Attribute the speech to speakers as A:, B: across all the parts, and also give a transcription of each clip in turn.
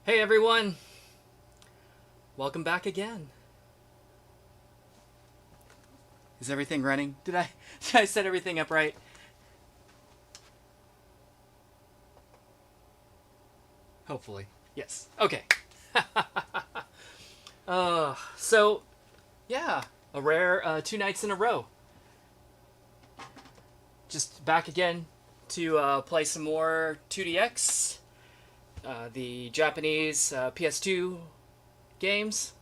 A: Hey everyone! Welcome back again. Is everything running? Did I set everything up right? Hopefully. Yes. Okay. So yeah, a rare 2 nights in a row. Just back again to play some more 2DX, the Japanese PS2 games.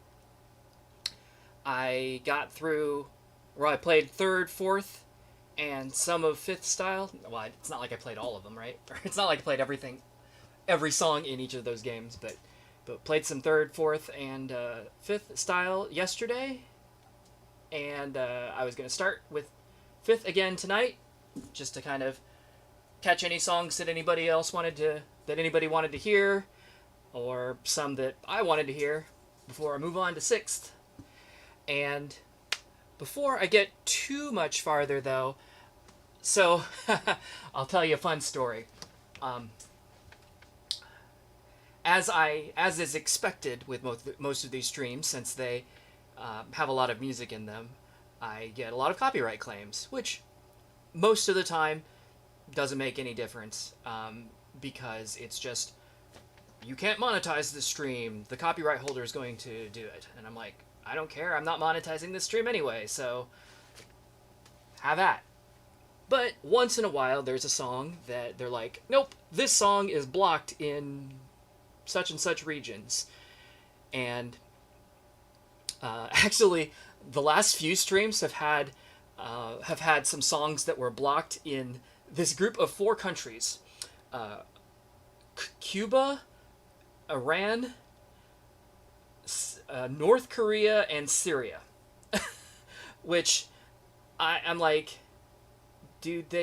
A: I got through, I played third, fourth, and some of fifth style. Well, it's not like I played all of them, right? It's not like I played every song in each of those games, but played some third, fourth, and fifth style yesterday, and I was gonna start with fifth again tonight, just to kind of catch any songs that anybody wanted to hear, or some that I wanted to hear before I move on to sixth. And before I get too much farther, though, so I'll tell you a fun story. As is expected with most of these streams, since they have a lot of music in them, I get a lot of copyright claims, which most of the time doesn't make any difference, because it's just, you can't monetize the stream, the copyright holder is going to do it. And I'm like, I don't care, I'm not monetizing this stream anyway, so have at. But once in a while there's a song that they're like, nope, this song is blocked in such and such regions. And actually, the last few streams have had some songs that were blocked in this group of 4 countries: Cuba, Iran, North Korea, and Syria. Which I'm like, dude,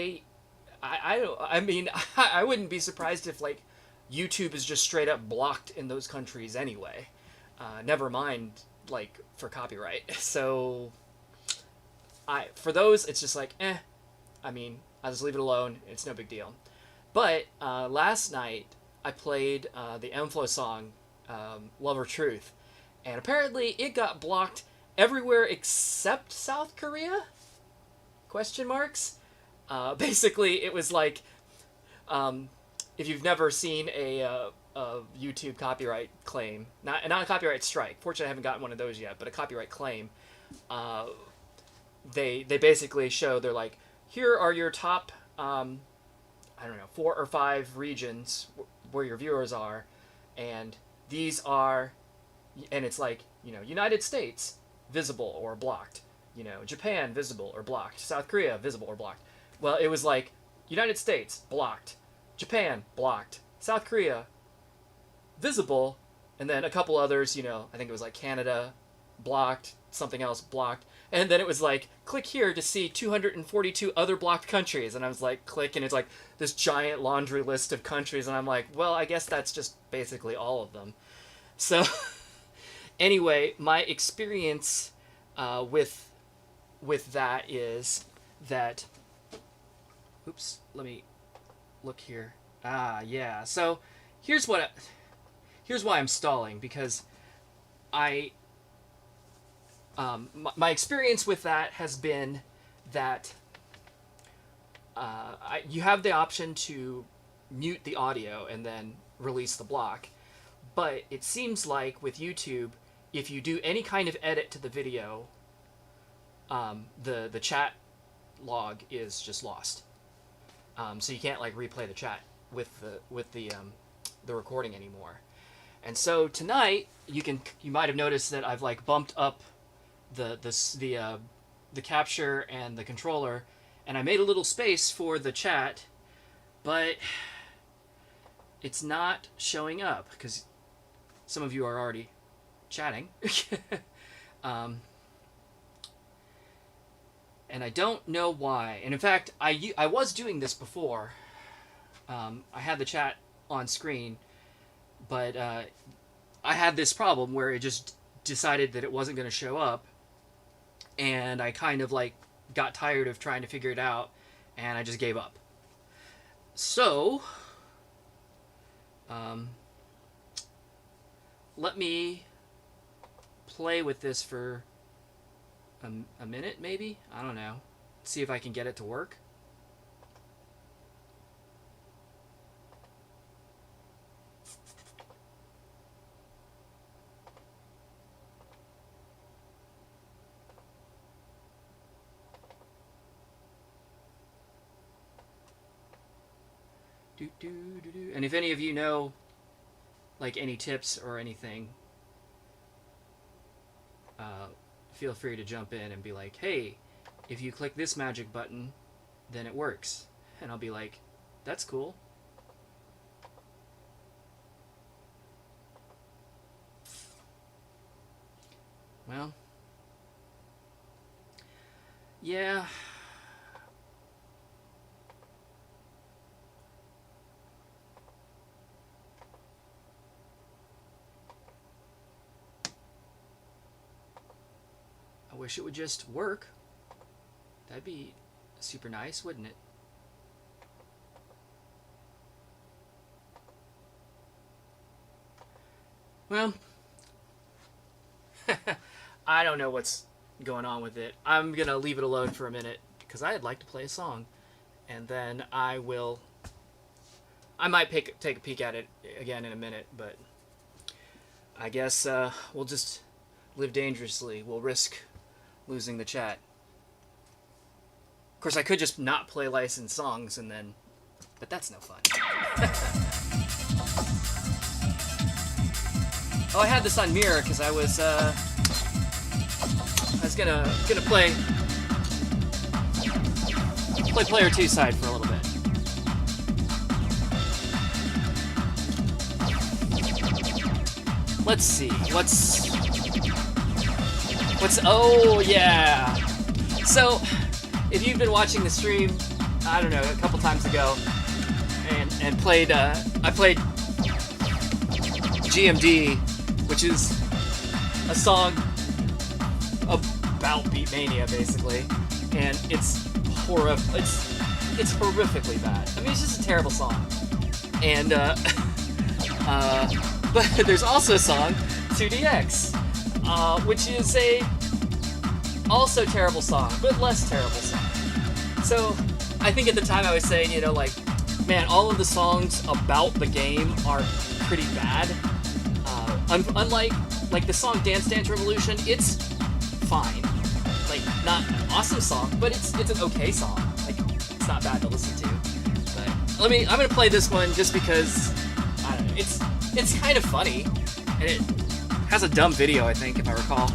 A: I mean, I wouldn't be surprised if like YouTube is just straight up blocked in those countries anyway. Never mind like for copyright. So for those, it's just like, I mean, I'll just leave it alone. It's no big deal. But last night I played the M-Flow song, Love or Truth, and apparently it got blocked everywhere except South Korea? Question marks? Basically, it was like, if you've never seen a YouTube copyright claim, not a copyright strike. Fortunately, I haven't gotten one of those yet, but a copyright claim. They basically show, they're like, here are your top, I don't know, 4 or 5 regions where your viewers are, and these are, and it's like, United States, visible or blocked. Japan, visible or blocked. South Korea, visible or blocked. Well, it was like, United States, blocked. Japan, blocked. South Korea, visible. And then a couple others, I think it was like Canada, blocked. Something else, blocked. And then it was like, click here to see 242 other blocked countries. And I was like, click, and it's like this giant laundry list of countries. And I'm like, well, I guess that's just basically all of them. So, anyway, my experience with that is that, oops, let me look here. Yeah. So here's why I'm stalling, because my experience with that has been that you have the option to mute the audio and then release the block, but it seems like with YouTube, if you do any kind of edit to the video, the chat log is just lost. So you can't like replay the chat with the recording anymore. And so tonight you might have noticed that I've like bumped up the capture and the controller, and I made a little space for the chat, but it's not showing up because some of you are already chatting. And I don't know why. And in fact, I was doing this before. I had the chat on screen, but I had this problem where it just decided that it wasn't going to show up, and I kind of like got tired of trying to figure it out, and I just gave up. So let me play with this for a minute, maybe? I don't know. See if I can get it to work. And if any of you know, like, any tips or anything, feel free to jump in and be like, hey, if you click this magic button, then it works. And I'll be like, that's cool. Well, yeah. I wish it would just work. That'd be super nice, wouldn't it? Well, I don't know what's going on with it. I'm going to leave it alone for a minute because I'd like to play a song. And then I might take a peek at it again in a minute, but I guess we'll just live dangerously. We'll risk losing the chat. Of course, I could just not play licensed songs and then... But that's no fun. Oh, I had this on mirror because I was gonna play player 2 side for a little bit. Let's see. What's oh yeah. So if you've been watching the stream, I don't know, a couple times ago, and played I played GMD, which is a song about beatmania basically, and it's horrifically bad. I mean, it's just a terrible song. And but there's also a song 2DX, which is a also terrible song, but less terrible song. So I think at the time I was saying, you know, like, man, all of the songs about the game are pretty bad. Unlike like the song Dance Dance Revolution, it's fine. Like, not an awesome song, but it's an okay song. Like, it's not bad to listen to. But I'm gonna play this one just because I don't know. It's kind of funny, and it has a dumb video, I think, if I recall.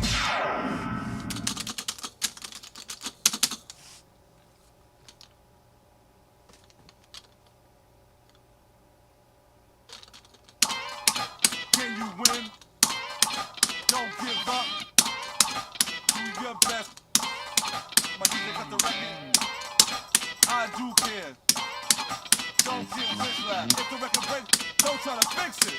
B: Can you win? Don't give up. Do your best. My DJ cut the record. I do care. Don't get rich left. If the record breaks, don't try to fix it.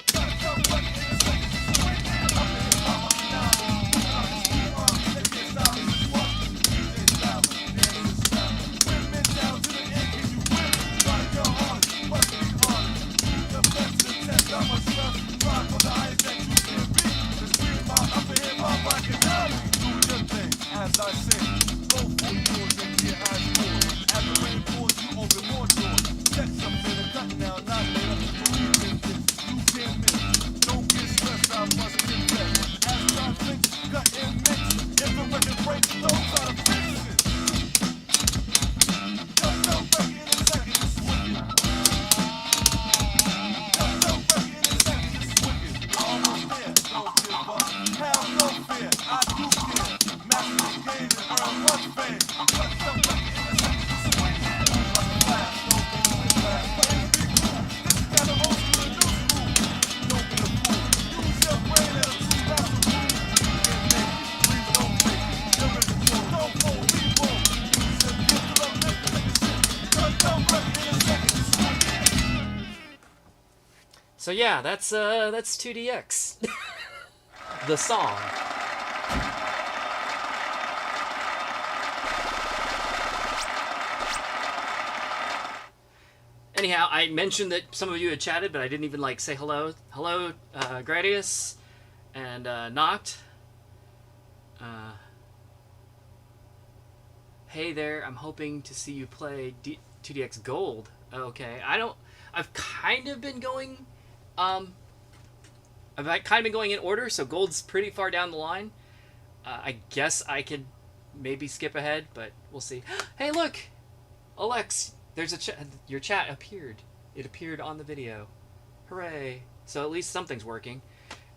B: As I say, go for yours and get high scores. As the rain pours, you open more doors. Set something to cut now, not later. Believe in this, you can't miss. Don't get stressed, I must confess. As time flicks, cut and mix. If the record breaks, don't try to fix it. Cut the record in a second, it's wicked. Cut the record in a second, it's wicked. Almost there, don't give up. Have no fear, I do care.
A: So yeah, that's 2DX. The song. Anyhow, I mentioned that some of you had chatted, but I didn't even like say hello. Hello, Gradius. And Knocked. Hey there, I'm hoping to see you play 2DX Gold. Okay, I've kind of been going in order, so Gold's pretty far down the line. I guess I could maybe skip ahead, but we'll see. Hey, look! Alex, there's your chat appeared. It appeared on the video. Hooray. So at least something's working.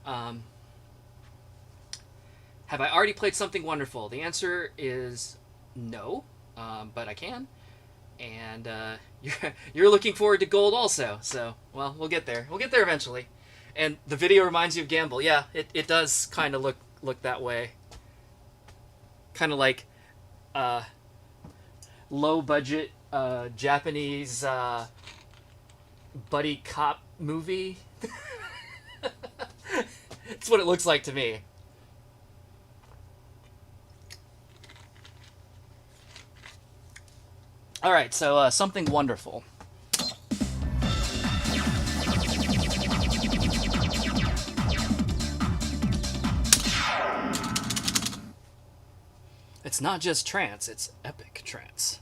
A: Have I already played something wonderful? The answer is no, but I can. And you're looking forward to Gold also. So, well, we'll get there. We'll get there eventually. And the video reminds you of Gamble. Yeah, it does kind of look that way. Kind of like low budget Japanese buddy cop movie. It's what it looks like to me. All right, so something wonderful. It's not just trance, it's epic trance.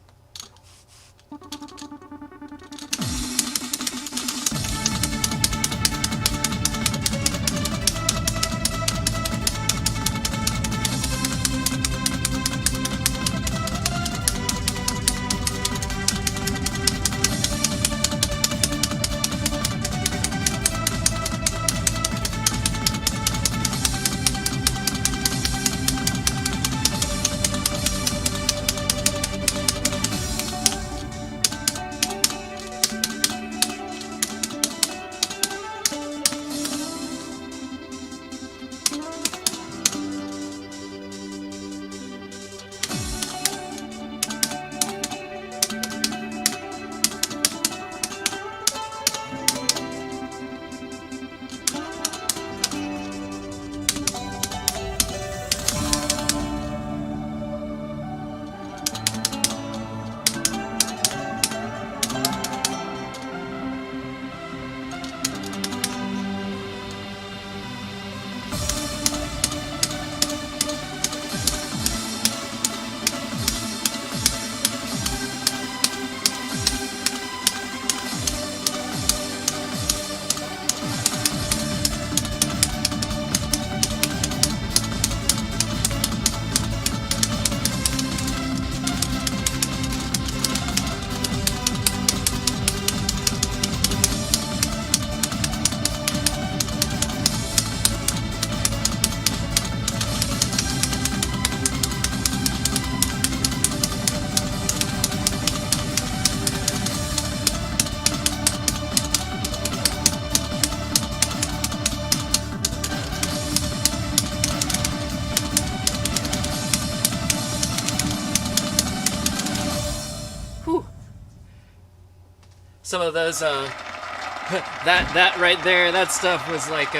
A: Some of those, that right there, that stuff was like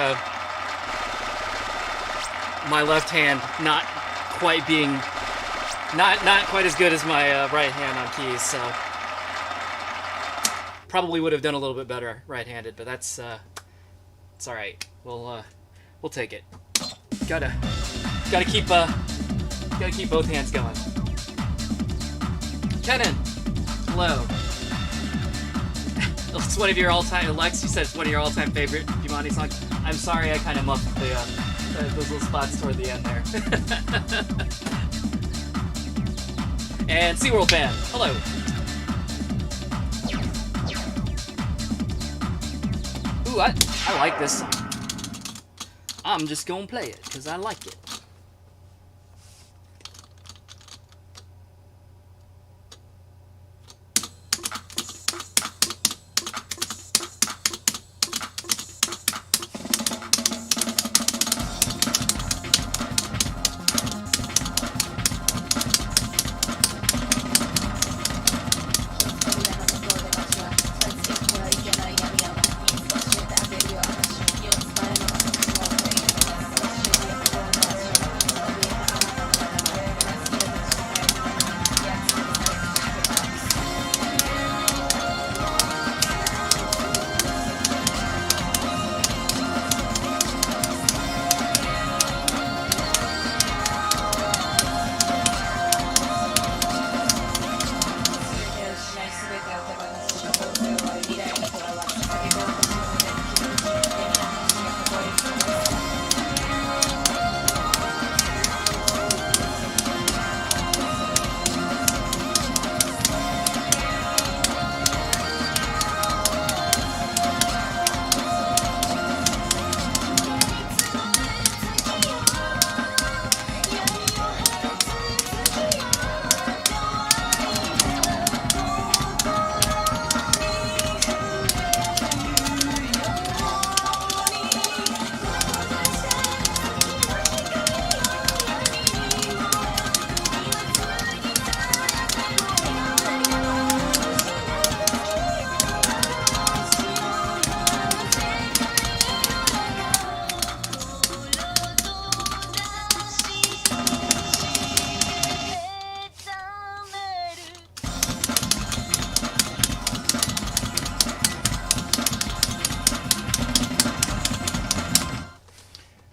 A: my left hand not quite being, not quite as good as my right hand on keys, so probably would have done a little bit better right-handed, but that's, it's all right. We'll take it. Gotta keep both hands going. Kenan, hello. It's one of your all-time, Lex, you said it's one of your all-time favorite Jumanji songs. I'm sorry I kind of muffed those little spots toward the end there. And SeaWorld fan, hello. Ooh, I like this song. I'm just gonna play it, because I like it.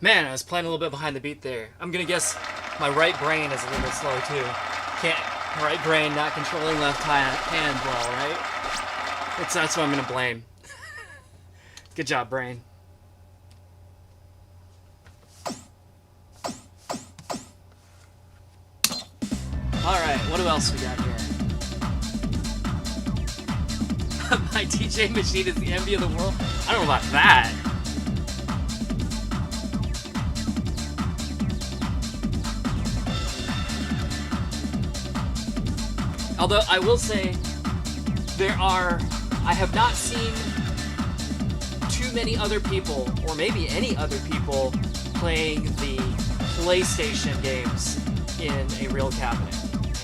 A: Man, I was playing a little bit behind the beat there. I'm gonna guess my right brain is a little bit slow too. Right brain not controlling left hand well, right? That's what I'm gonna blame. Good job, brain. Alright, what else we got here? My DJ machine is the envy of the world? I don't know about that. Although I will say, I have not seen too many other people, or maybe any other people, playing the PlayStation games in a real cabinet.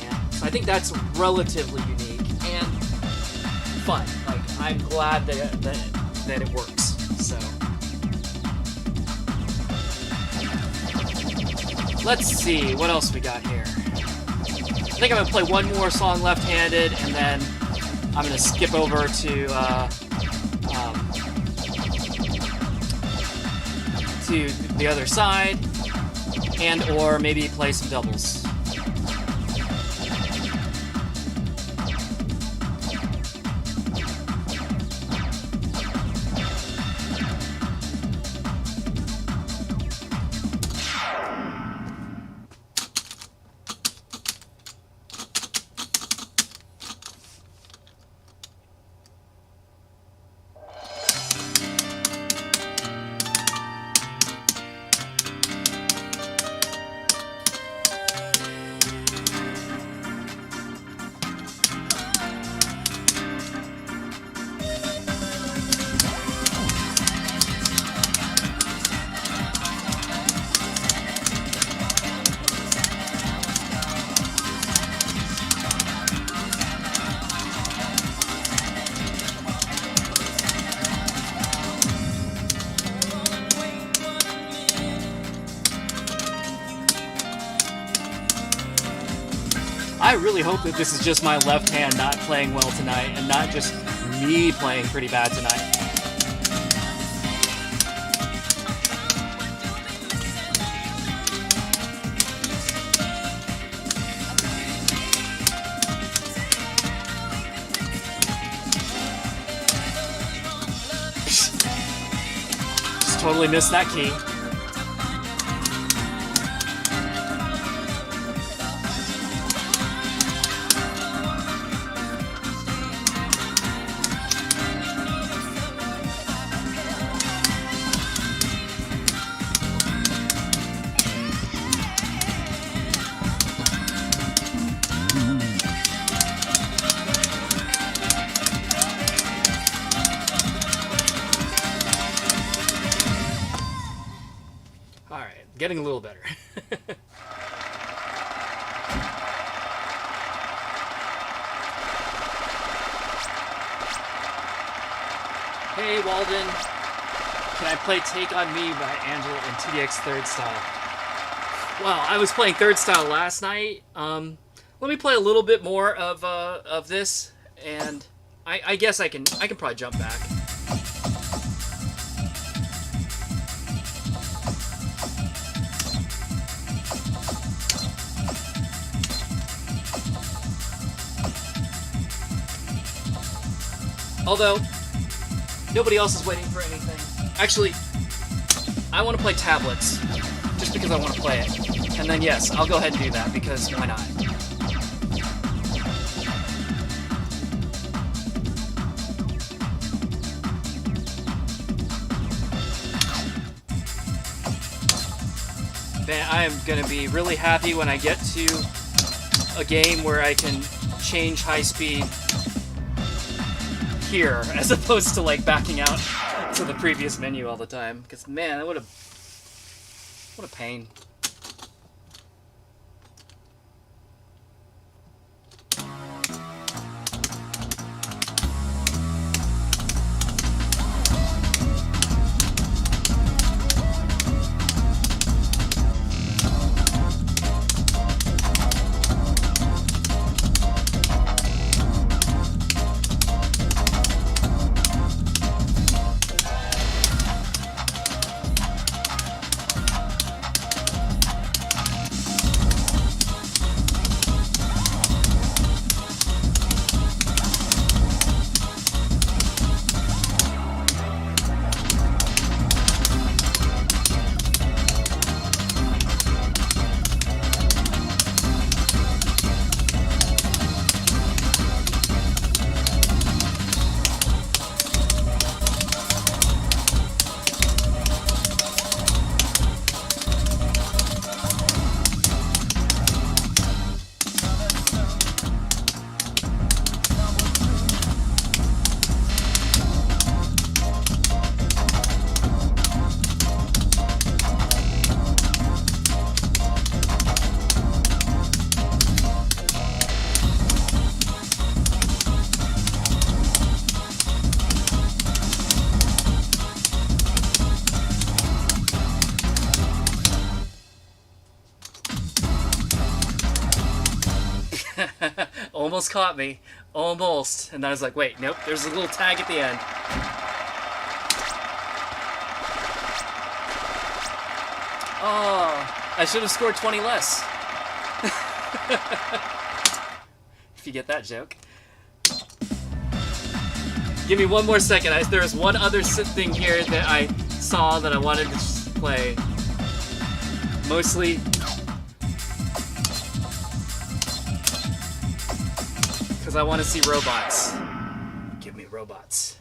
A: And so I think that's relatively unique and fun. Like, I'm glad that it works. So let's see what else we got here. I think I'm gonna play one more song left-handed, and then I'm gonna skip over to the other side, and or maybe play some doubles. I really hope that this is just my left hand not playing well tonight, and not just me playing pretty bad tonight. Just totally missed that key. Getting a little better. Hey Walden, can I play Take On Me by Angela in TDX Third Style? Well, I was playing Third Style last night. Let me play a little bit more of this, and I guess I can probably jump back. Although, nobody else is waiting for anything. Actually, I want to play tablets, just because I want to play it. And then yes, I'll go ahead and do that, because why not? Man, I am going to be really happy when I get to a game where I can change high speed here, as opposed to like backing out to the previous menu all the time. Because man, that what a pain. almost caught me. Almost. And then I was like, wait, nope, there's a little tag at the end. Oh, I should have scored 20 less. If you get that joke. Give me one more second. There's one other thing here that I saw that I wanted to play. Mostly because I want to see robots. Give me robots.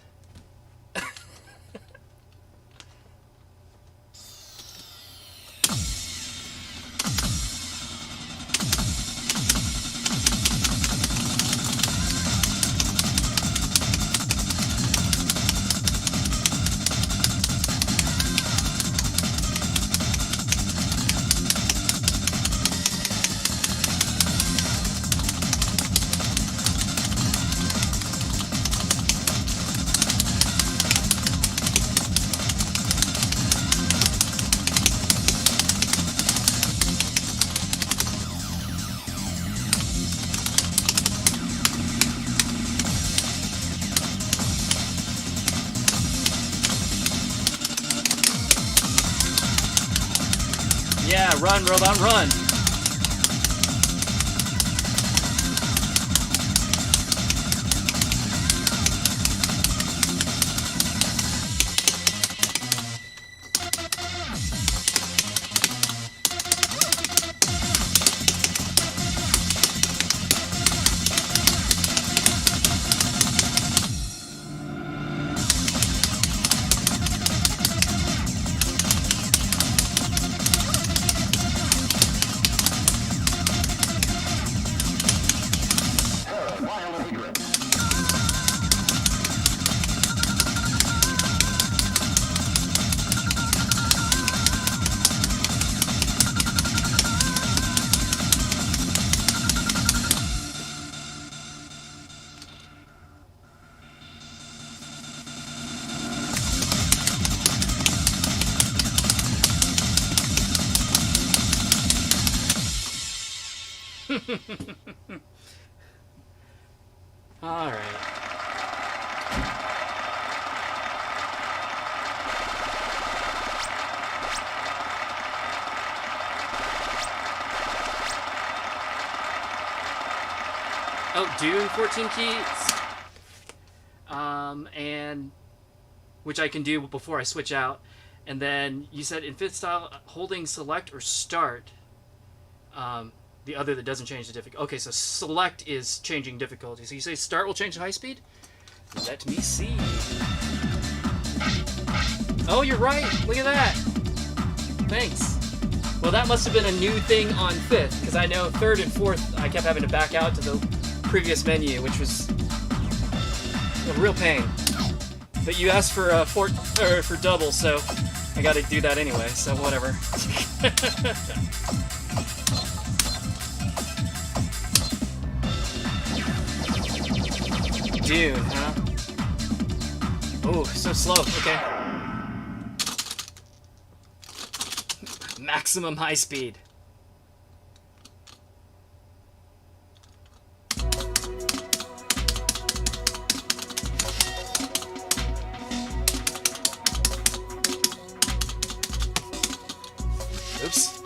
A: Yeah, run, robot, run! All right. Oh, do 14 keys. And which I can do before I switch out. And then you said in fifth style, holding select or start. The other that doesn't change the difficulty. Okay, so select is changing difficulty. So you say start will change the high speed? Let me see. Oh, you're right. Look at that. Thanks. Well, that must have been a new thing on 5th, because I know 3rd and 4th I kept having to back out to the previous menu, which was a real pain. But you asked for for double, so I got to do that anyway. So whatever. Dude, huh? Oh, so slow. Okay. Maximum high speed. Oops.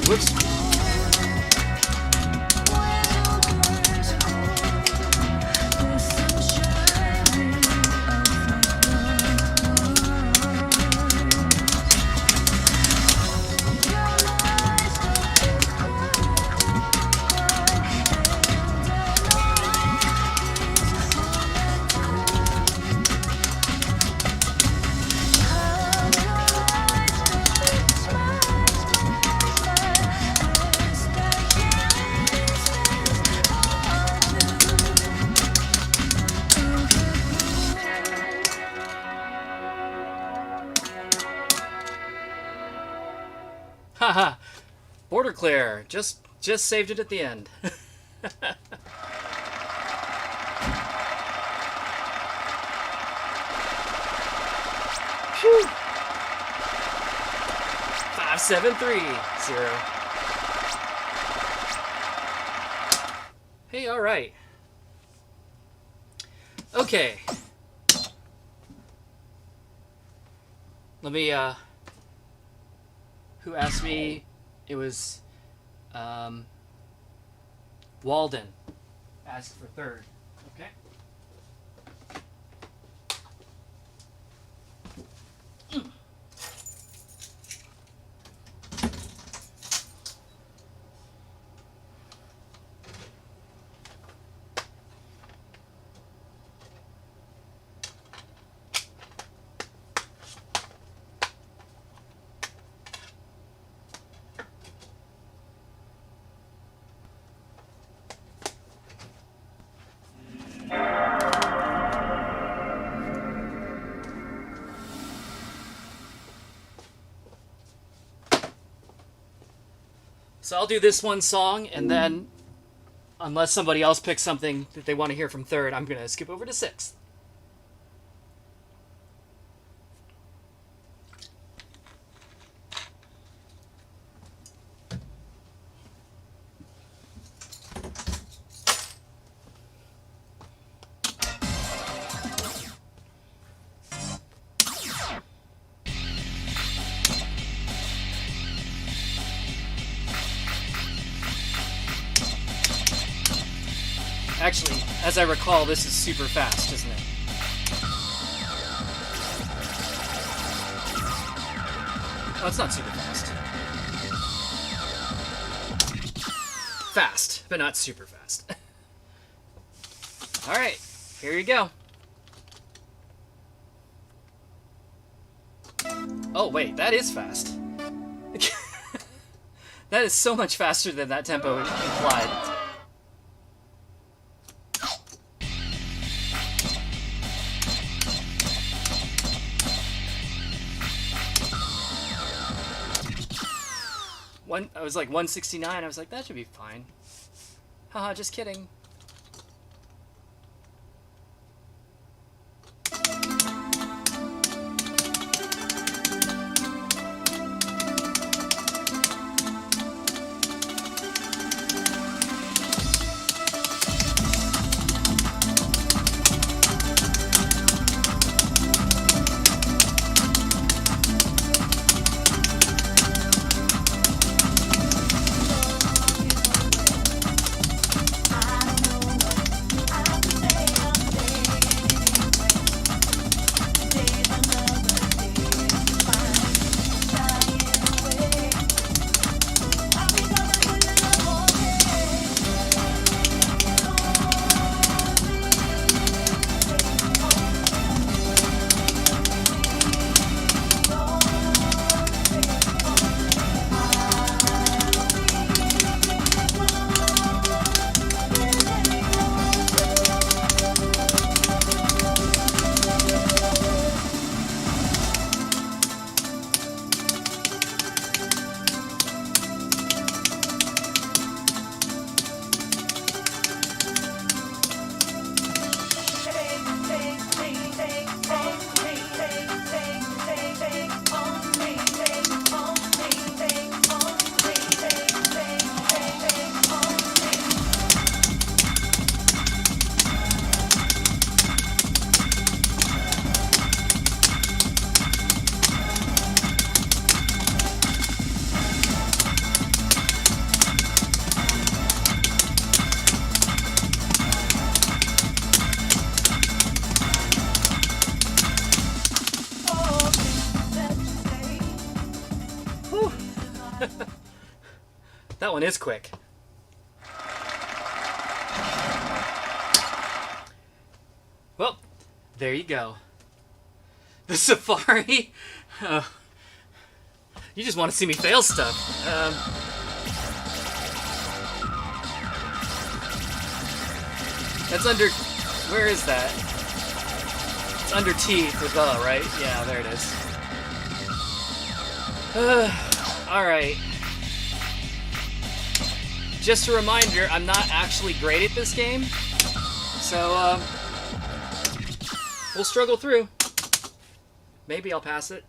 A: Whoops. Border clear. Just saved it at the end. Phew. 5730. Hey, all right. Okay. Let me, who asked me? It was, Walden asked for third. Okay. So I'll do this one song, and then, unless somebody else picks something that they want to hear from third, I'm going to skip over to sixth. Actually, as I recall, this is super fast, isn't it? Oh, it's not super fast. Fast, but not super fast. Alright, here you go. Oh, wait, that is fast. That is so much faster than that tempo implied. I was like 169. I was like, that should be fine. Haha, just kidding. That one is quick. Well, there you go. The Safari. You just want to see me fail stuff. That's under... Where is that? It's under T for the, right? Yeah, there it is. Alright. just a reminder, I'm not actually great at this game, so we'll struggle through. Maybe I'll pass it.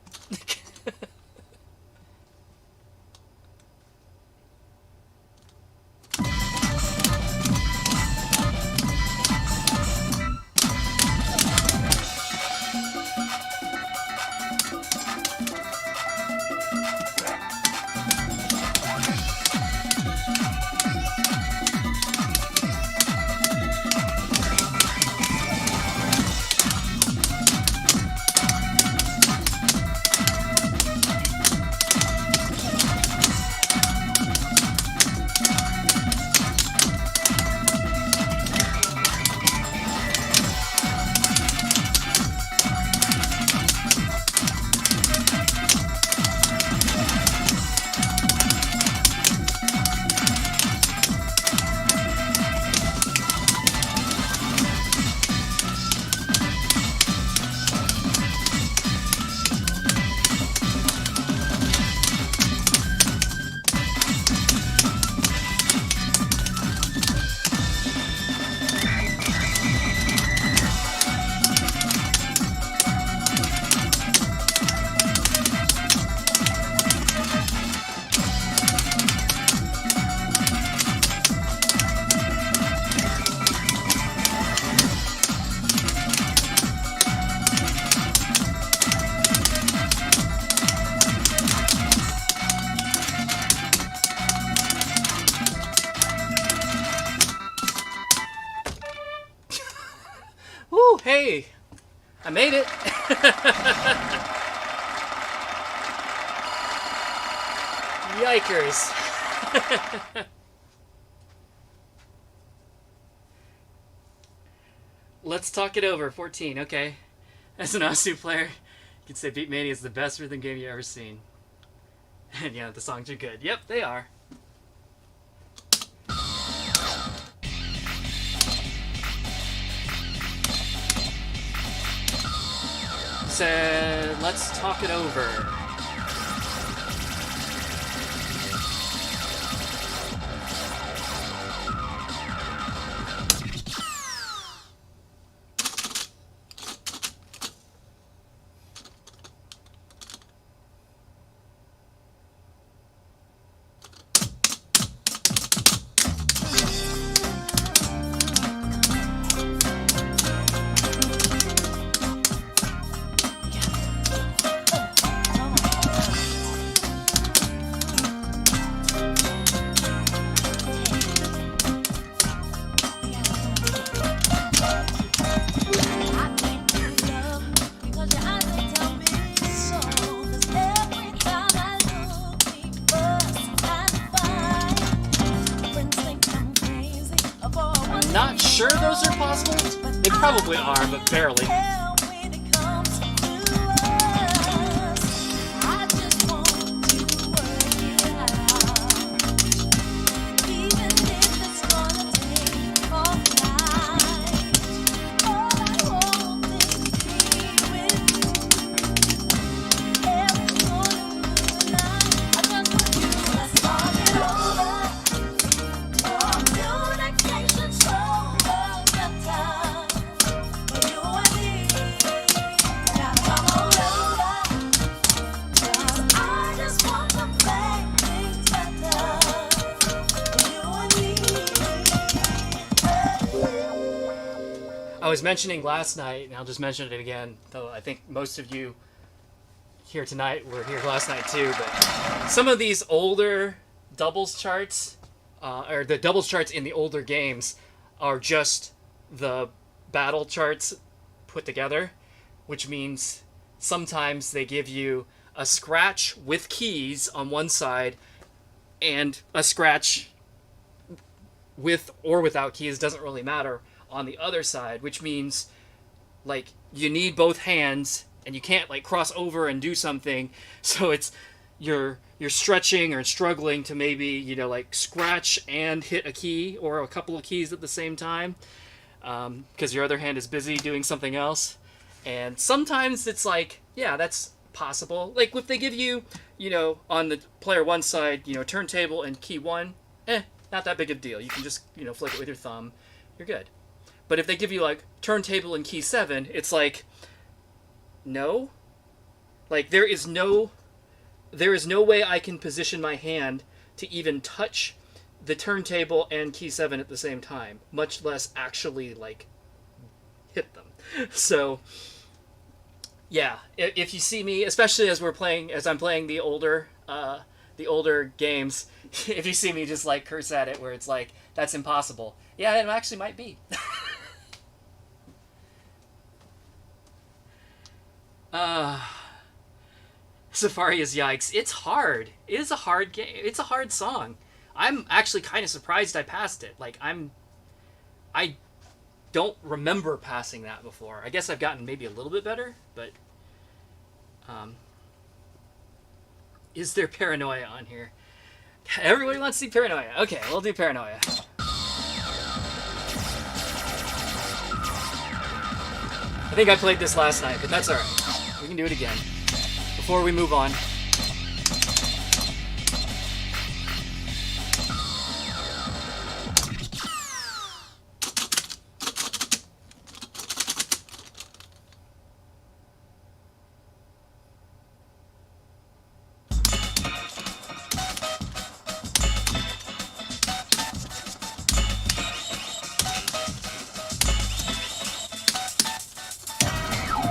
A: Woo, hey! I made it! Yikers! Let's talk it over. 14, okay. As an Osu player, you can say Beatmania is the best rhythm game you've ever seen. And yeah, the songs are good. Yep, they are. So, let's talk it over. Not sure those are possible. They probably are, but barely. I was mentioning last night, and I'll just mention it again, though I think most of you here tonight were here last night too, but some of these older doubles charts, or the doubles charts in the older games, are just the battle charts put together, which means sometimes they give you a scratch with keys on one side and a scratch with or without keys, doesn't really matter, on the other side, which means like you need both hands and you can't like cross over and do something, so it's you're stretching or struggling to maybe, you know, like scratch and hit a key or a couple of keys at the same time, because your other hand is busy doing something else. And sometimes it's like, yeah, that's possible. Like if they give you, you know, on the player one side, you know, turntable and key one, not that big of a deal. You can just, flick it with your thumb. You're good. But if they give you, like, turntable in key 7, it's like, no? Like, there is no way I can position my hand to even touch the turntable and key 7 at the same time, much less actually, like, hit them. So, yeah, if you see me, especially as I'm playing the older games, if you see me just, like, curse at it where it's like, that's impossible. Yeah, it actually might be. Safari is yikes. It's hard. It is a hard game. It's a hard song. I'm actually kind of surprised I passed it. Like, I don't remember passing that before. I guess I've gotten maybe a little bit better, but is there Paranoia on here? Everybody wants to see Paranoia. Okay, we'll do Paranoia. I think I played this last night, but that's alright. We can do it again. Before we move on.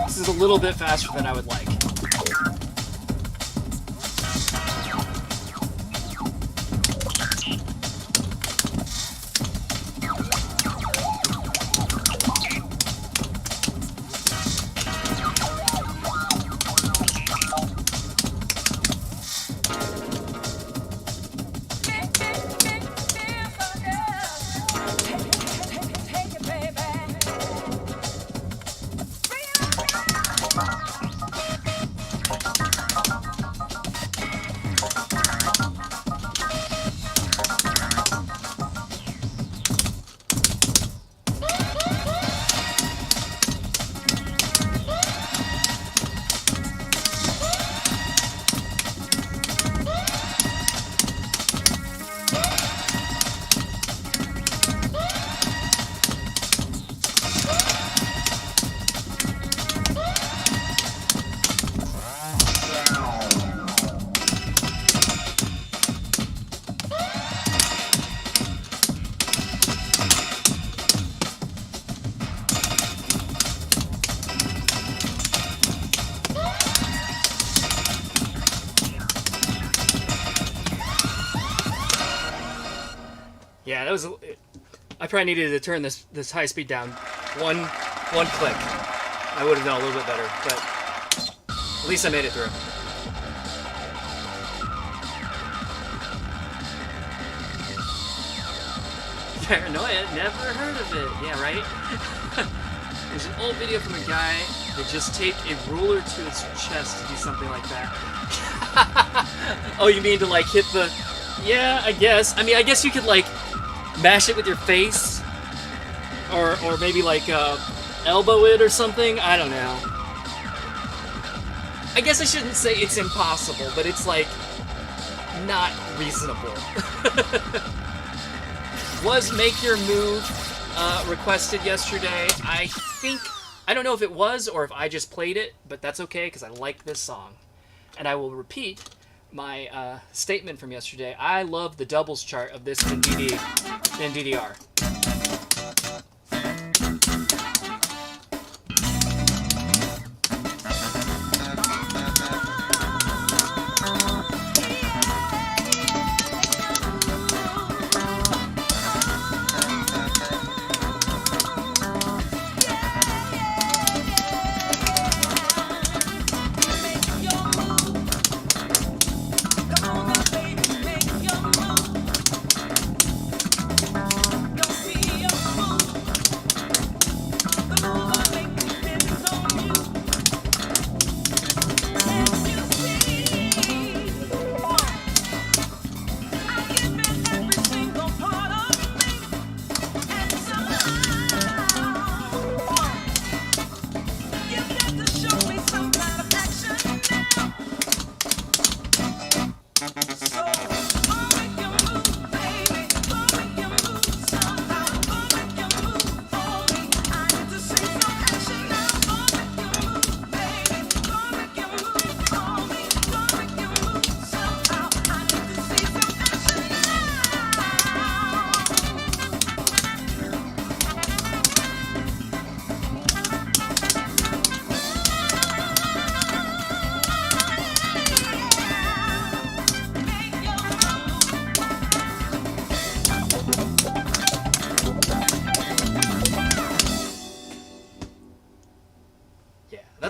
A: This is a little bit faster than I would like. Yeah, that was. I probably needed to turn this high speed down one click. I would have done a little bit better, but at least I made it through. Paranoia, never heard of it. Yeah, right? There's an old video from a guy that just taped a ruler to his chest to do something like that. Oh, you mean to, like, hit the... Yeah, I guess. I mean, I guess you could, like, mash it with your face. Or maybe, like, elbow it or something. I don't know. I guess I shouldn't say it's impossible, but it's, like, not reasonable. Was Make Your Move requested yesterday? I don't know if it was or if I just played it, but that's okay because I like this song. And I will repeat my statement from yesterday. I love the doubles chart of this in DDR.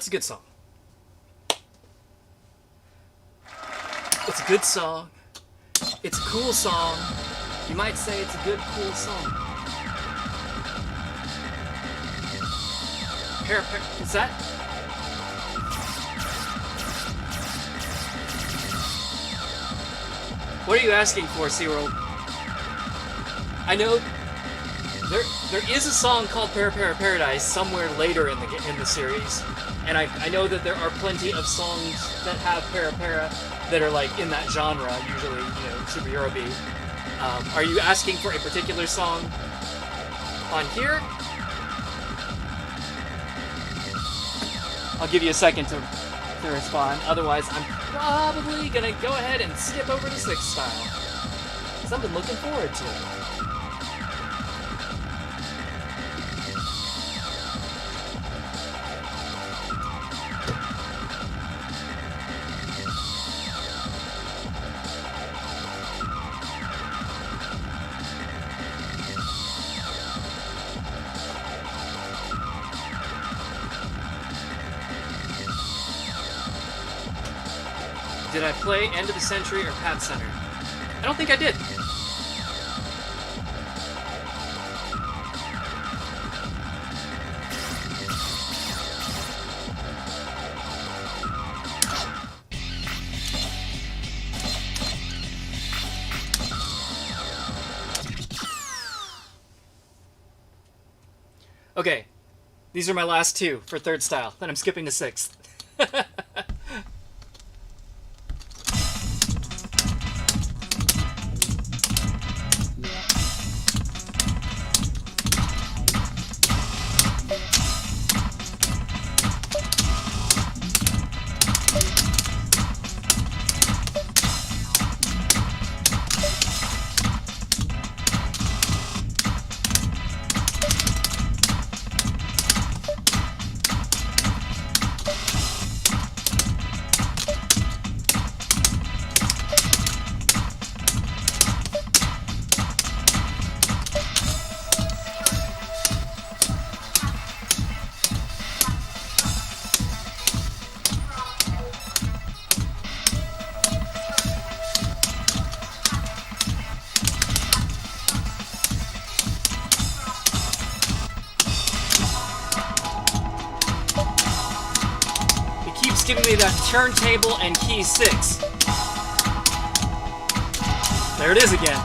A: That's a good song. It's a good song. It's a cool song. You might say it's a good, cool song. Is that? What are you asking for, SeaWorld? I know there is a song called Paradise somewhere later in the series, and I know that there are plenty of songs that have Para that are like in that genre, usually, super Eurobeat. Are you asking for a particular song on here? I'll give you a second to respond. Otherwise, I'm probably gonna go ahead and skip over to 6 style. Because I've been looking forward to it. Did I play End of the Century or Pat Center? I don't think I did. Okay, these are my last 2 for 3rd style. Then I'm skipping to 6th. Giving me that turntable and key 6. There it is again.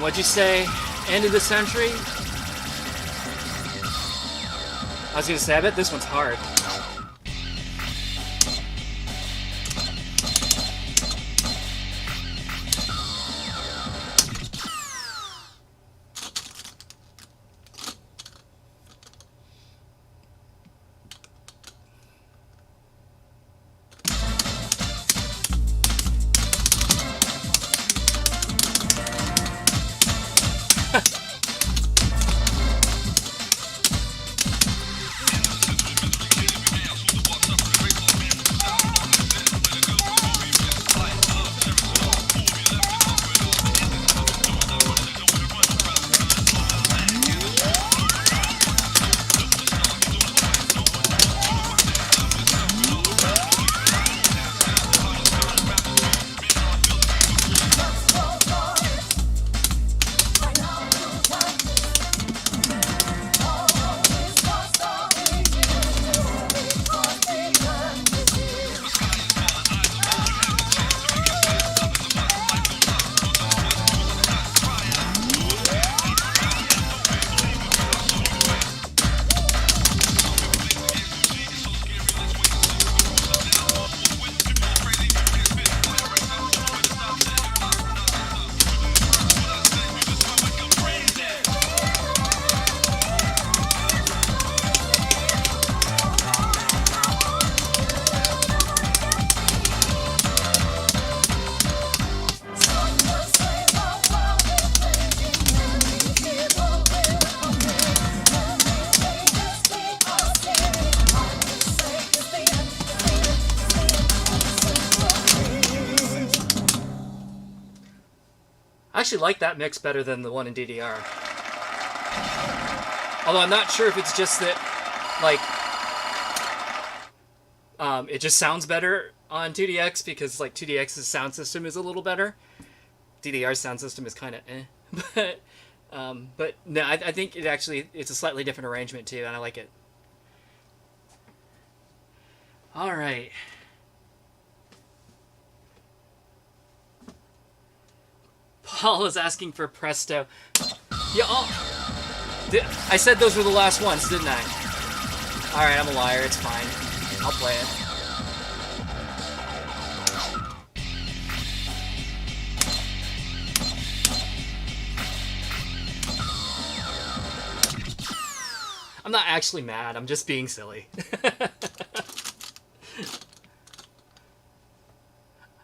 A: What'd you say? End of the century? I was gonna say, I bet this one's hard. I actually like that mix better than the one in DDR. Although I'm not sure if it's just that, like, it just sounds better on 2DX because, like, 2DX's sound system is a little better. DDR's sound system is kind of eh. But no, I think it's a slightly different arrangement too, and I like it. All right. Paul is asking for Presto. Yeah, I said those were the last ones, didn't I? All right, I'm a liar. It's fine. I'll play it. I'm not actually mad. I'm just being silly.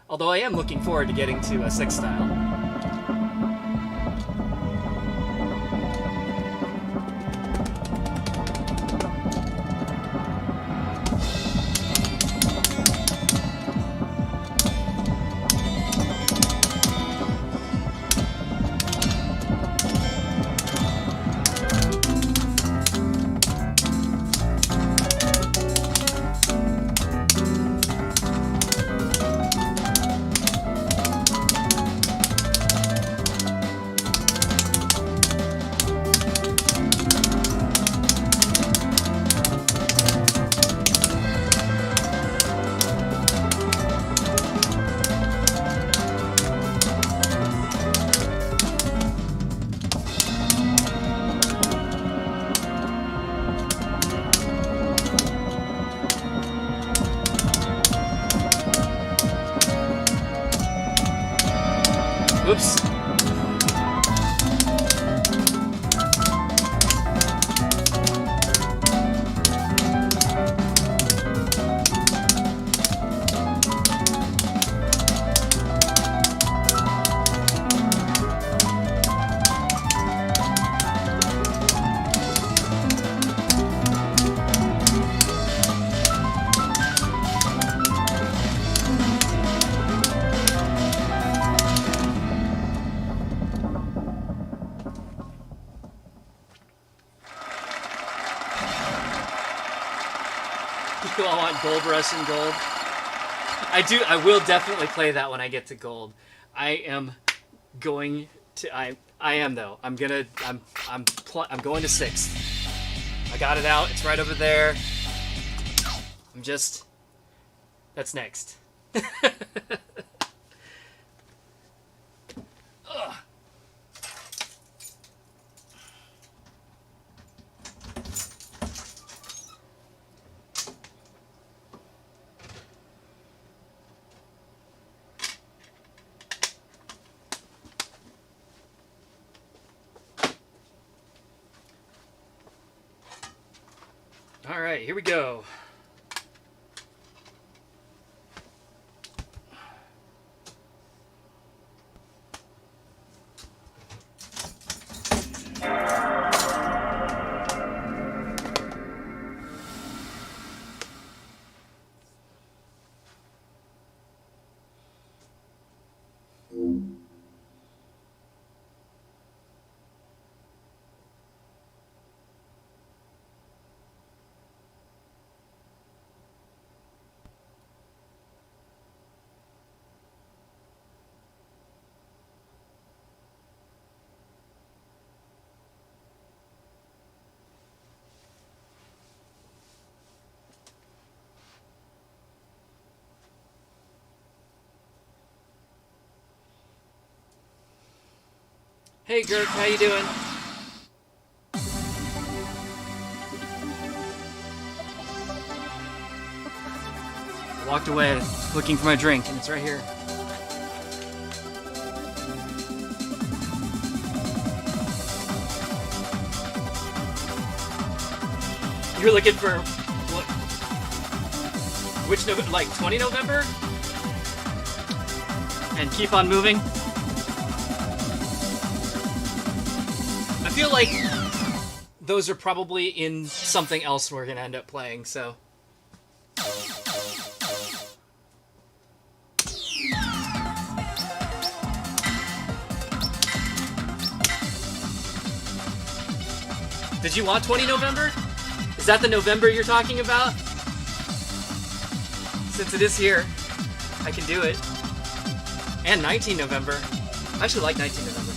A: Although I am looking forward to getting to a 6 style. Oops. I want Gold Rush and Gold. I will definitely play that when I get to Gold. I am going to. I am though. I'm going to 6th. I got it out. It's right over there. That's next. All right, here we go. Hey Gert, how you doing? I walked away looking for my drink, and it's right here. You're looking for what? Which November? Like 20 November? And Keep on Moving? I feel like those are probably in something else we're gonna end up playing, so. Did you want 20 November? Is that the November you're talking about? Since it is here, I can do it. And 19 November. I actually like 19 November.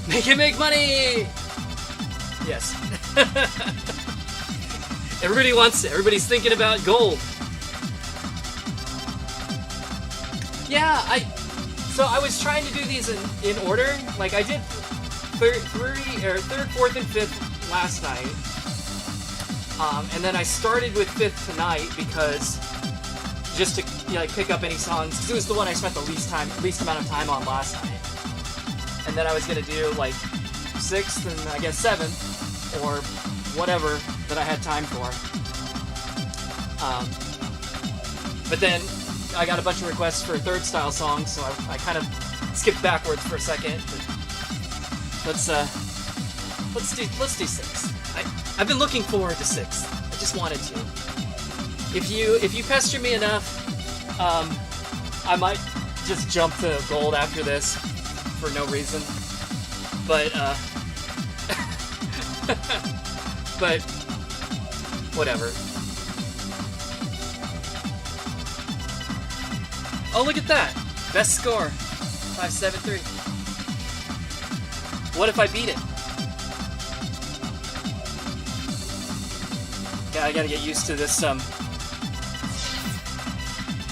A: Make it make money! Yes. Everybody's thinking about gold. Yeah, so I was trying to do these in order. Like I did third, fourth, and fifth last night. And then I started with fifth tonight because just to pick up any songs, because it was the one I spent the least amount of time on last night. And then I was gonna do like sixth and I guess seventh or whatever that I had time for. But then I got a bunch of requests for third style songs, so I kind of skipped backwards for a second. But let's do sixth. I've been looking forward to sixth. I just wanted to. If you pester me enough, I might just jump to gold after this for no reason. But but whatever. Oh, look at that! Best score, 573. What if I beat it? I gotta get used to this.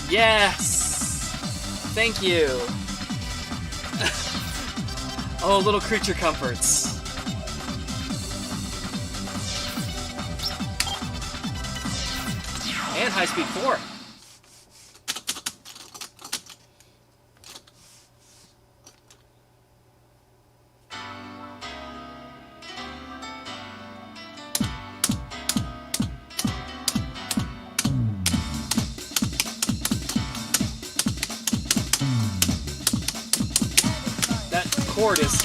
A: Yes! Thank you! Oh, little creature comforts. And high speed 4. That chord is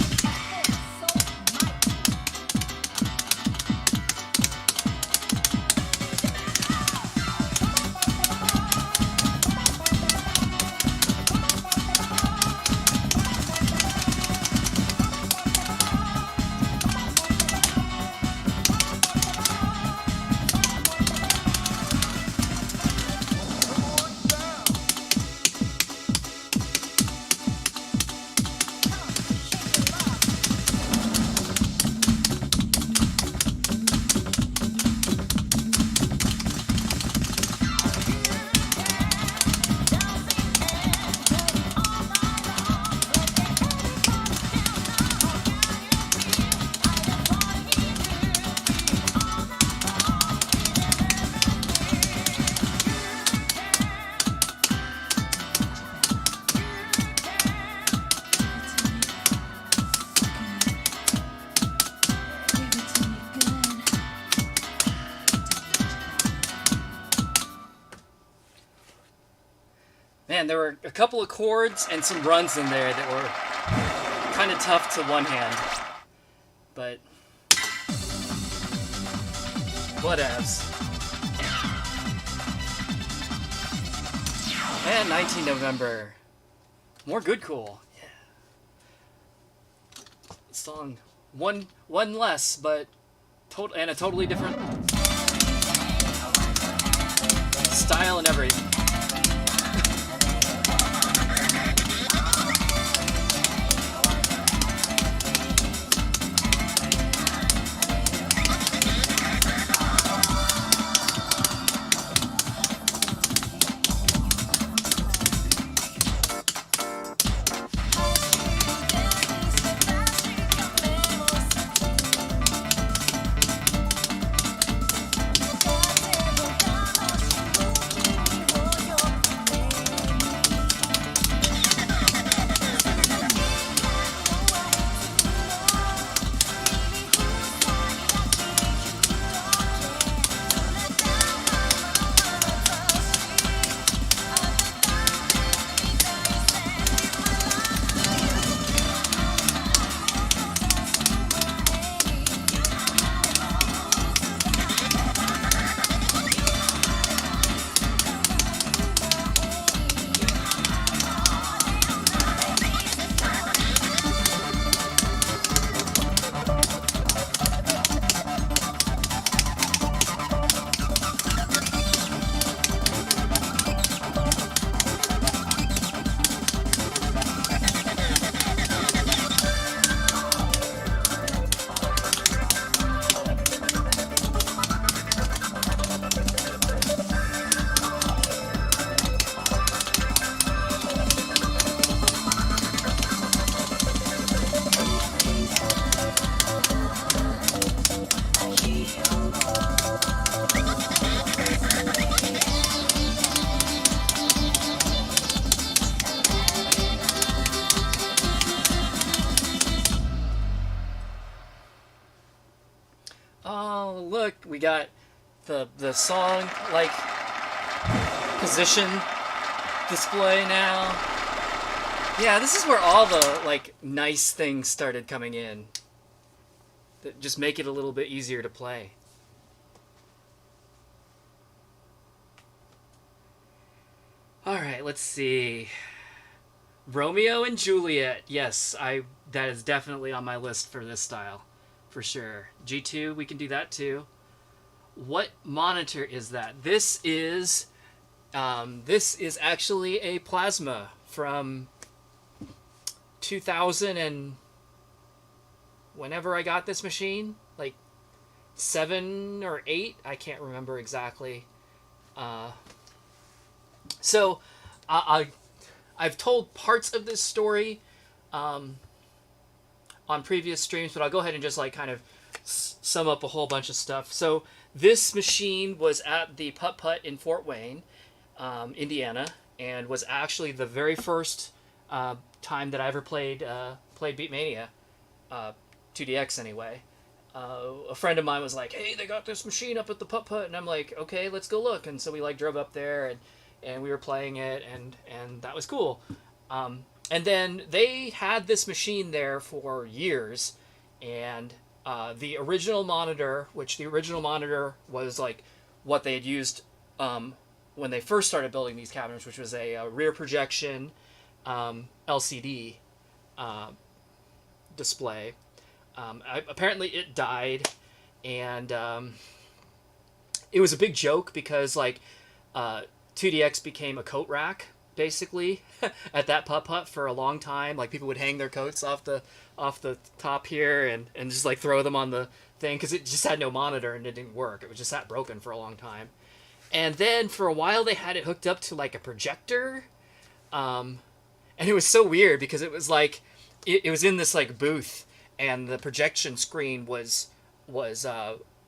A: man, there were a couple of chords and some runs in there that were kind of tough to one hand. But whatevs. And 19 November. More good cool. Yeah. Song one less, but and a totally different style and everything. we got the song like position display now. Yeah, this is where all the like nice things started coming in that just make it a little bit easier to play. All right, let's see. Romeo and Juliet. Yes, that is definitely on my list for this style, for sure. G2, we can do that too. What monitor is that? This is actually a plasma from 2000 and whenever I got this machine, like 7 or 8, I can't remember exactly. So I've told parts of this story on previous streams, but I'll go ahead and just like kind of sum up a whole bunch of stuff. So this machine was at the Putt Putt in Fort Wayne, Indiana, and was actually the very first time that I ever played Beatmania, 2DX anyway. A friend of mine was like, "Hey, they got this machine up at the Putt Putt," and I'm like, "Okay, let's go look." And so we like drove up there and we were playing it, and that was cool. And then they had this machine there for years, and the original monitor, which the original monitor was like what they had used when they first started building these cabinets, which was a rear projection LCD display. Apparently it died, and it was a big joke because like 2DX became a coat rack basically at that Putt Putt for a long time. Like people would hang their coats off the top here and just like throw them on the thing because it just had no monitor and it didn't work. It was just sat broken for a long time. And then for a while they had it hooked up to like a projector, and it was so weird because it was like it was in this like booth, and the projection screen was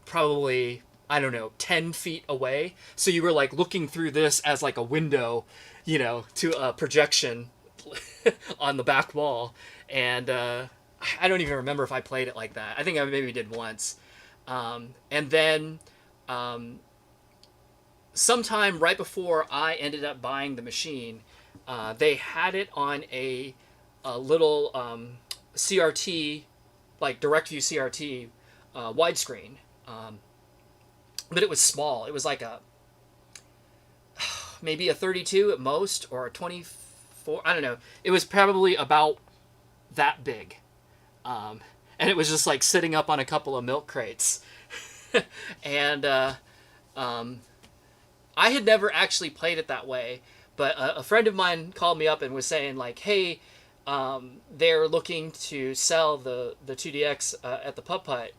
A: probably, I don't know, 10 feet away. So you were like looking through this as like a window, you know, to a projection on the back wall. And I don't even remember if I played it like that. I think I maybe did once. And then sometime right before I ended up buying the machine, they had it on a little CRT, like DirectView CRT widescreen. But it was small. It was like maybe a 32 at most, or a 24. I don't know. It was probably about that big. And it was just like sitting up on a couple of milk crates. And I had never actually played it that way, but a friend of mine called me up and was saying like, hey, they're looking to sell the 2DX at the Putt Putt.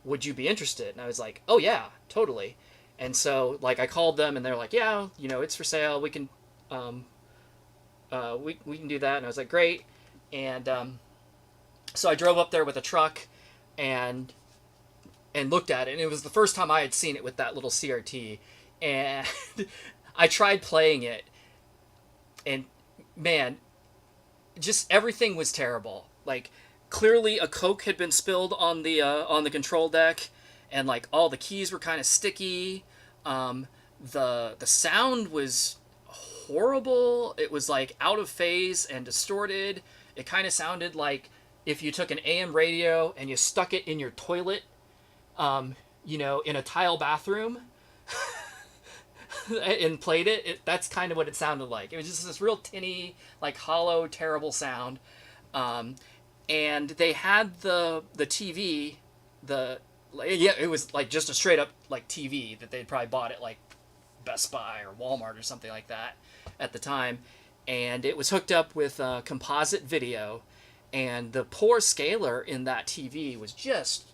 A: Would you be interested? And I was like, oh yeah, totally. And so like I called them and they're like, yeah, you know, it's for sale. We can we can do that. And I was like, great. And so I drove up there with a truck and looked at it, and it was the first time I had seen it with that little CRT. And I tried playing it, and man, just everything was terrible. Like clearly a Coke had been spilled on the control deck, and like all the keys were kind of sticky. The sound was horrible. It was like out of phase and distorted. It kind of sounded like if you took an AM radio and you stuck it in your toilet, you know, in a tile bathroom and played it. That's kind of what it sounded like. It was just this real tinny, like hollow, terrible sound. And they had the TV, it was like just a straight up like TV that they'd probably bought at like Best Buy or Walmart or something like that at the time. And it was hooked up with composite video, and the poor scaler in that TV was just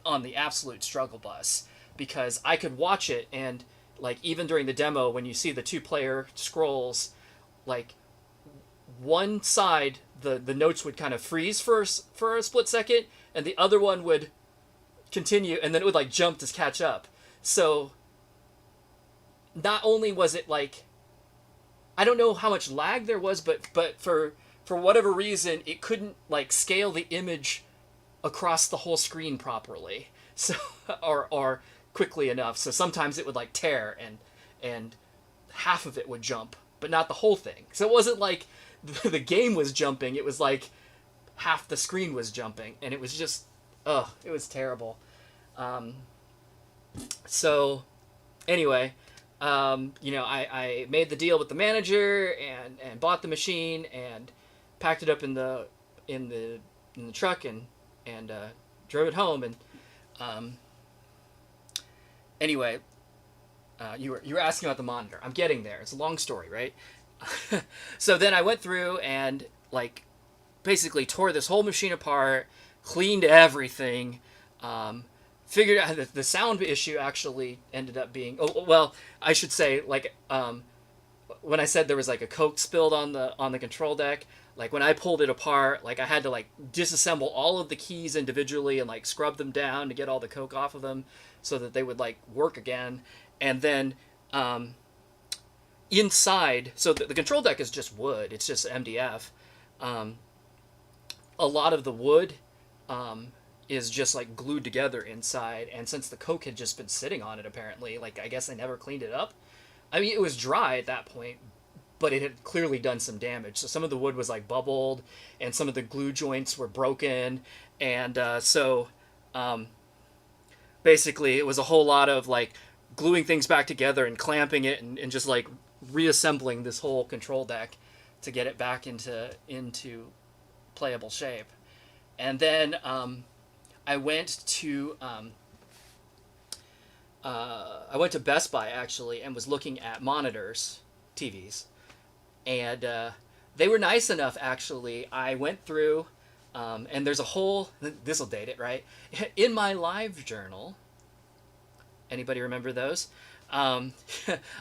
A: on the absolute struggle bus, because I could watch it, and like even during the demo when you see the 2-player scrolls, like one side the notes would kind of freeze for a split second, and the other one would continue, and then it would like jump to catch up. So not only was it like, I don't know how much lag there was, but for whatever reason it couldn't like scale the image across the whole screen properly. So or quickly enough. So sometimes it would like tear and half of it would jump, but not the whole thing. So it wasn't like the game was jumping. It was like half the screen was jumping, and it was just, it was terrible. So anyway, I made the deal with the manager and bought the machine and packed it up in the truck and drove it home. And anyway, you were asking about the monitor. I'm getting there. It's a long story, right? So then I went through and like basically tore this whole machine apart, cleaned everything. Figured out that the sound issue actually ended up being, I should say, like, when I said there was like a Coke spilled on the control deck, like when I pulled it apart, like I had to like disassemble all of the keys individually and like scrub them down to get all the Coke off of them so that they would like work again. And then inside, so the control deck is just wood, it's just MDF. A lot of the wood is just like glued together inside, and since the Coke had just been sitting on it, apparently, like I guess I never cleaned it up. I mean, it was dry at that point, but it had clearly done some damage. So some of the wood was like bubbled, and some of the glue joints were broken, and basically it was a whole lot of like gluing things back together and clamping it and just like reassembling this whole control deck to get it back into playable shape. And then I went to Best Buy actually and was looking at monitors, TVs, and they were nice enough actually. I went through and there's a whole, this will date it, right? In my live journal, anybody remember those? I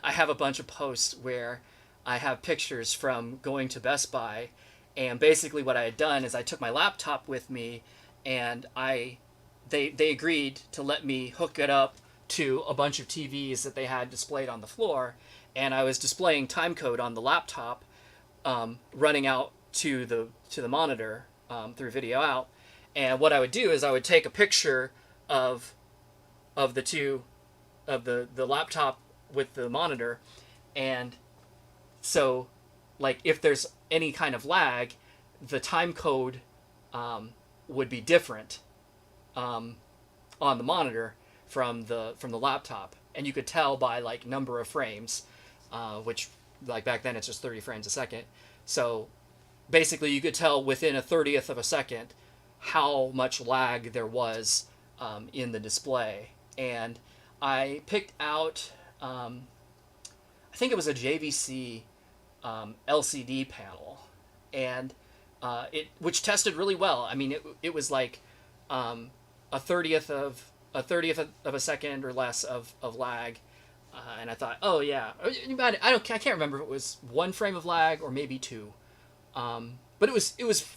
A: have a bunch of posts where I have pictures from going to Best Buy, and basically what I had done is I took my laptop with me, and they agreed to let me hook it up to a bunch of TVs that they had displayed on the floor, and I was displaying time code on the laptop, running out to the monitor through video out. And what I would do is I would take a picture of the laptop with the monitor, and so like if there's any kind of lag, the time code would be different on the monitor from the laptop, and you could tell by like number of frames, which like back then it's just 30 frames a second. So basically you could tell within a 30th of a second how much lag there was in the display. And I picked out I think it was a JVC LCD panel, and which tested really well. I mean, it was like a 30th of a second or less of lag, and I thought, oh yeah, I can't remember if it was 1 frame of lag or maybe 2, but it was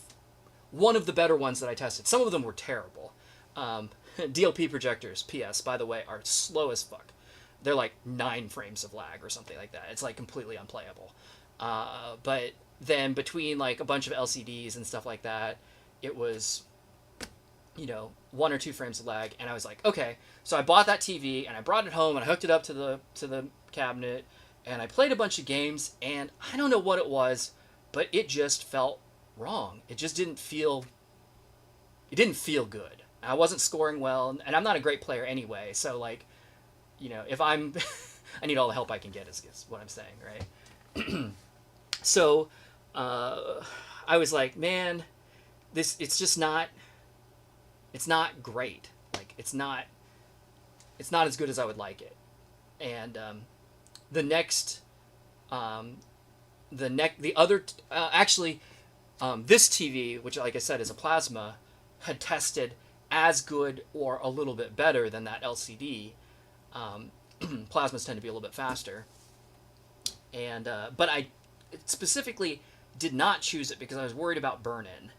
A: one of the better ones that I tested. Some of them were terrible. DLP projectors, PS, by the way, are slow as fuck. They're like 9 frames of lag or something like that. It's like completely unplayable. But then between like a bunch of LCDs and stuff like that, it was, 1 or 2 frames of lag. And I was like, okay. So I bought that TV and I brought it home and I hooked it up to the cabinet, and I played a bunch of games, and I don't know what it was, but it just felt wrong. It just didn't feel good. I wasn't scoring well, and I'm not a great player anyway. So like, if I'm, I need all the help I can get is what I'm saying, right? So, I was like, man, it's not great. Like, it's not as good as I would like it. And, this TV, which like I said is a plasma, had tested as good or a little bit better than that LCD. Plasmas tend to be a little bit faster, and but I specifically did not choose it because I was worried about burn-in,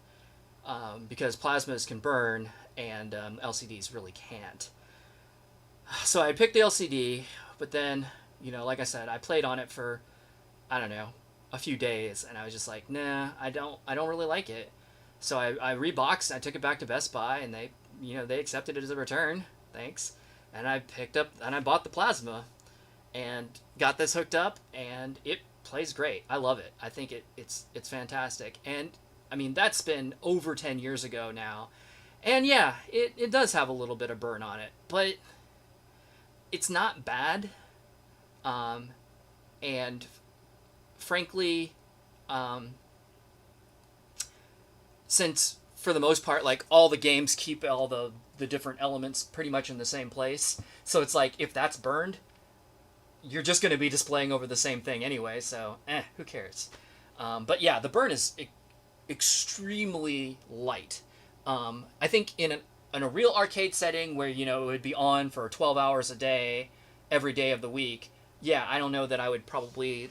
A: because plasmas can burn and LCDs really can't. So I picked the LCD, but then like I said, I played on it for I don't know a few days, and I was just like, nah, I don't really like it. So I reboxed and I took it back to Best Buy, and they accepted it as a return. Thanks. and I bought the plasma, and got this hooked up, and it plays great. I love it. I think it's fantastic. And I mean, that's been over 10 years ago now. And yeah, it does have a little bit of burn on it, but it's not bad. And frankly, since for the most part, like, all the games keep all the different elements pretty much in the same place, so it's like, if that's burned, you're just going to be displaying over the same thing anyway, so who cares? But yeah, the burn is extremely light. I think in a real arcade setting where, you know, it would be on for 12 hours a day, every day of the week, yeah, I don't know that I would probably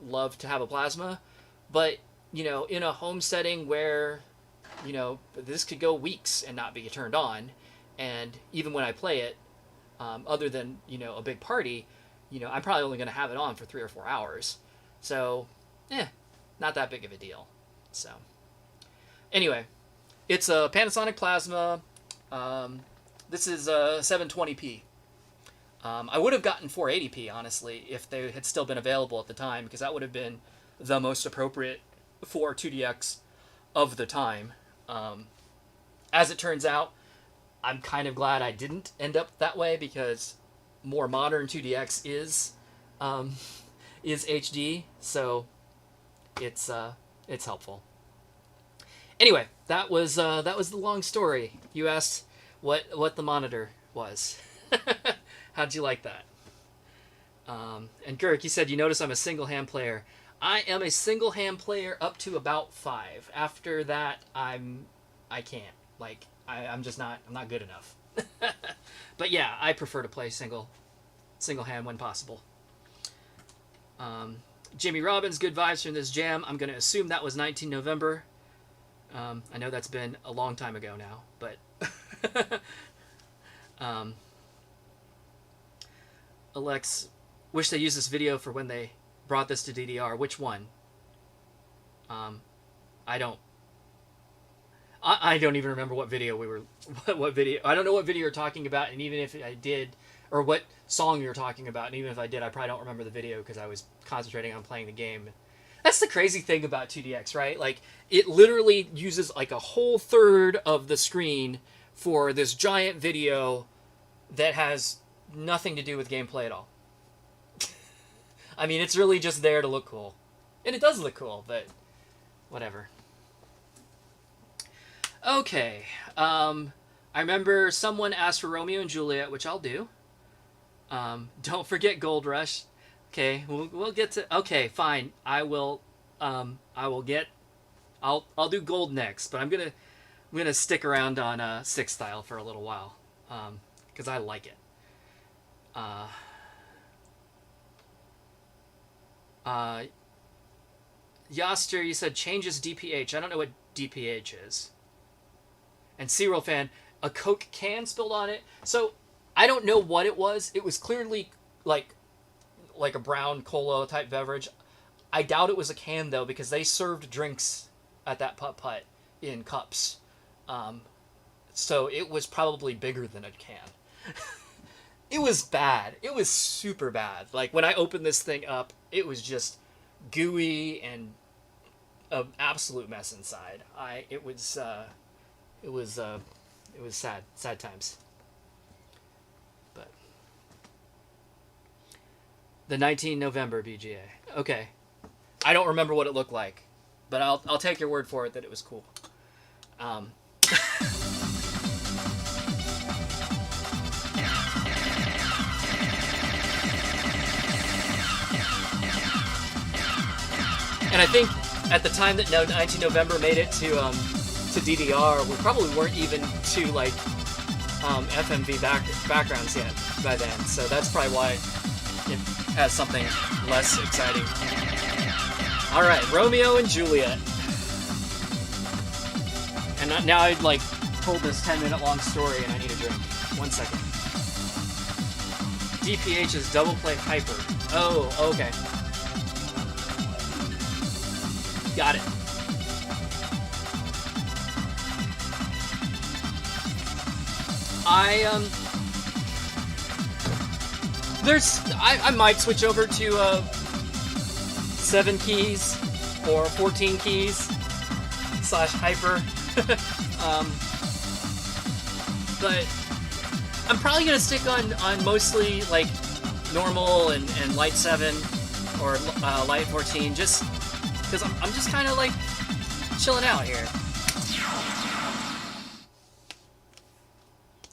A: love to have a plasma. But, you know, in a home setting where, you know, this could go weeks and not be turned on, and even when I play it, other than, you know, a big party, you know, I'm probably only going to have it on for 3 or 4 hours. So, not that big of a deal. So, anyway, it's a Panasonic Plasma. This is a 720p. I would have gotten 480p, honestly, if they had still been available at the time, because that would have been the most appropriate for 2DX of the time. As it turns out, I'm kind of glad I didn't end up that way, because more modern 2DX is HD, so it's helpful. Anyway, that was the long story. You asked what the monitor was. How'd you like that? And Girk, you said, you notice I'm a single hand player. I am a single hand player up to about 5. After that, I can't. Like, I'm not good enough. But yeah, I prefer to play single hand when possible. Jimmy Robbins, good vibes from this jam. I'm going to assume that was 19 November. I know that's been a long time ago now, but Alex, wish they used this video for when they brought this to DDR. Which one? I don't even remember what video what video. I don't know what video you're talking about, and even if I did, or what song you're talking about, and even if I did, I probably don't remember the video because I was concentrating on playing the game. That's the crazy thing about 2DX, right? Like, it literally uses like a whole third of the screen for this giant video that has nothing to do with gameplay at all. I mean, it's really just there to look cool. And it does look cool, but whatever. Okay. I remember someone asked for Romeo and Juliet, which I'll do. Don't forget Gold Rush. Okay, we'll get to... Okay, fine. I'll do Gold next, but I'm gonna stick around on 6 Style for a little while, because I like it. Yoster, you said changes DPH. I don't know what DPH is. And Serial Fan, a Coke can spilled on it. So I don't know what it was. It was clearly like a brown cola type beverage. I doubt it was a can though, because they served drinks at that putt-putt in cups. So it was probably bigger than a can. It was bad. It was super bad. Like, when I opened this thing up, it was just gooey and an absolute mess inside. It was sad times. But the 19 November BGA. Okay. I don't remember what it looked like, but I'll take your word for it that it was cool. And I think at the time that 19 November made it to DDR, we probably weren't even to like FMV backgrounds yet by then. So that's probably why it has something less exciting. All right, Romeo and Juliet. And now I'd like told this 10-minute long story, and I need a drink. 1 second. DPH is double play hyper. Oh, okay. Got it. I might switch over to 7 keys or 14 keys / hyper. But I'm probably gonna stick on mostly like normal and light 7 or light 14, just because I'm just kind of like chilling out here.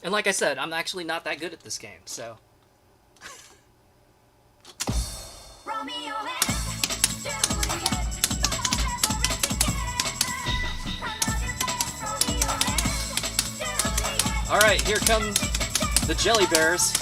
A: And like I said, I'm actually not that good at this game, so. Alright, here come the Jelly Bears.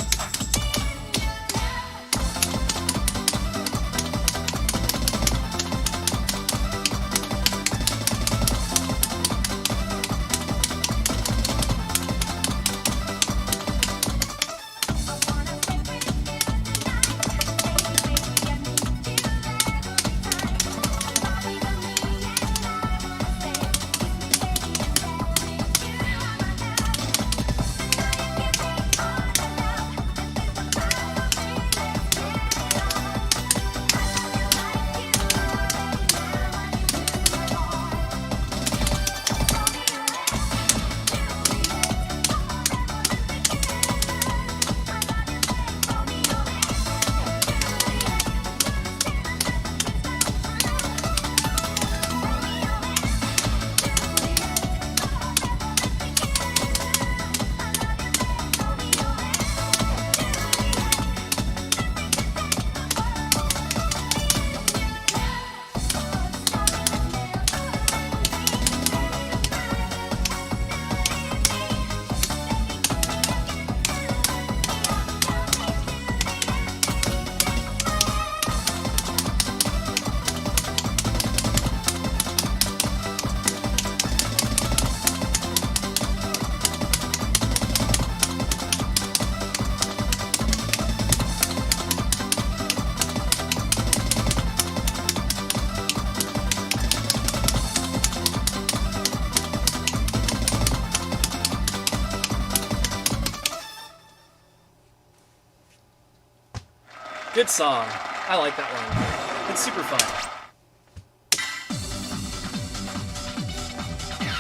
A: Good song. I like that one. It's super fun.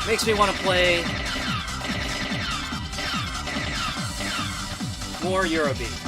A: Makes me want to play more Eurobeat.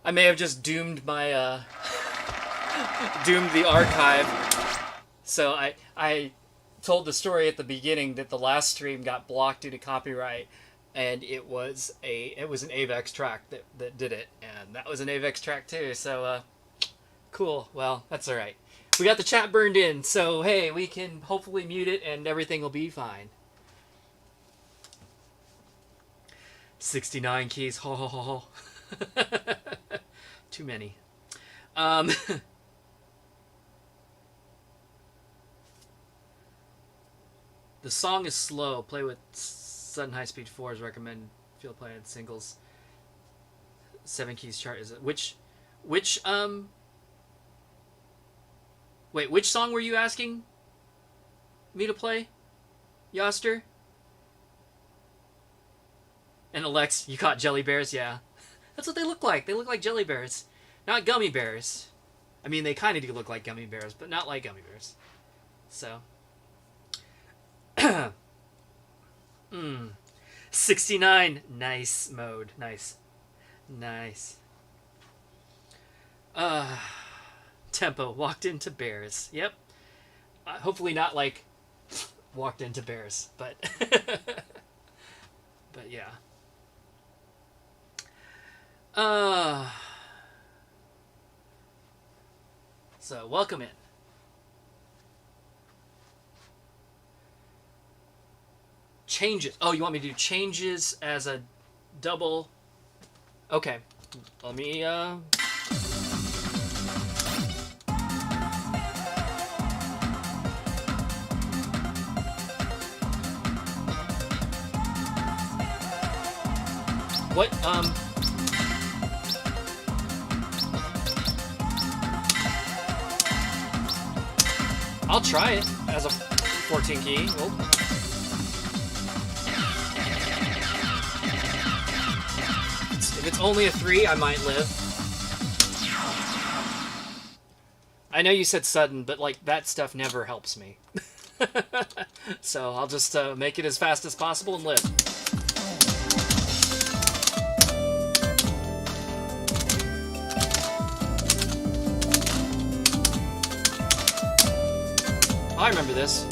A: I may have just doomed my, doomed the archive. So I told the story at the beginning that the last stream got blocked due to copyright. and it was an Avex track that did it, and that was an Avex track too. So cool. Well, that's all right. We got the chat burned in, so hey, we can hopefully mute it and everything will be fine. 69 keys. Ho ho ho ho. Too many. The song is slow. Play with sudden high speed 4s. Recommend field playing singles. 7 keys chart is it? Which wait, which song were you asking me to play, Yoster? And Alex, you caught jelly bears? Yeah. That's what they look like. They look like jelly bears. Not gummy bears. I mean, they kind of do look like gummy bears, but not like gummy bears. So. 69. Nice mode. Nice. Nice. Tempo. Walked into bears. Yep. Hopefully not like walked into bears, but but yeah. So welcome in. Changes. Oh, you want me to do changes as a double? Okay. Let me what I'll try it as a 14 key. Oh. If it's only a 3, I might live. I know you said sudden, but like that stuff never helps me. So I'll just make it as fast as possible and live. I remember this.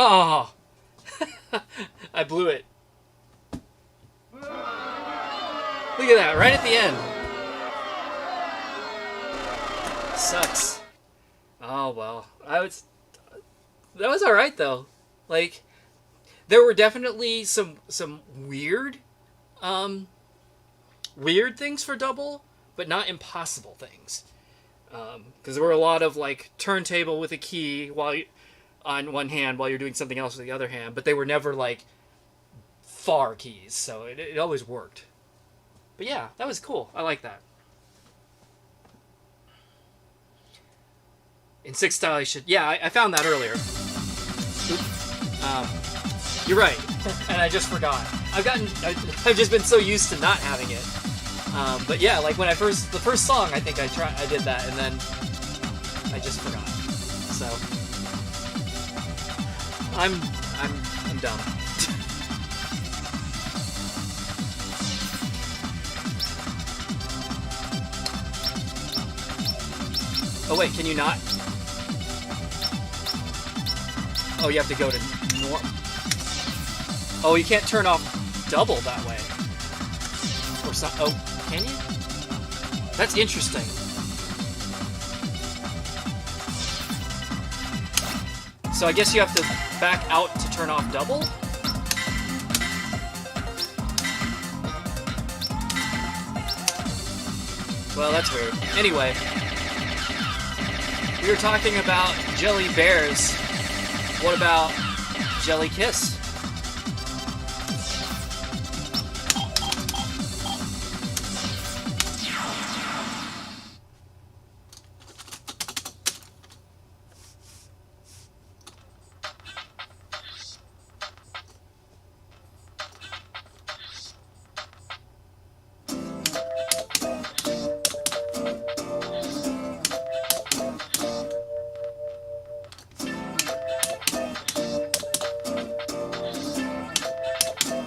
A: Oh, I blew it. Look at that, right at the end. Sucks. Oh, well. That was alright, though. Like, there were definitely some weird, weird things for double, but not impossible things. Because there were a lot of, like, turntable with a key on one hand while you're doing something else with the other hand, but they were never, like, far keys, so it always worked. But yeah, that was cool. I like that. In 6 style, you should... Yeah, I found that earlier. You're right, and I just forgot. I've just been so used to not having it. But yeah, like when the first song, I think I did that, and then I just forgot. So I'm dumb. Oh wait, can you not? Oh, you have to go to norm. Oh, you can't turn off double that way. Or some. Oh, can you? That's interesting. So I guess you have to back out to turn off double? Well, that's weird. Anyway, we were talking about jelly bears. What about Jelly Kiss?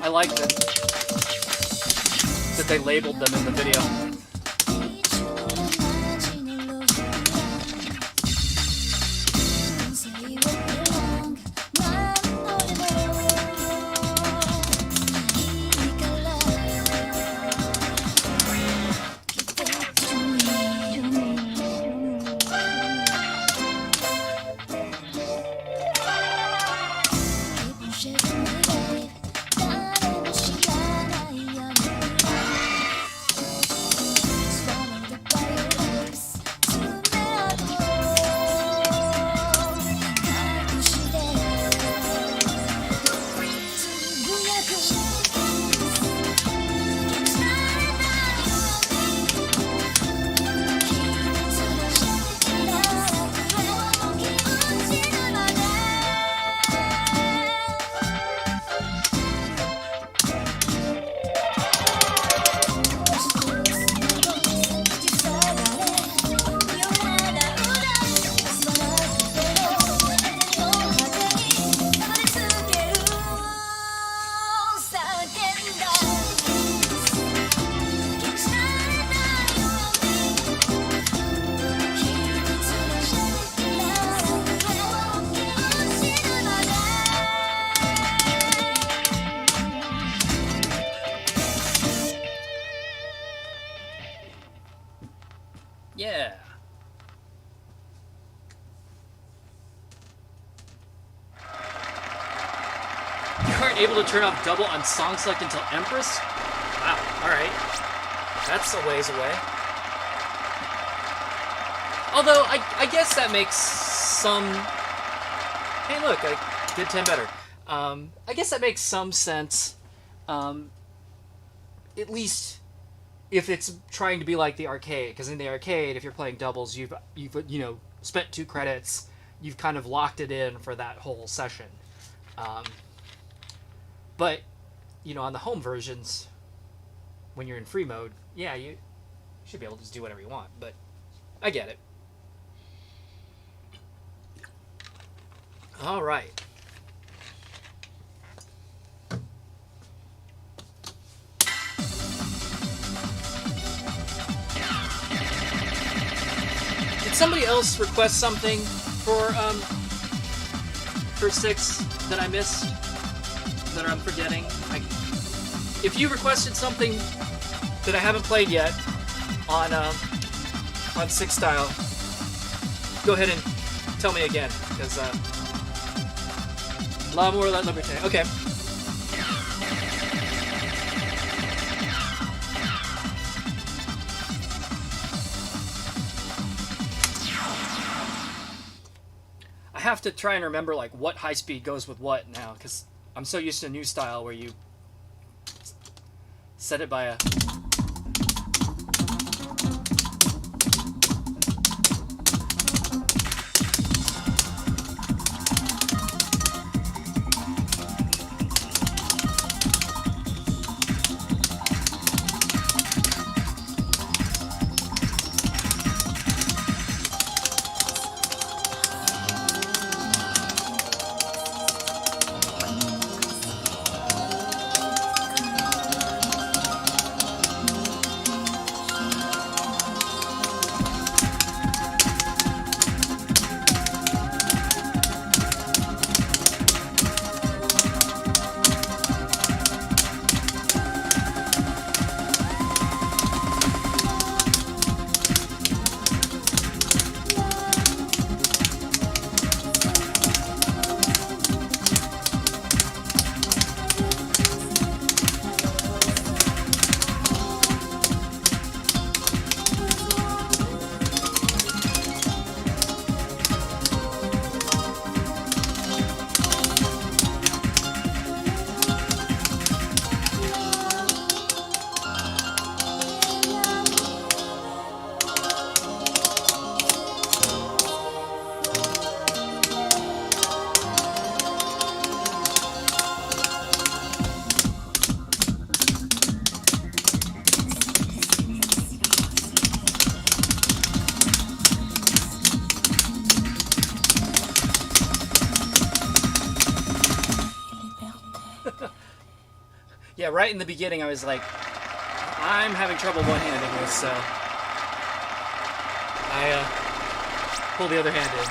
A: I like that they labeled them in the video. Yeah. You aren't able to turn off double on song select until Empress? Wow, alright. That's a ways away. Although, I guess that makes some... Hey look, I did 10 better. I guess that makes some sense. At least if it's trying to be like the arcade, because in the arcade, if you're playing doubles, you've you know, spent 2 credits, you've kind of locked it in for that whole session. But, you know, on the home versions, when you're in free mode, yeah, you should be able to just do whatever you want, but I get it. All right. Did somebody else request something for 6 that I missed, that I'm forgetting? If you requested something that I haven't played yet on 6 style, go ahead and tell me again, because L'amour la liberté. Okay. I have to try and remember like what high speed goes with what now, because I'm so used to new style where you set it by a... Yeah, right in the beginning, I was like, I'm having trouble one-handing this, so I pull the other hand in.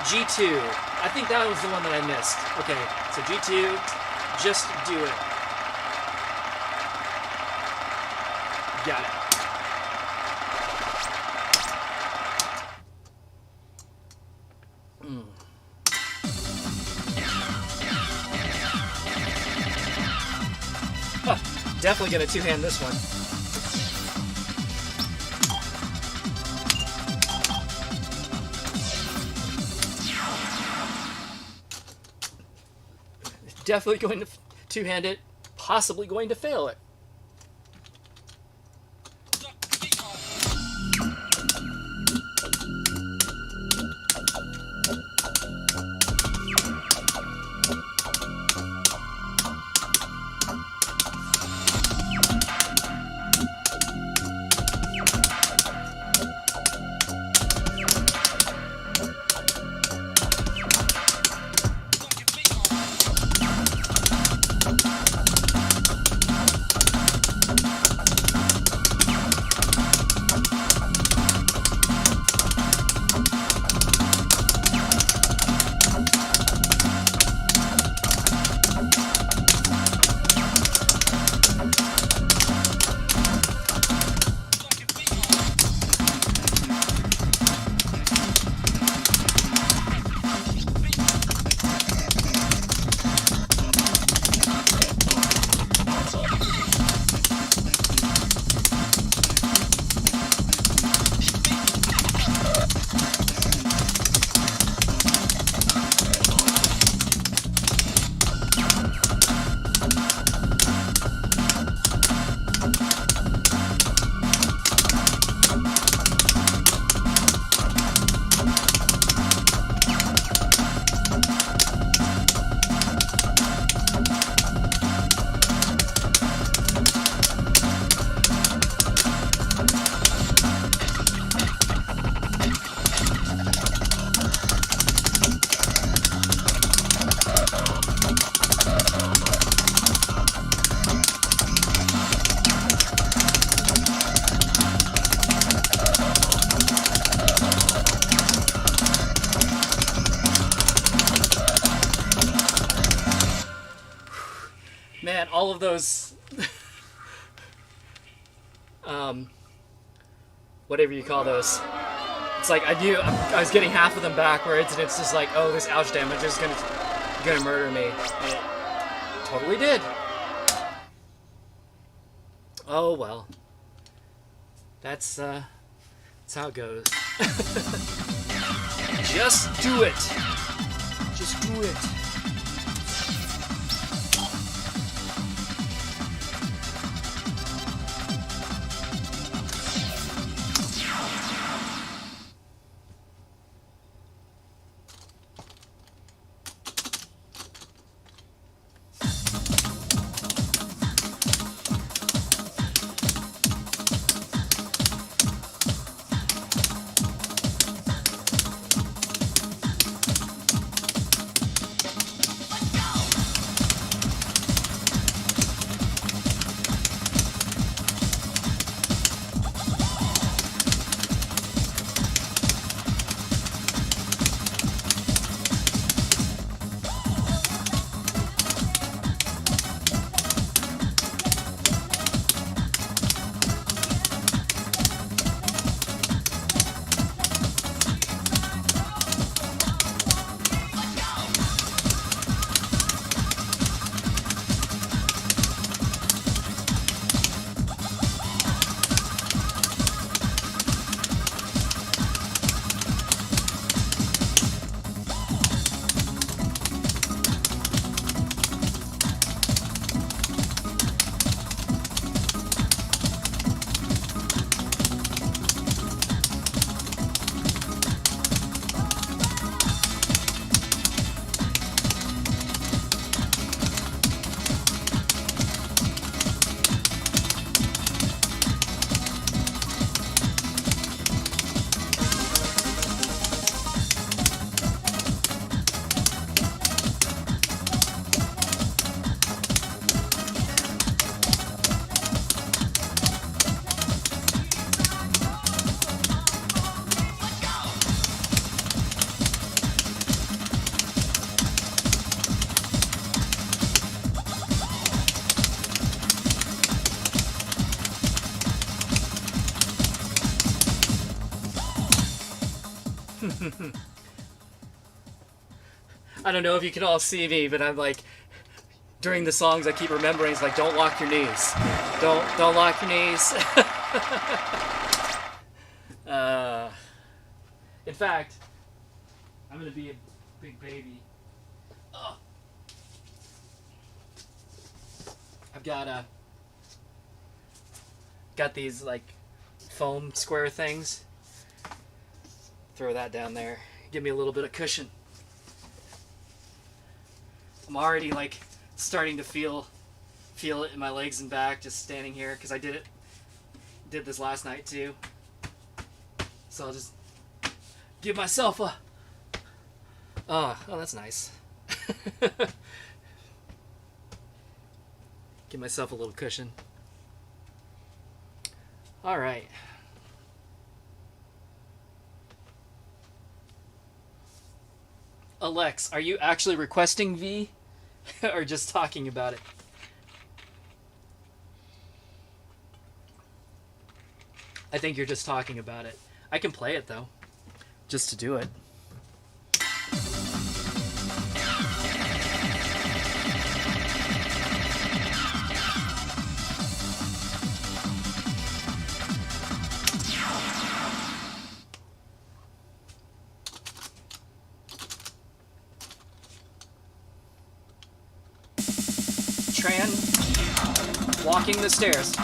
A: G2. I think that was the one that I missed. Okay, so G2, just do it. Got it. Huh, definitely gonna two-hand this one. Definitely going to two-hand it, possibly going to fail it. Man, all of those, whatever you call those, it's like I knew I was getting half of them backwards, and it's just like, oh, this ouch damage is gonna murder me, and it totally did. Oh well, that's how it goes. Just do it. Just do it. I don't know if you can all see me, but I'm like, during the songs I keep remembering, it's like, don't lock your knees. Don't lock your knees. In fact, I'm gonna be a big baby. Ugh. I've got these like foam square things. Throw that down there. Give me a little bit of cushion. I'm already like starting to feel it in my legs and back just standing here because I did this last night too. So I'll just give myself a oh that's nice. Give myself a little cushion. All right. Alex, are you actually requesting V or just talking about it? I think you're just talking about it. I can play it though, just to do it. Tran, walking the stairs.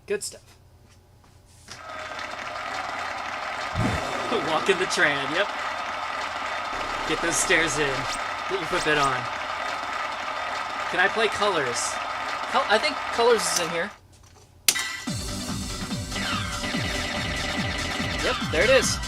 A: Good stuff. Walk in the Tran, yep. Get those stairs in. Get your footbed on. Can I play Colors? I think Colors is in here. Yep, there it is.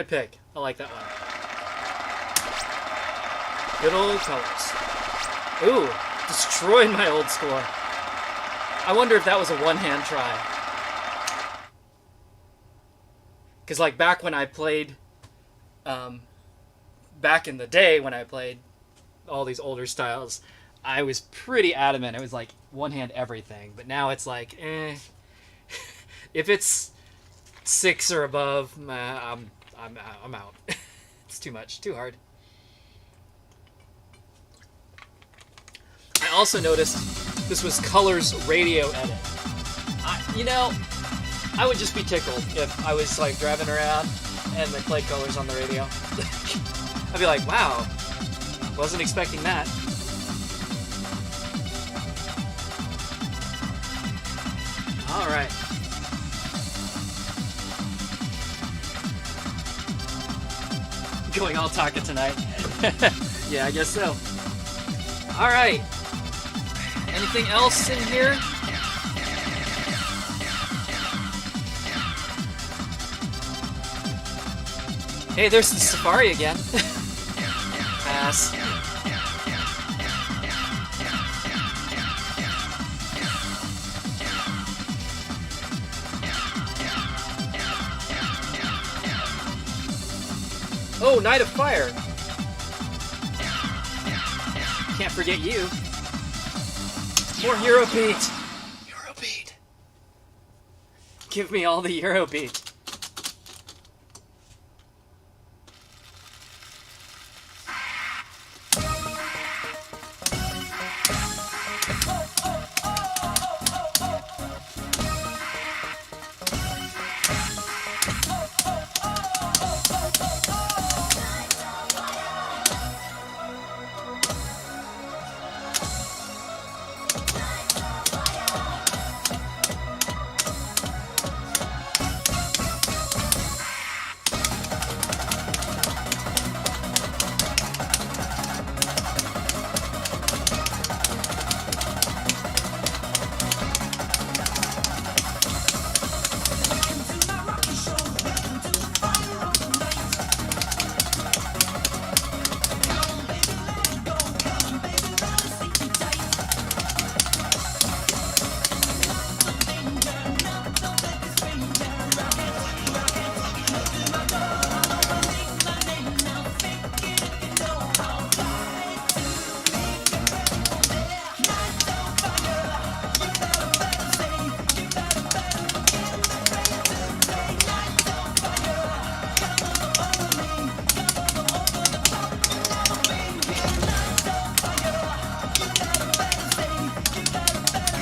A: Good pick. I like that one. Good old colors. Ooh, destroyed my old score. I wonder if that was a one-hand try. Because, like, back when I played... back in the day when I played all these older styles, I was pretty adamant. It was like one-hand everything. But now it's like, if it's 6 or above, I'm out. It's too much. Too hard. I also noticed this was Color's radio edit. I would just be tickled if I was like driving around and they played Colors on the radio. I'd be like, wow, wasn't expecting that. All right. Going all Taka tonight. Yeah, I guess so. All right. Anything else in here? Hey, there's the Safari again. Pass. Oh, Night of Fire. Can't forget you. More Eurobeat. Eurobeat. Give me all the Eurobeat.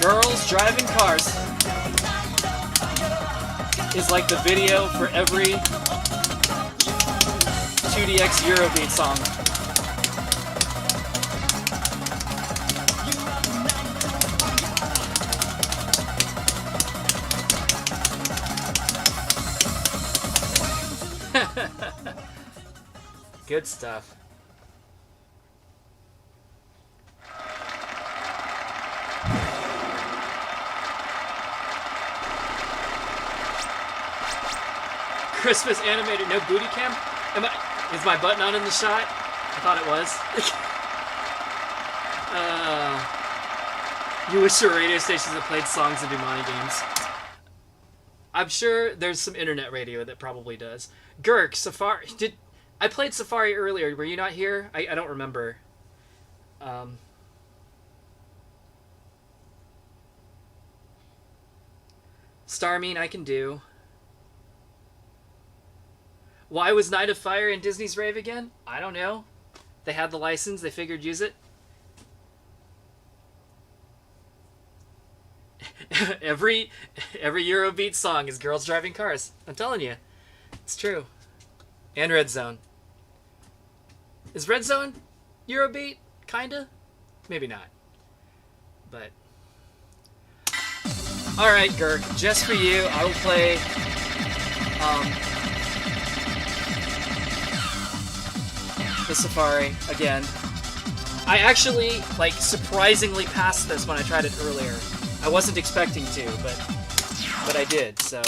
A: Girls driving cars is like the video for every 2DX Eurobeat song. Good stuff. Christmas animated, no booty cam? Is my butt not in the shot? I thought it was. You wish there were radio stations that played songs and Dumani games. I'm sure there's some internet radio that probably does. Gurk, Safari... I played Safari earlier. Were you not here? I don't remember. Starmine I can do. Why was Night of Fire in Disney's rave again? I don't know. They had the license. They figured use it. Every Eurobeat song is girls driving cars. I'm telling you. It's true. And Red Zone. Is Red Zone Eurobeat? Kinda? Maybe not. But... Alright, Gurk. Just for you, I will play... the Safari again. I actually, like, surprisingly passed this when I tried it earlier. I wasn't expecting to, but I did, so...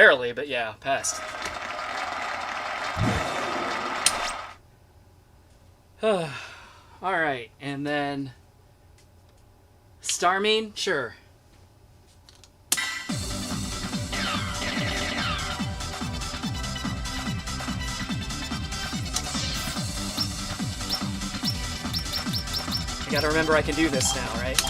A: Barely, but yeah, passed. Alright, and then Starmine? Sure. I gotta remember I can do this now, right?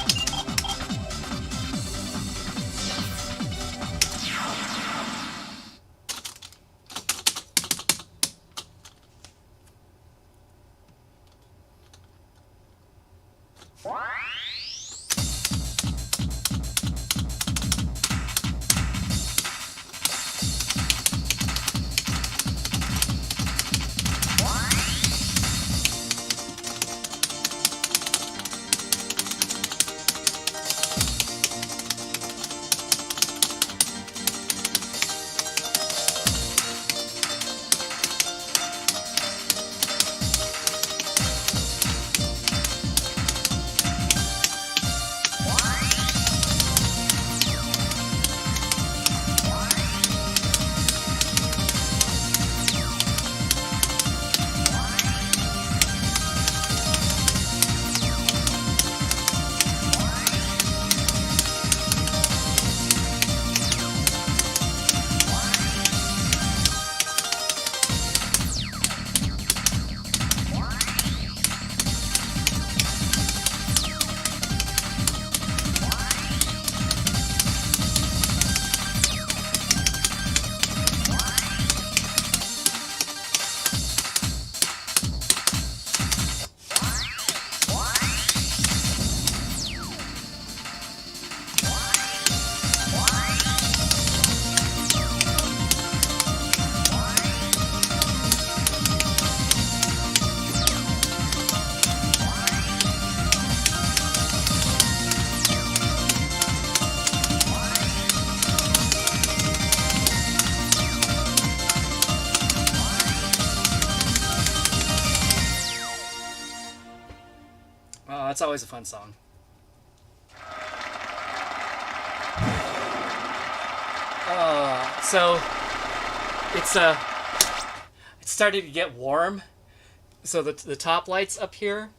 A: Oh, that's always a fun song. So it's starting to get warm. So the top lights up here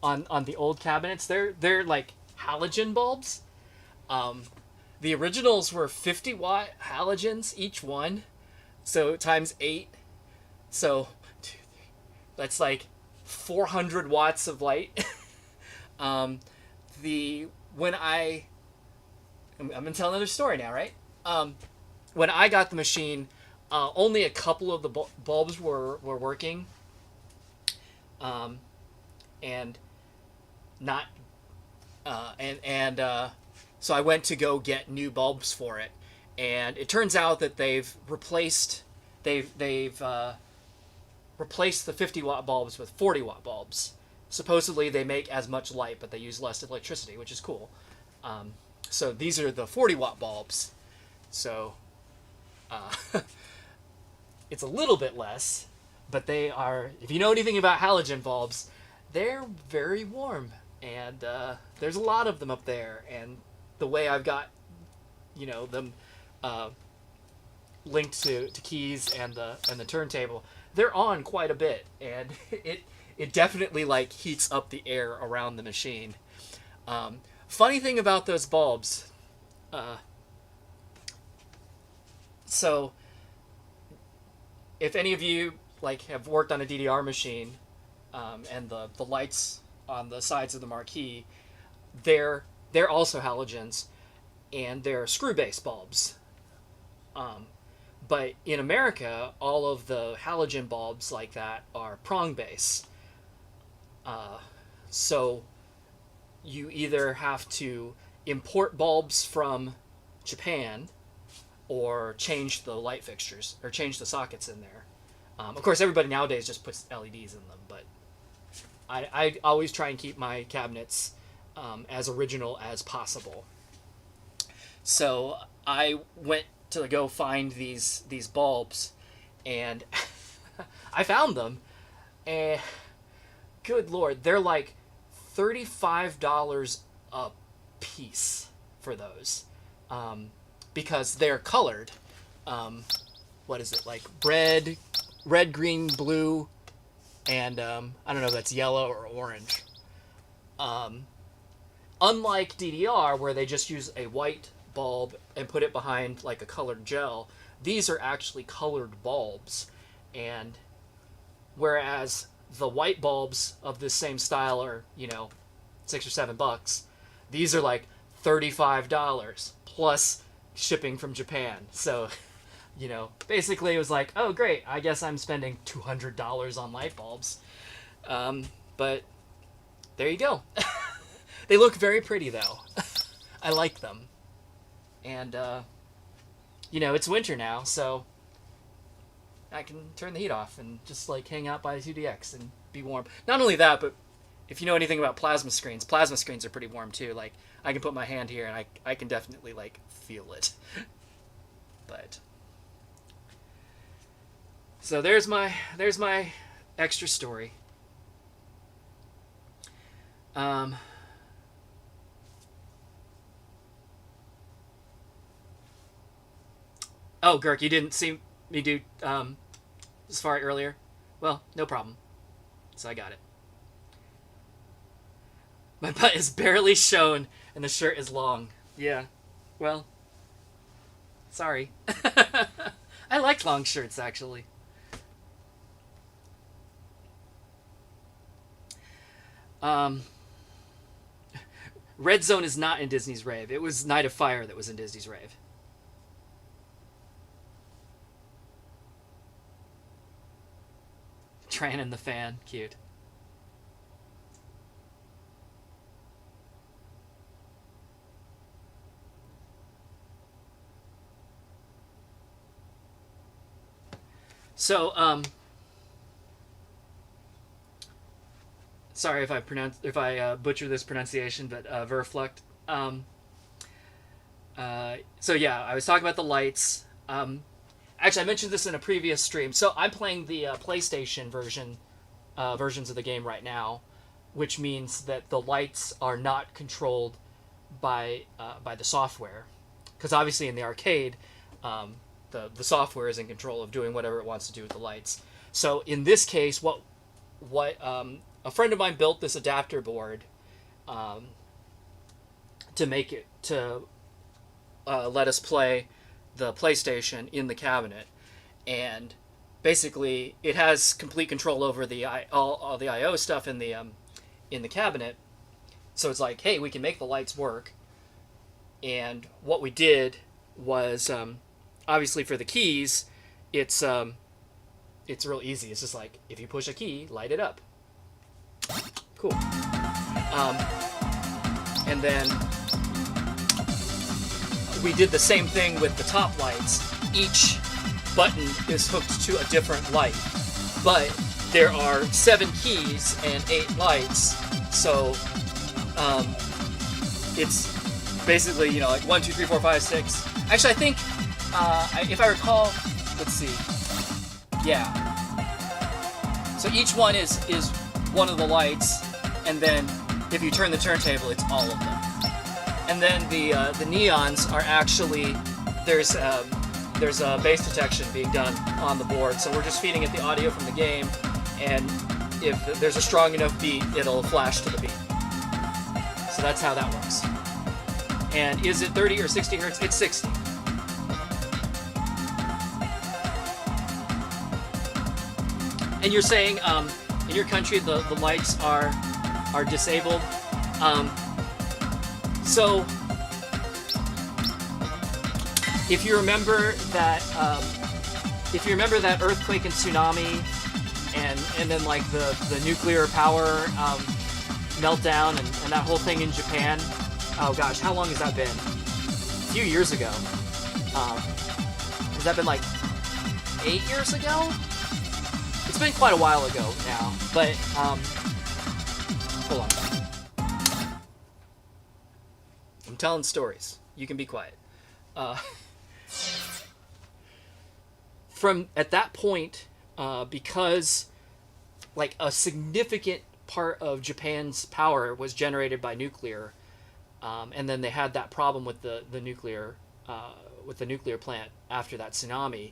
A: on the old cabinets, they're like halogen bulbs. The originals were 50-watt halogens each one, so times 8. So that's like 400 watts of light. I'm gonna tell another story now, right? When I got the machine, only a couple of the bulbs were working, and not so I went to go get new bulbs for it, and it turns out that they've replaced the 50-watt bulbs with 40-watt bulbs. Supposedly they make as much light, but they use less electricity, which is cool. So these are the 40-watt bulbs. So it's a little bit less, but they are, if you know anything about halogen bulbs, they're very warm. And there's a lot of them up there. And the way I've got, them linked to keys and the turntable, they're on quite a bit. And it definitely like heats up the air around the machine. Funny thing about those bulbs, so if any of you like have worked on a DDR machine, and the lights on the sides of the marquee, they're also halogens, and they're screw base bulbs. But in America, all of the halogen bulbs like that are prong base. So you either have to import bulbs from Japan or change the light fixtures or change the sockets in there. Of course, everybody nowadays just puts LEDs in them, but I always try and keep my cabinets as original as possible. So I went to go find these bulbs, and I found them, and good lord, they're like $35 a piece for those, because they're colored. what is it, like red, green, blue, and I don't know if that's yellow or orange. Unlike DDR, where they just use a white bulb and put it behind like a colored gel, these are actually colored bulbs. And whereas the white bulbs of this same style are, you know, $6 or $7, these are like $35 plus shipping from Japan. So, you know, basically it was like, oh great, I guess I'm spending $200 on light bulbs. But there you go. They look very pretty though. I like them. And, you know, it's winter now, so I can turn the heat off and just like hang out by the 2DX and be warm. Not only that, but if you know anything about plasma screens are pretty warm too. Like, I can put my hand here and I can definitely like feel it. But so there's my extra story. Oh, Girk, you didn't see me do Safari earlier? Well, no problem. So I got it. My butt is barely shown, and the shirt is long. Yeah. Well, sorry. I like long shirts, actually. Red Zone is not in Disney's Rave. It was Night of Fire that was in Disney's Rave. Tran and the fan. Cute. So, sorry if I butcher this pronunciation, but Verflucht. So yeah, I was talking about the lights. Actually, I mentioned this in a previous stream. So I'm playing the PlayStation versions of the game right now, which means that the lights are not controlled by the software, because obviously in the arcade, the software is in control of doing whatever it wants to do with the lights. So in this case, what a friend of mine built this adapter board to make it to let us play the PlayStation in the cabinet, and basically it has complete control over the all the I/O stuff in the cabinet. So it's like, hey, we can make the lights work. And what we did was, obviously for the keys, it's real easy. It's just like, if you push a key, light it up. Cool. And then we did the same thing with the top lights. Each button is hooked to a different light, but there are 7 keys and 8 lights, so it's basically, you know, like 1, 2, 3, 4, 5, 6. Actually, I think if I recall, let's see. Yeah. So each one is one of the lights, and then if you turn the turntable, it's all of them. And then the neons are actually, there's a bass detection being done on the board, so we're just feeding it the audio from the game, and if there's a strong enough beat, it'll flash to the beat. So that's how that works. And is it 30 or 60 hertz? It's 60. And you're saying in your country the lights are disabled. So if you remember that earthquake and tsunami, and then like the nuclear power meltdown and that whole thing in Japan. Oh gosh, how long has that been? A few years ago. Has that been like 8 years ago? It's been quite a while ago now, but hold on. I'm telling stories. You can be quiet. From at that point, because like a significant part of Japan's power was generated by nuclear, and then they had that problem with the nuclear the nuclear plant after that tsunami.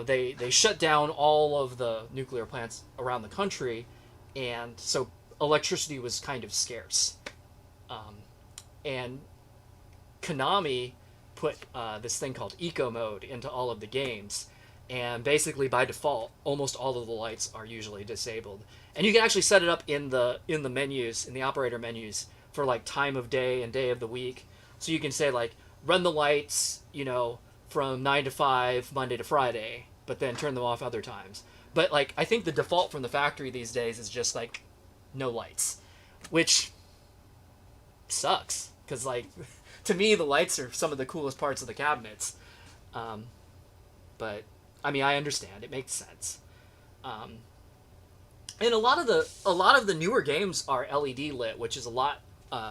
A: They shut down all of the nuclear plants around the country, and so electricity was kind of scarce. And Konami put this thing called eco mode into all of the games, and basically by default almost all of the lights are usually disabled, and you can actually set it up in the menus, in the operator menus, for like time of day and day of the week. So you can say like run the lights, from 9 to 5 Monday to Friday, but then turn them off other times. But like I think the default from the factory these days is just like no lights, which sucks because like to me the lights are some of the coolest parts of the cabinets. But I mean, I understand, it makes sense. And a lot of the newer games are LED lit, which is a lot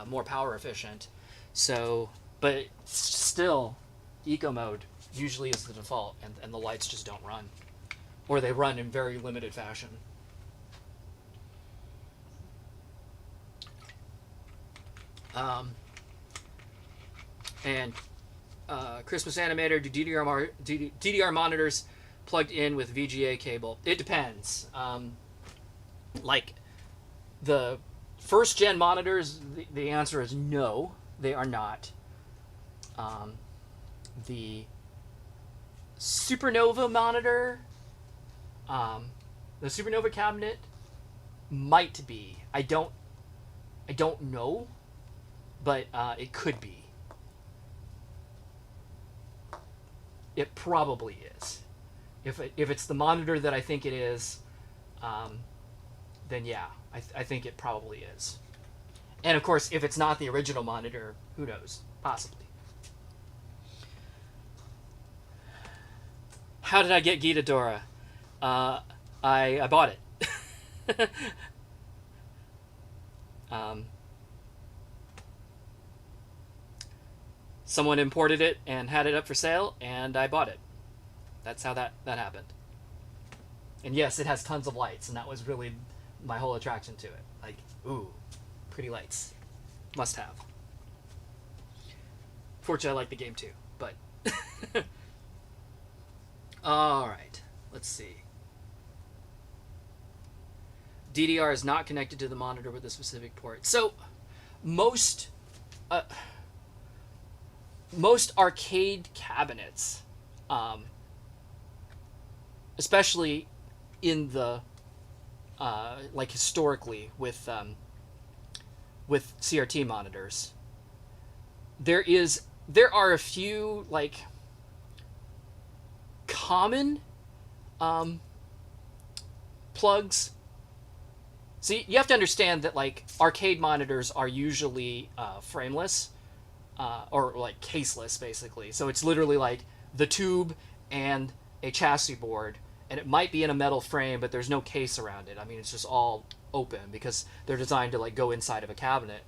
A: more power efficient. So, but still, eco mode usually is the default, and the lights just don't run, or they run in very limited fashion. And Christmas Animator, do DDR monitors plugged in with VGA cable? It depends. Like the first gen monitors, the answer is no, they are not. The Supernova monitor, the Supernova cabinet might be. I don't know, but it could be. It probably is. If it's the monitor that I think it is, then yeah, I think it probably is. And of course, if it's not the original monitor, who knows? Possibly. How did I get Gitadora? I bought it. Someone imported it and had it up for sale, and I bought it. That's how that happened. And yes, it has tons of lights, and that was really my whole attraction to it. Like, ooh, pretty lights. Must have. Fortunately, I like the game too, but... Alright, let's see. DDR is not connected to the monitor with a specific port. So, most arcade cabinets, especially in the like historically with CRT monitors, there are a few like common plugs. So you have to understand that like arcade monitors are usually frameless, or like caseless basically. So it's literally like the tube and a chassis board, and it might be in a metal frame, but there's no case around it. I mean, it's just all open because they're designed to like go inside of a cabinet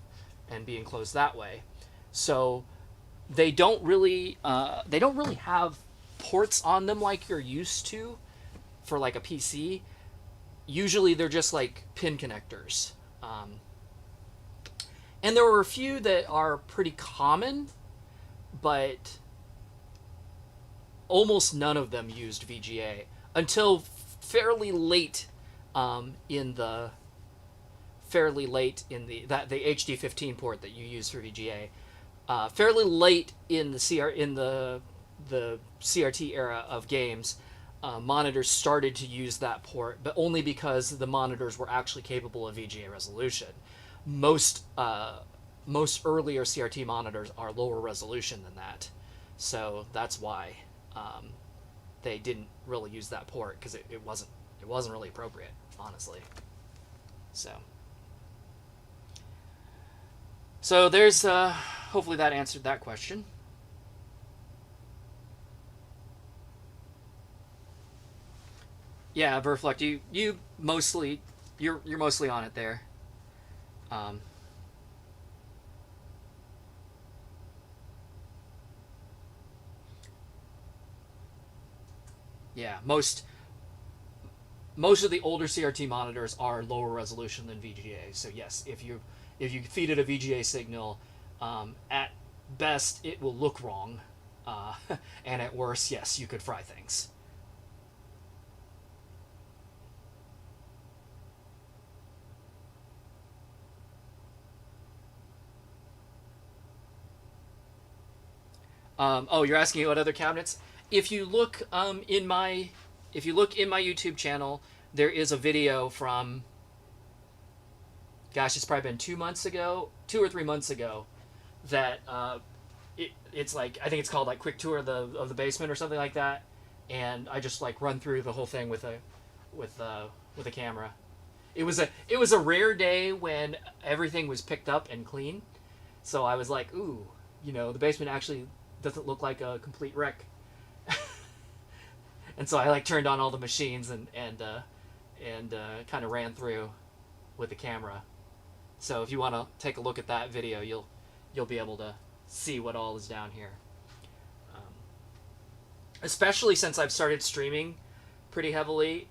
A: and be enclosed that way. So they don't really have ports on them like you're used to for like a PC. Usually they're just like pin connectors. And there were a few that are pretty common, but almost none of them used VGA until fairly late in the HD15 port that you use for VGA. Fairly late in the CRT era of games, monitors started to use that port, but only because the monitors were actually capable of VGA resolution. Most earlier CRT monitors are lower resolution than that, so that's why they didn't really use that port, because it wasn't really appropriate, honestly. So there's hopefully that answered that question. Yeah, Verflect, you're mostly on it there. Yeah, most of the older CRT monitors are lower resolution than VGA. So yes, if you feed it a VGA signal, at best it will look wrong, And at worst, yes, you could fry things. Oh, you're asking what other cabinets? If you look in my YouTube channel, there is a video from, gosh, it's probably been 2 or 3 months ago, that it's like, I think it's called like quick tour of the basement or something like that, and I just like run through the whole thing with a camera. It was a rare day when everything was picked up and clean, so I was like, ooh, the basement actually doesn't look like a complete wreck. And so I like turned on all the machines and kind of ran through with the camera. So if you want to take a look at that video, you'll be able to see what all is down here. Especially since I've started streaming pretty heavily,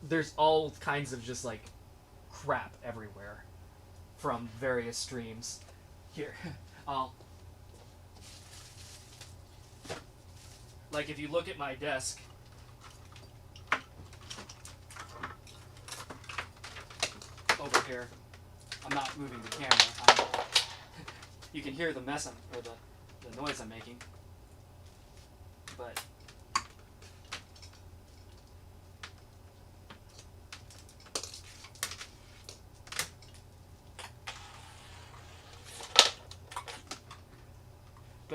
A: there's all kinds of just like crap everywhere from various streams. Here, like if you look at my desk, over here, I'm not moving the camera. You can hear the mess or the noise I'm making, but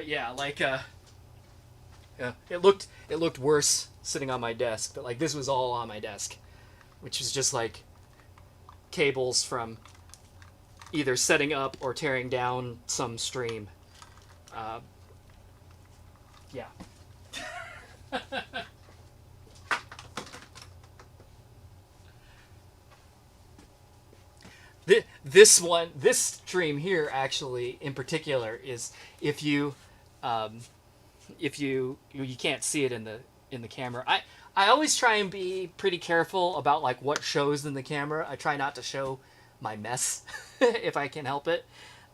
A: yeah, like it looked worse sitting on my desk, but like this was all on my desk, which is just like cables from either setting up or tearing down some stream. Yeah. This stream here actually in particular is if you can't see it in the camera. I always try and be pretty careful about like what shows in the camera. I try not to show my mess if I can help it.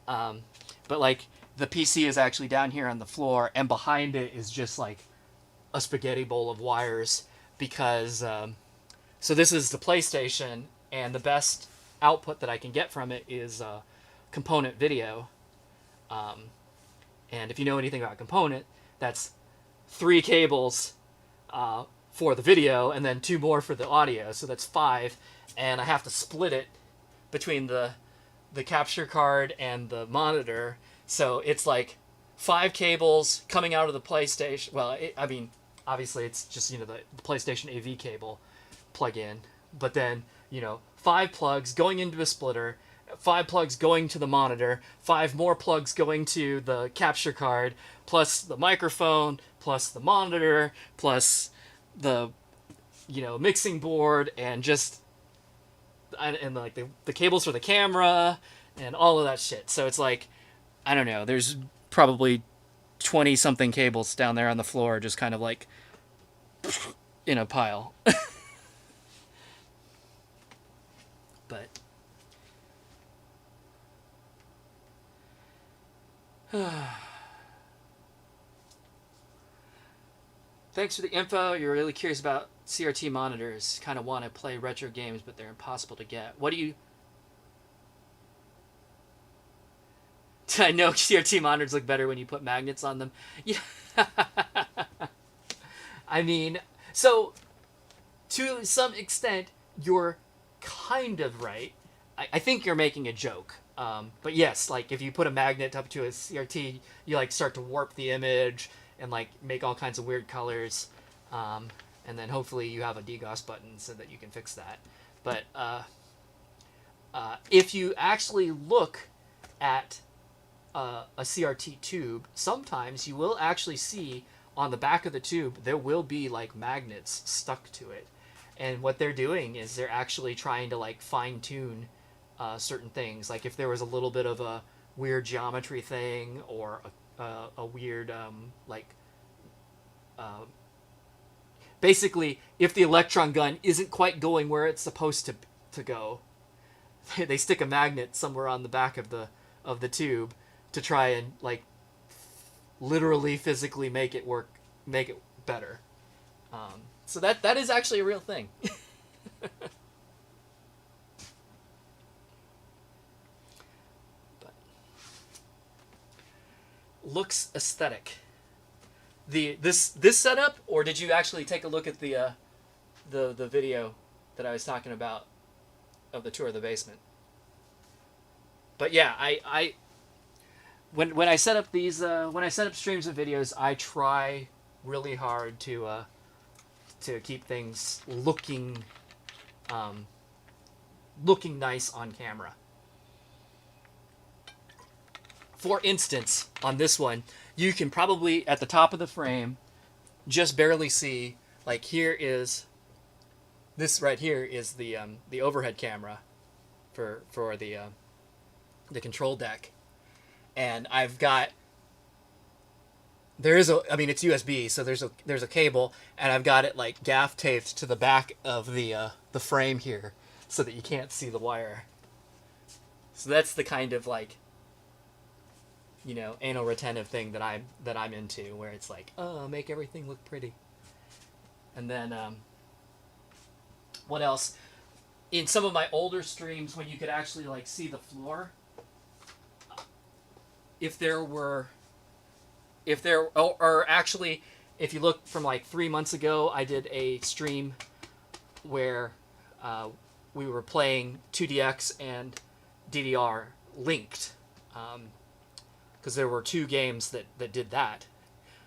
A: But like the PC is actually down here on the floor, and behind it is just like a spaghetti bowl of wires because so this is the PlayStation, and the best output that I can get from it is component video. And if you know anything about component, that's 3 cables for the video and then 2 more for the audio, so that's 5, and I have to split it between the capture card and the monitor, so it's like 5 cables coming out of the PlayStation. Well, I mean, obviously it's just the PlayStation AV cable plug-in, but then 5 plugs going into a splitter, 5 plugs going to the monitor, 5 more plugs going to the capture card, plus the microphone, plus the monitor, plus the mixing board, and just and like the cables for the camera and all of that shit. So it's like, I don't know, there's probably 20 something cables down there on the floor, just kind of like in a pile. But thanks for the info. You're really curious about CRT monitors. Kind of want to play retro games, but they're impossible to get. What do you... I know CRT monitors look better when you put magnets on them. Yeah. I mean, so to some extent, you're kind of right. I think you're making a joke. But yes, like if you put a magnet up to a CRT, you like start to warp the image and like make all kinds of weird colors. And then hopefully you have a DGOS button so that you can fix that. But if you actually look at a CRT tube, sometimes you will actually see on the back of the tube there will be like magnets stuck to it. And what they're doing is they're actually trying to like fine-tune certain things. Like if there was a little bit of a weird geometry thing or a weird basically if the electron gun isn't quite going where it's supposed to go, they stick a magnet somewhere on the back of the tube to try and like literally physically make it work, make it better. So that is actually a real thing. But looks aesthetic. This setup, or did you actually take a look at the video that I was talking about of the tour of the basement? But yeah, I when I set up these when I set up streams and videos, I try really hard to keep things looking nice on camera. For instance, on this one, you can probably at the top of the frame just barely see, like, here is this right here is the overhead camera for the control deck, and I've got it's USB, so there's a cable, and I've got it like gaff taped to the back of the frame here so that you can't see the wire. So that's the kind of like, you know, anal retentive thing that I'm into, where it's like, oh, make everything look pretty. And then what else? In some of my older streams, when you could actually like see the floor, if you look from like 3 months ago, I did a stream where we were playing 2DX and DDR linked, because there were 2 games that did that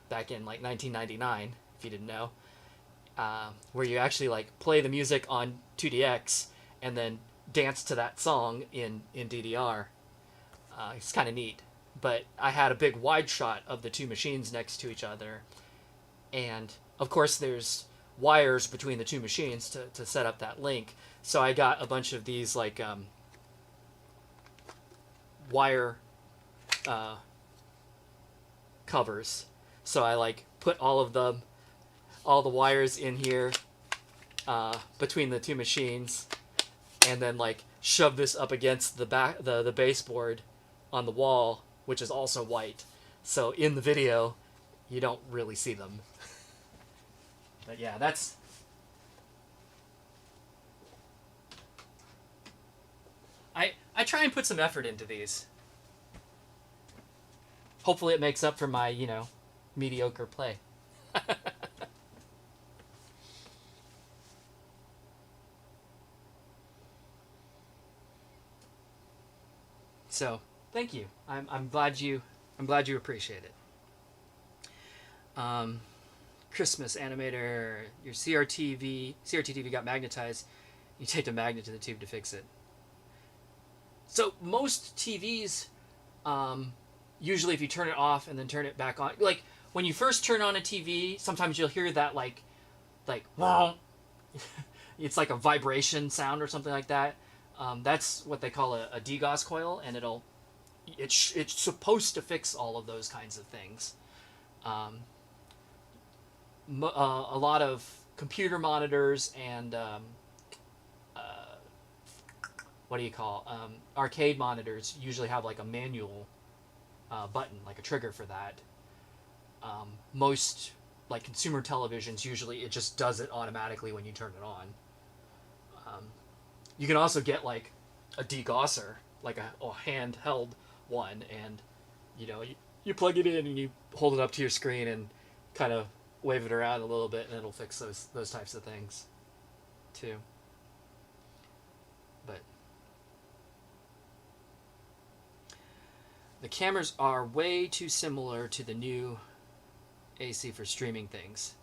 A: back in like 1999, if you didn't know, where you actually like play the music on 2DX and then dance to that song in DDR. It's kind of neat. But I had a big wide shot of the 2 machines next to each other, and of course there's wires between the 2 machines to set up that link. So I got a bunch of these like wire covers. So I like put all the wires in here between the 2 machines, and then like shove this up against the baseboard on the wall, which is also white. So in the video, you don't really see them. But yeah, that's... I try and put some effort into these. Hopefully it makes up for my, you know, mediocre play. So, thank you. I'm glad you appreciate it. Christmas animator, your CRT TV got magnetized. You taped a magnet to the tube to fix it. So most TVs, usually if you turn it off and then turn it back on, like when you first turn on a TV, sometimes you'll hear that like wow. It's like a vibration sound or something like that. That's what they call a degauss coil, and it's supposed to fix all of those kinds of things. A lot of computer monitors and arcade monitors usually have like a manual button, like a trigger for that. Most like consumer televisions, usually it just does it automatically when you turn it on. You can also get like a degausser, like a handheld one, and you know, you plug it in and you hold it up to your screen and kind of wave it around a little bit, and it'll fix those types of things too. But the cameras are way too similar to the new AC for streaming things.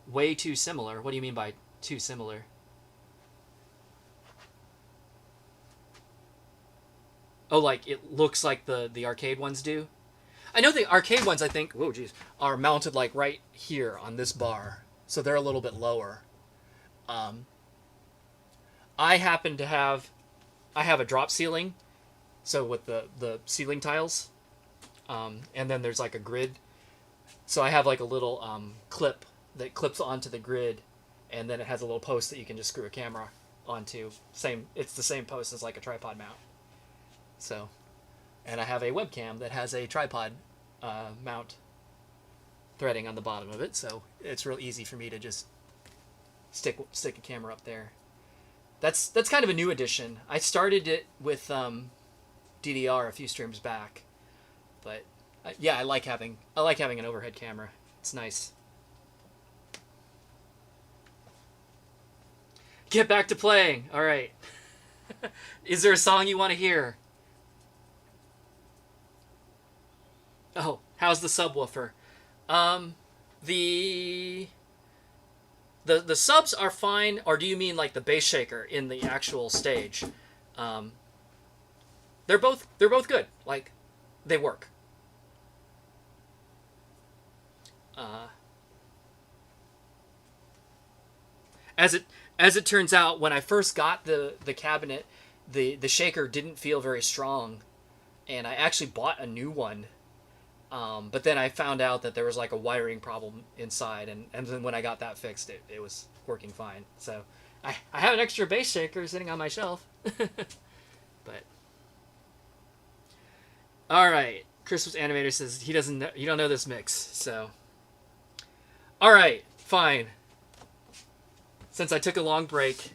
A: Way too similar? What do you mean by too similar? Oh, like it looks like the arcade ones do? I know the arcade ones, I think, whoa, geez, are mounted like right here on this bar. So they're a little bit lower. I happen to have... I have a drop ceiling, so with the ceiling tiles. And then there's like a grid. So I have like a little clip that clips onto the grid, and then it has a little post that you can just screw a camera onto. It's the same post as like a tripod mount. So, and I have a webcam that has a tripod mount threading on the bottom of it, so it's real easy for me to just stick a camera up there. That's kind of a new addition. I started it with DDR a few streams back, but yeah, I like having an overhead camera. It's nice. Get back to playing. All right. Is there a song you want to hear? Oh, how's the subwoofer? The subs are fine, or do you mean like the bass shaker in the actual stage? They're both good. Like, they work. As it turns out, when I first got the cabinet, the shaker didn't feel very strong, and I actually bought a new one. But then I found out that there was like a wiring problem inside, and then when I got that fixed, it was working fine. So I have an extra bass shaker sitting on my shelf. But all right, Christmas Animator says you don't know this mix. So all right, fine. Since I took a long break,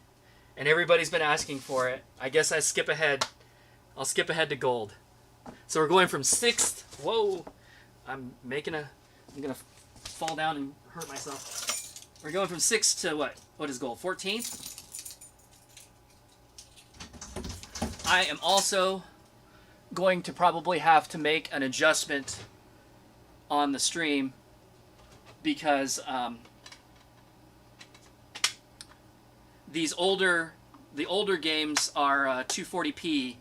A: and everybody's been asking for it, I guess I'll skip ahead to gold. So we're going from 6th. Whoa. I'm gonna fall down and hurt myself. We're going from 6th to what? What is gold? 14th? I am also going to probably have to make an adjustment on the stream because the older games are 240p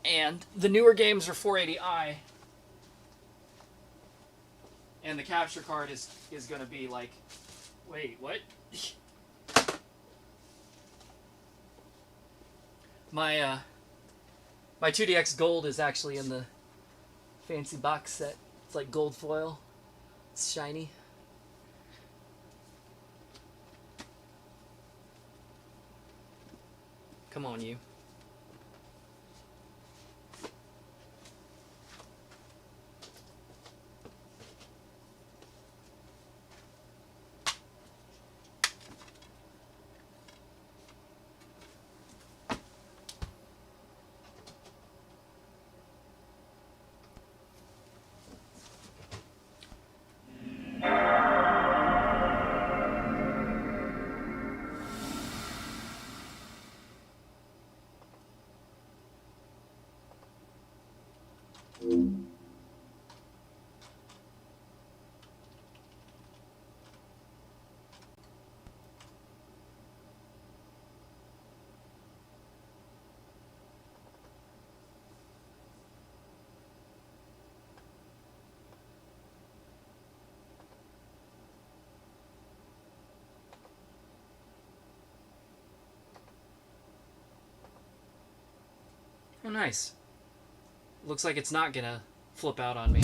A: and the newer games are 480i. And the capture card is going to be like, wait, what? My 2DX Gold is actually in the fancy box set. It's like gold foil. It's shiny. Come on, you. Oh, nice. Looks like it's not gonna flip out on me.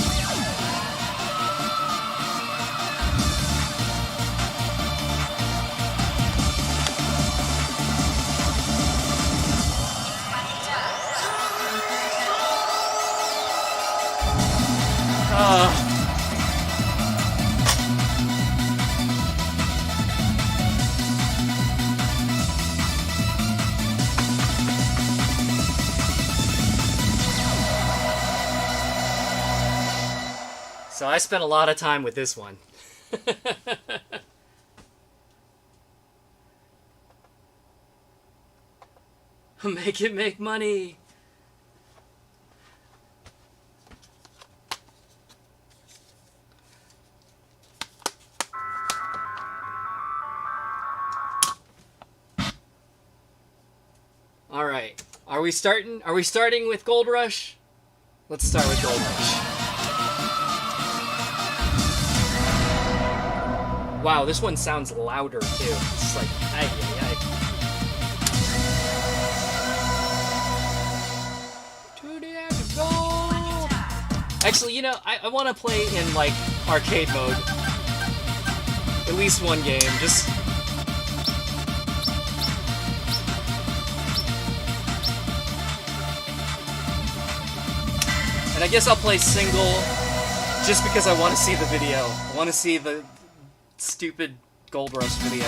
A: So I spent a lot of time with this one. Make it make money. All right. Are we starting with Gold Rush? Let's start with Gold Rush. Wow, this one sounds louder too. It's like, ay, ay, ay. Actually, you know, I want to play in like arcade mode. At least one game, just I guess I'll play single just because I want to see the video. I want to see the stupid Gold Rush video.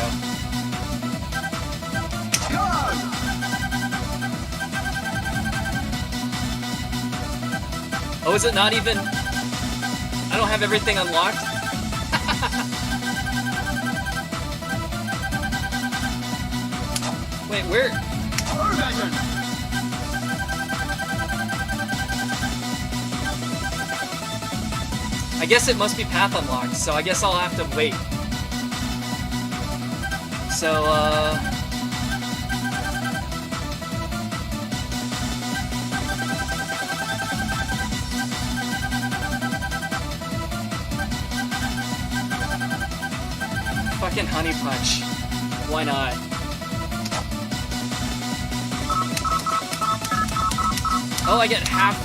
A: Oh, is it not even... I don't have everything unlocked? Wait, where... I guess it must be path unlocked, so I guess I'll have to wait. So, fucking Honey Punch. Why not? Oh, I get half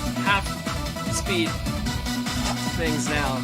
A: speed things now.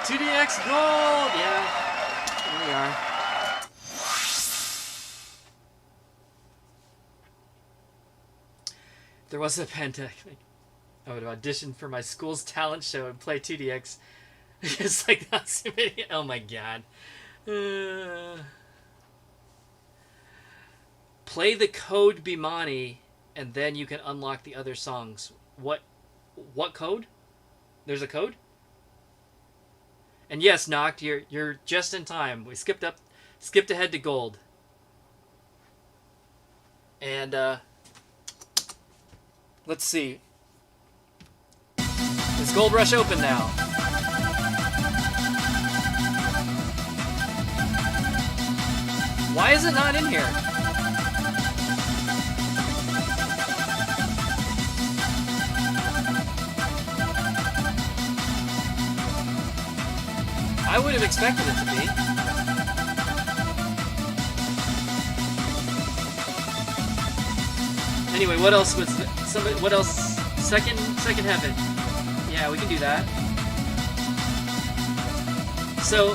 A: IIDX Gold! Yeah, here we are. There was a pandemic. I would audition for my school's talent show and play 2DX. It's like, that's too many. Oh my god. Play the code beatmania, and then you can unlock the other songs. What code? There's a code? And yes, Noct, you're just in time. We skipped ahead to gold. And let's see. Is Gold Rush open now? Why is it not in here? I would have expected it to be. Anyway, what else was what else? Second Heaven. Yeah, we can do that. So,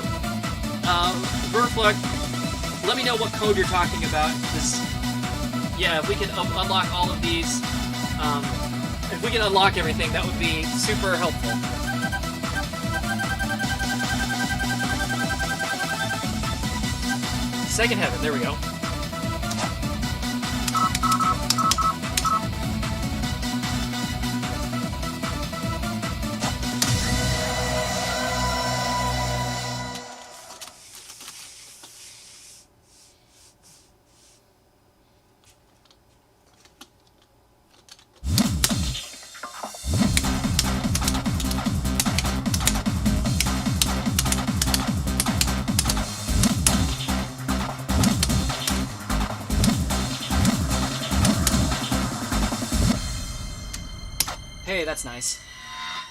A: Verflux, let me know what code you're talking about. Yeah, if we can unlock all of these, if we can unlock everything, that would be super helpful. Second Heaven, there we go. Hey, that's nice.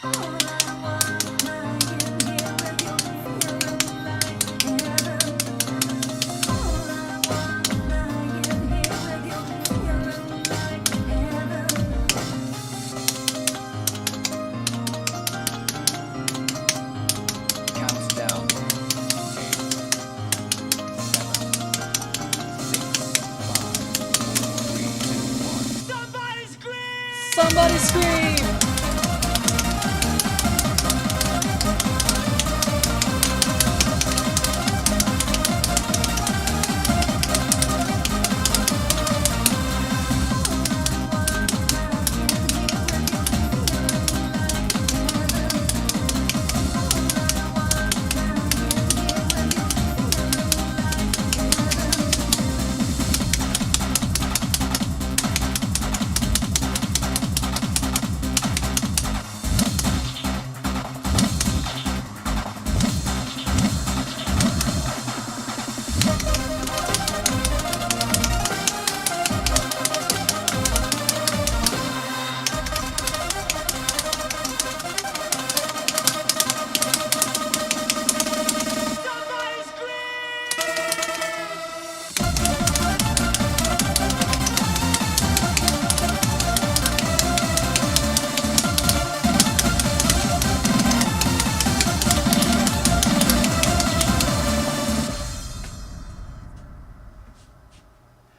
C: Counts down. 8, 7, 6, 5, 4, 3, 2, 1.
A: Somebody scream!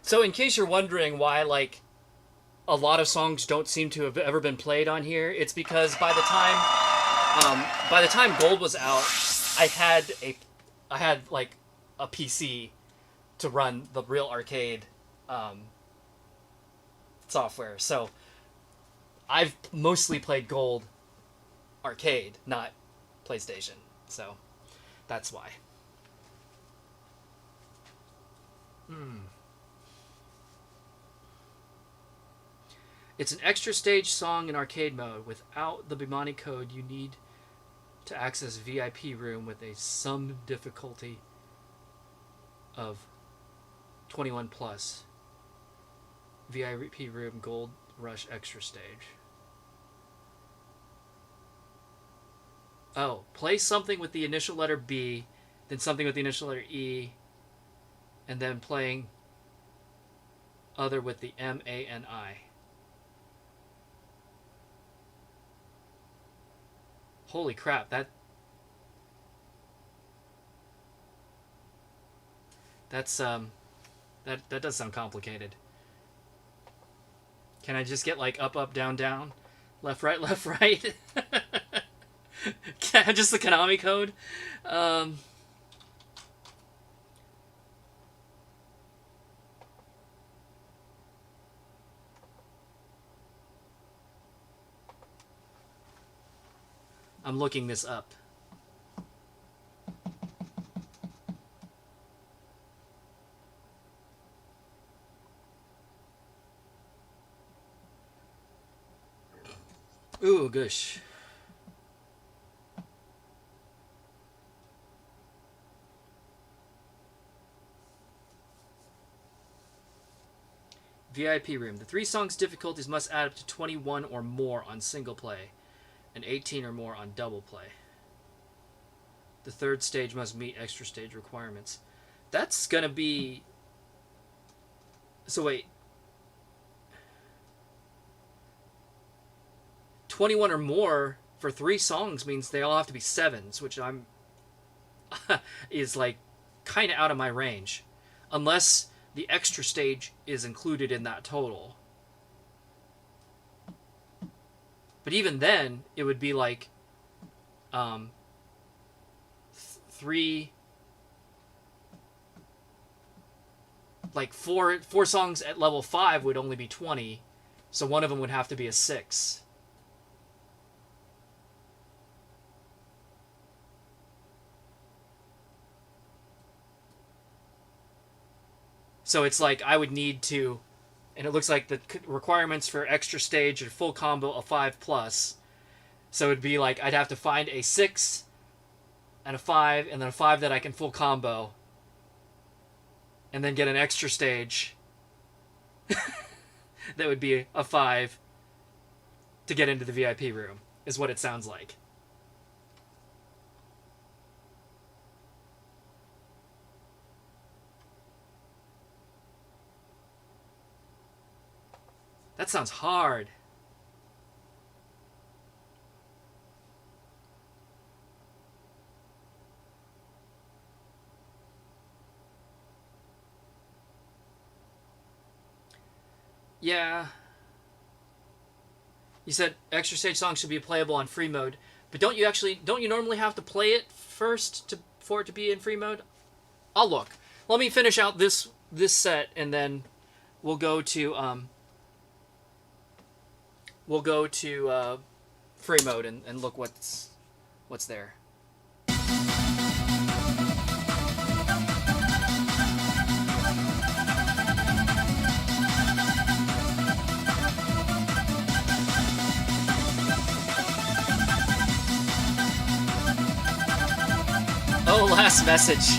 A: So in case you're wondering why, like, a lot of songs don't seem to have ever been played on here, it's because by the time Gold was out, I had like a PC to run the real arcade software. So I've mostly played Gold arcade, not PlayStation. So that's why. It's an extra stage song in arcade mode. Without the beatmania code, you need to access VIP room with a some difficulty of 21 plus. VIP room Gold Rush extra stage. Oh, play something with the initial letter B, then something with the initial letter E, and then playing other with the M, A, and I. Holy crap, that's that does sound complicated. Can I just get like up, up, down, down, left, right, left, right? Just the Konami code? I'm looking this up. Ooh, gosh. VIP room. The 3 songs difficulties must add up to 21 or more on single play, and 18 or more on double play. The 3rd stage must meet extra stage requirements. That's gonna be... So wait. 21 or more for 3 songs means they all have to be 7s, which I'm... is like kind of out of my range. Unless the extra stage is included in that total. But even then, it would be like 3, like 4 songs at level 5 would only be 20, so one of them would have to be a 6. So it's like I would need to, and it looks like the requirements for extra stage are full combo of 5+. So it'd be like I'd have to find a 6 and a 5, and then a 5 that I can full combo, and then get an extra stage that would be a 5, to get into the VIP room, is what it sounds like. That sounds hard. Yeah. You said extra stage songs should be playable on free mode, but don't you normally have to play it first for it to be in free mode? I'll look. Let me finish out this set, and then we'll go to free mode and look what's there. Oh, last message.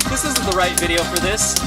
A: This isn't the right video for this.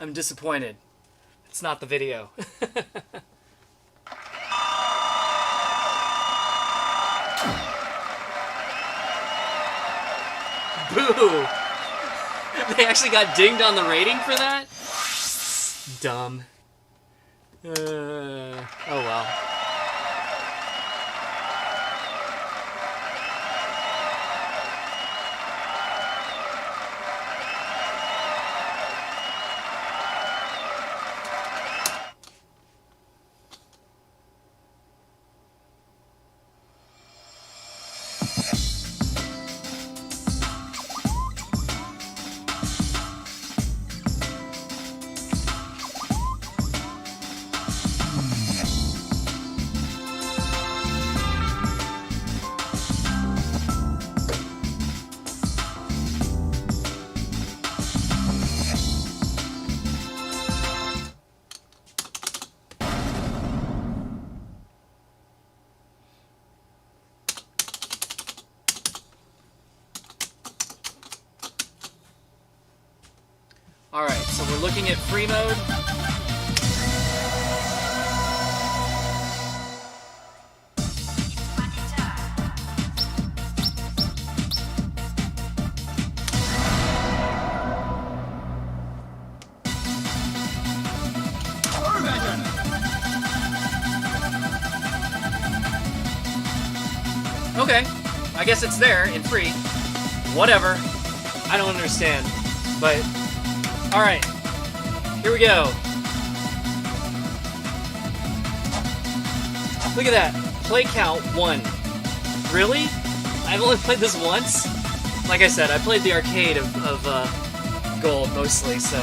A: I'm disappointed. It's not the video. Boo! They actually got dinged on the rating for that? Dumb. Oh well. Alright, so we're looking at free mode. Okay, I guess it's there in free. Whatever. I don't understand. But, alright. Here we go. Look at that. Play count 1. Really? I've only played this once? Like I said, I played the arcade of Gold mostly, so...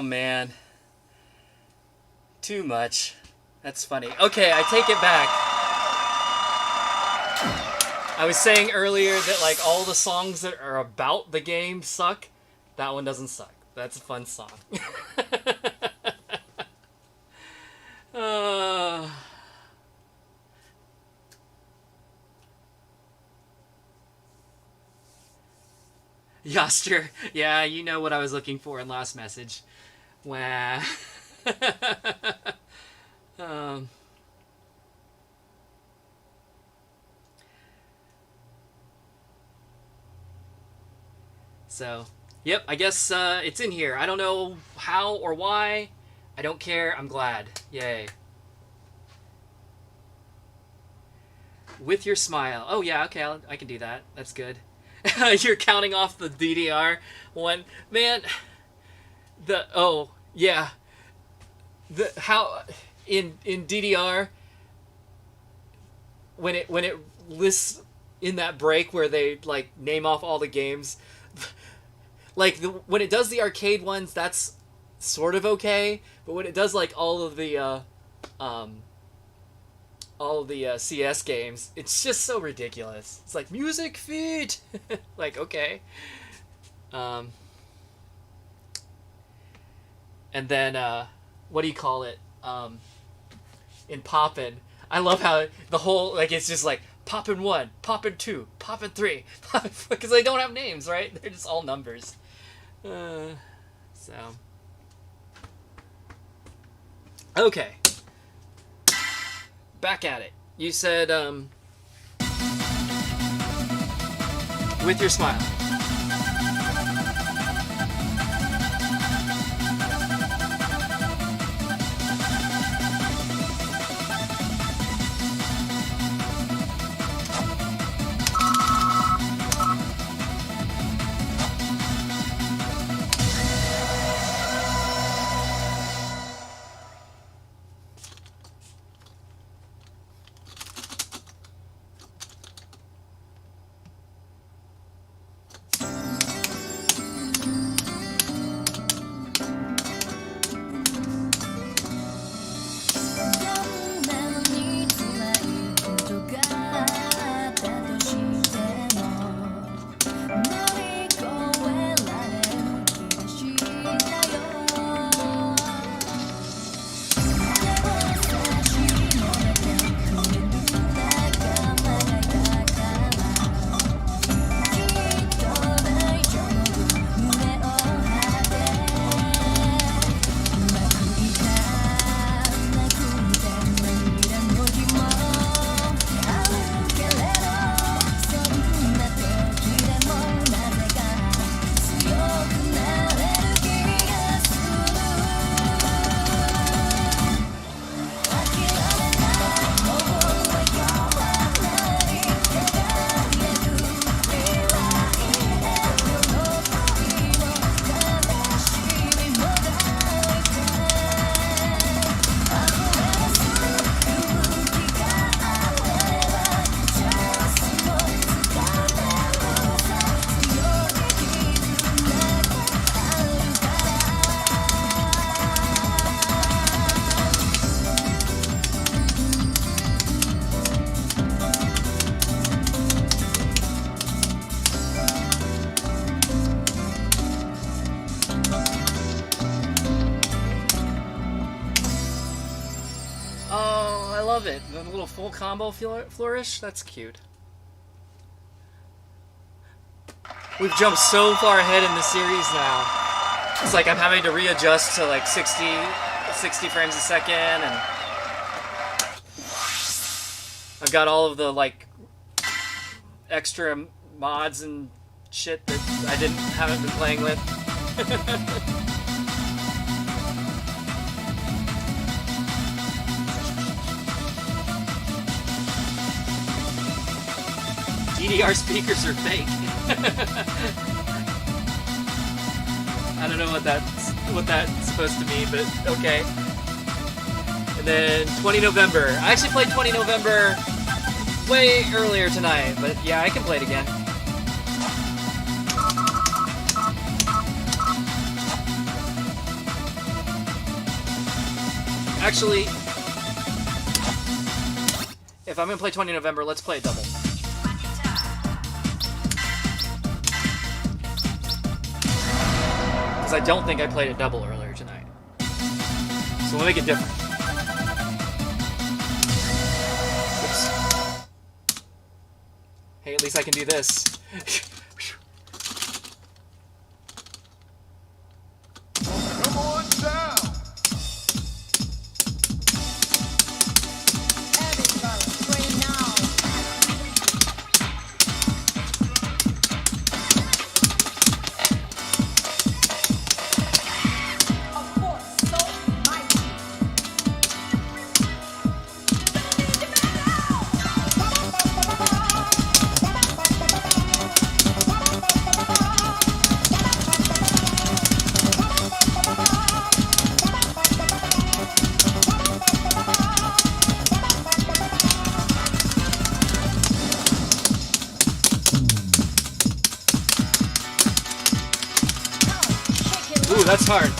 A: Oh, man. Too much. That's funny. Okay, I take it back. I was saying earlier that, like, all the songs that are about the game suck. That one doesn't suck. That's a fun song. Yoster. Yeah, you know what I was looking for in last message. Wow. So, yep, I guess it's in here. I don't know how or why. I don't care. I'm glad. Yay. With your smile. Oh, yeah, okay, I can do that. That's good. You're counting off the DDR one. Man, yeah. How in DDR when it lists in that break where they like name off all the games, like when it does the arcade ones, that's sort of okay, but when it does like all of the CS games, it's just so ridiculous. It's like music feed. Like, okay. And then what do you call it? In Poppin', I love how the whole, like, it's just like Poppin' 1, Poppin' 2, Poppin' 3, because they don't have names, right? They're just all numbers. So okay, back at it. You said with your smile. Love it. The little full combo flourish. That's cute. We've jumped so far ahead in the series now. It's like I'm having to readjust to like 60 frames a second, and I've got all of the like extra mods and shit that I haven't been playing with. DDR speakers are fake. I don't know what that's supposed to mean, but okay. And then 20 November. I actually played 20 November way earlier tonight, but yeah, I can play it again. Actually, if I'm gonna play 20 November, let's play a double. Because I don't think I played a double earlier tonight. So we'll make it different. Oops. Hey, at least I can do this.
B: Come on down.
C: Everybody scream now. A force so mighty.
A: Ooh, that's hard.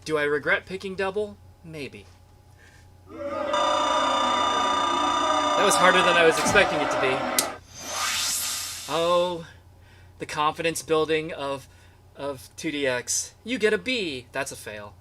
A: Do I regret picking double? Maybe. That was harder than I was expecting it to be. Oh, the confidence building of 2DX. You get a B. That's a fail.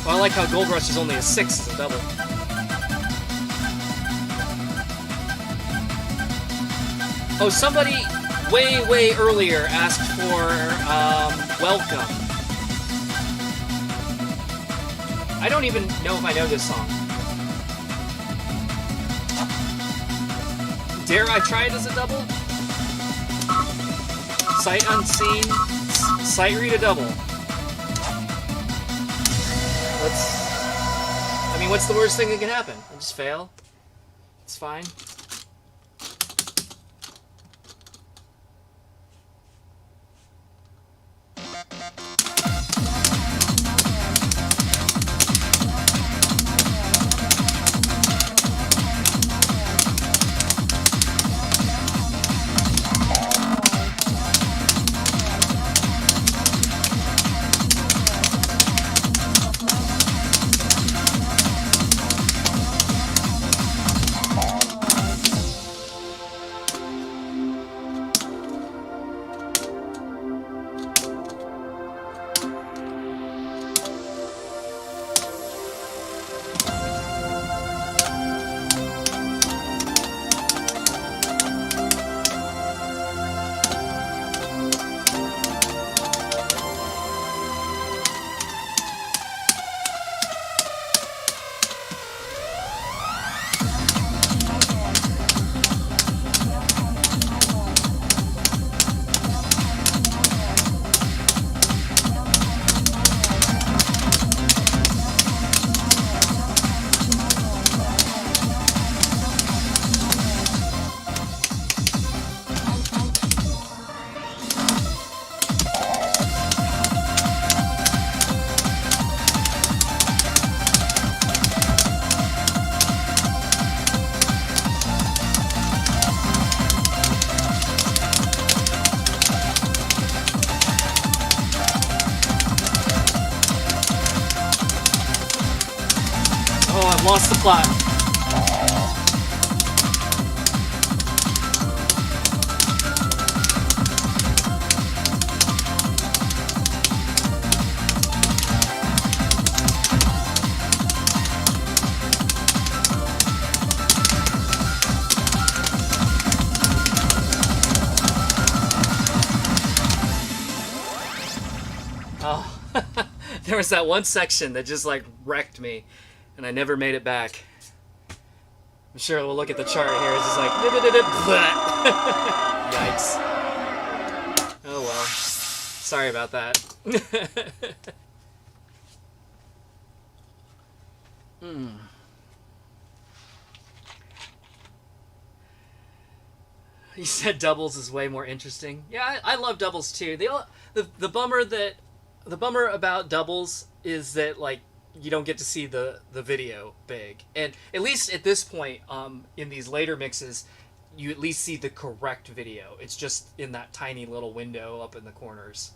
A: Well, I like how Gold Rush is only a 6 as a double. Oh, somebody way earlier asked for Welcome. I don't even know if I know this song. Dare I try it as a double? Sight unseen, sight read a double. I mean, what's the worst thing that can happen? I'll just fail. It's fine. Oh, I've lost the plot. There was that one section that just like wrecked me, and I never made it back. I'm sure we'll look at the chart here. It's just like yikes. Oh well. Sorry about that. You said doubles is way more interesting. Yeah, I love doubles too. The bummer about doubles is that like you don't get to see the video big, and at least at this point, in these later mixes, you at least see the correct video. It's just in that tiny little window up in the corners.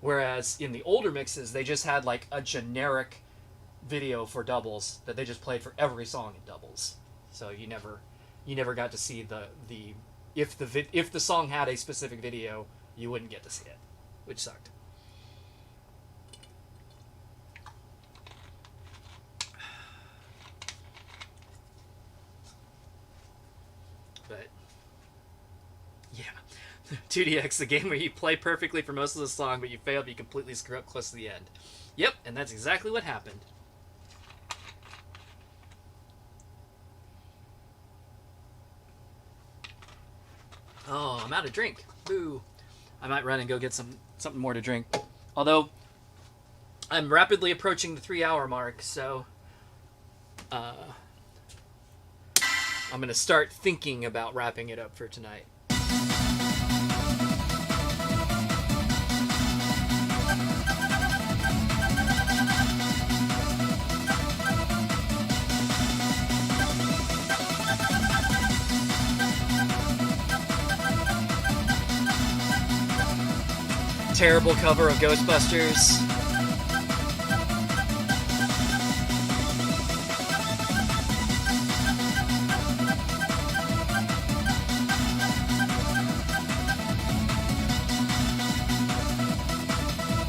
A: Whereas in the older mixes, they just had like a generic video for doubles that they just played for every song in doubles. So you never got to see if the song had a specific video, you wouldn't get to see it, which sucked. But yeah, 2DX, the game where you play perfectly for most of the song, but you fail, but you completely screw up close to the end. Yep, and that's exactly what happened. Oh, I'm out of drink. Boo. I might run and go get something more to drink. Although, I'm rapidly approaching the 3-hour mark, so I'm going to start thinking about wrapping it up for tonight. Terrible cover of Ghostbusters.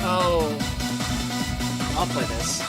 A: Oh, I'll play this.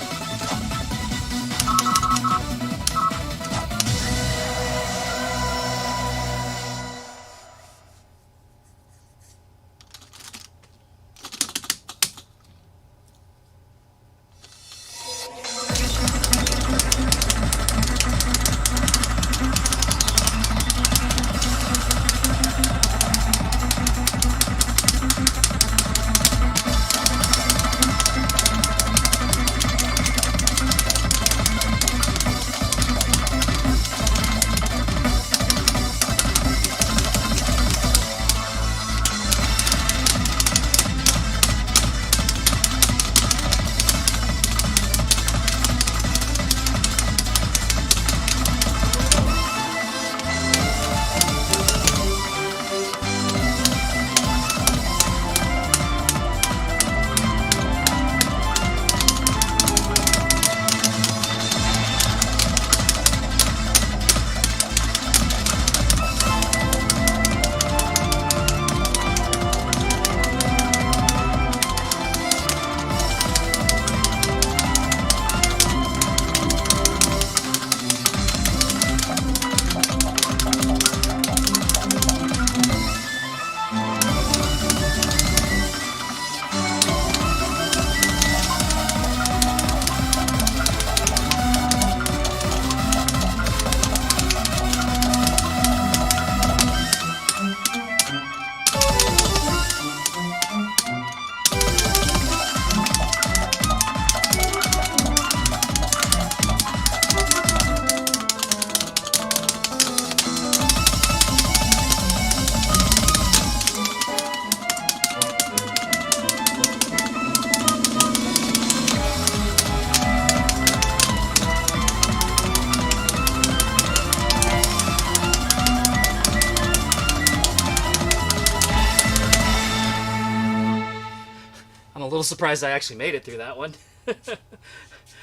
A: I'm a little surprised I actually made it through that one.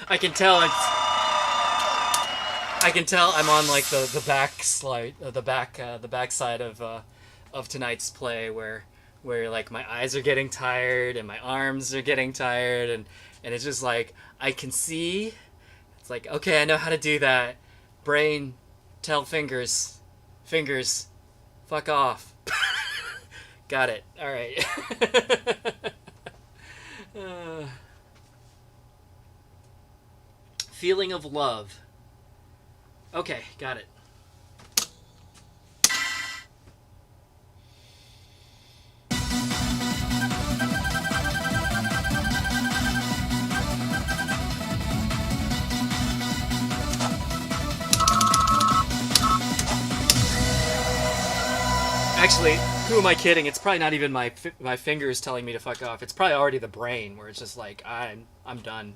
A: I can tell I'm on like the back slide, the back side of tonight's play where like my eyes are getting tired and my arms are getting tired and it's just like I can see. It's like, okay, I know how to do that. Brain, tell fingers, fuck off. Got it. All right. Feeling of love. Okay, got it. Actually, who am I kidding? It's probably not even my fingers telling me to fuck off. It's probably already the brain where it's just like I'm done.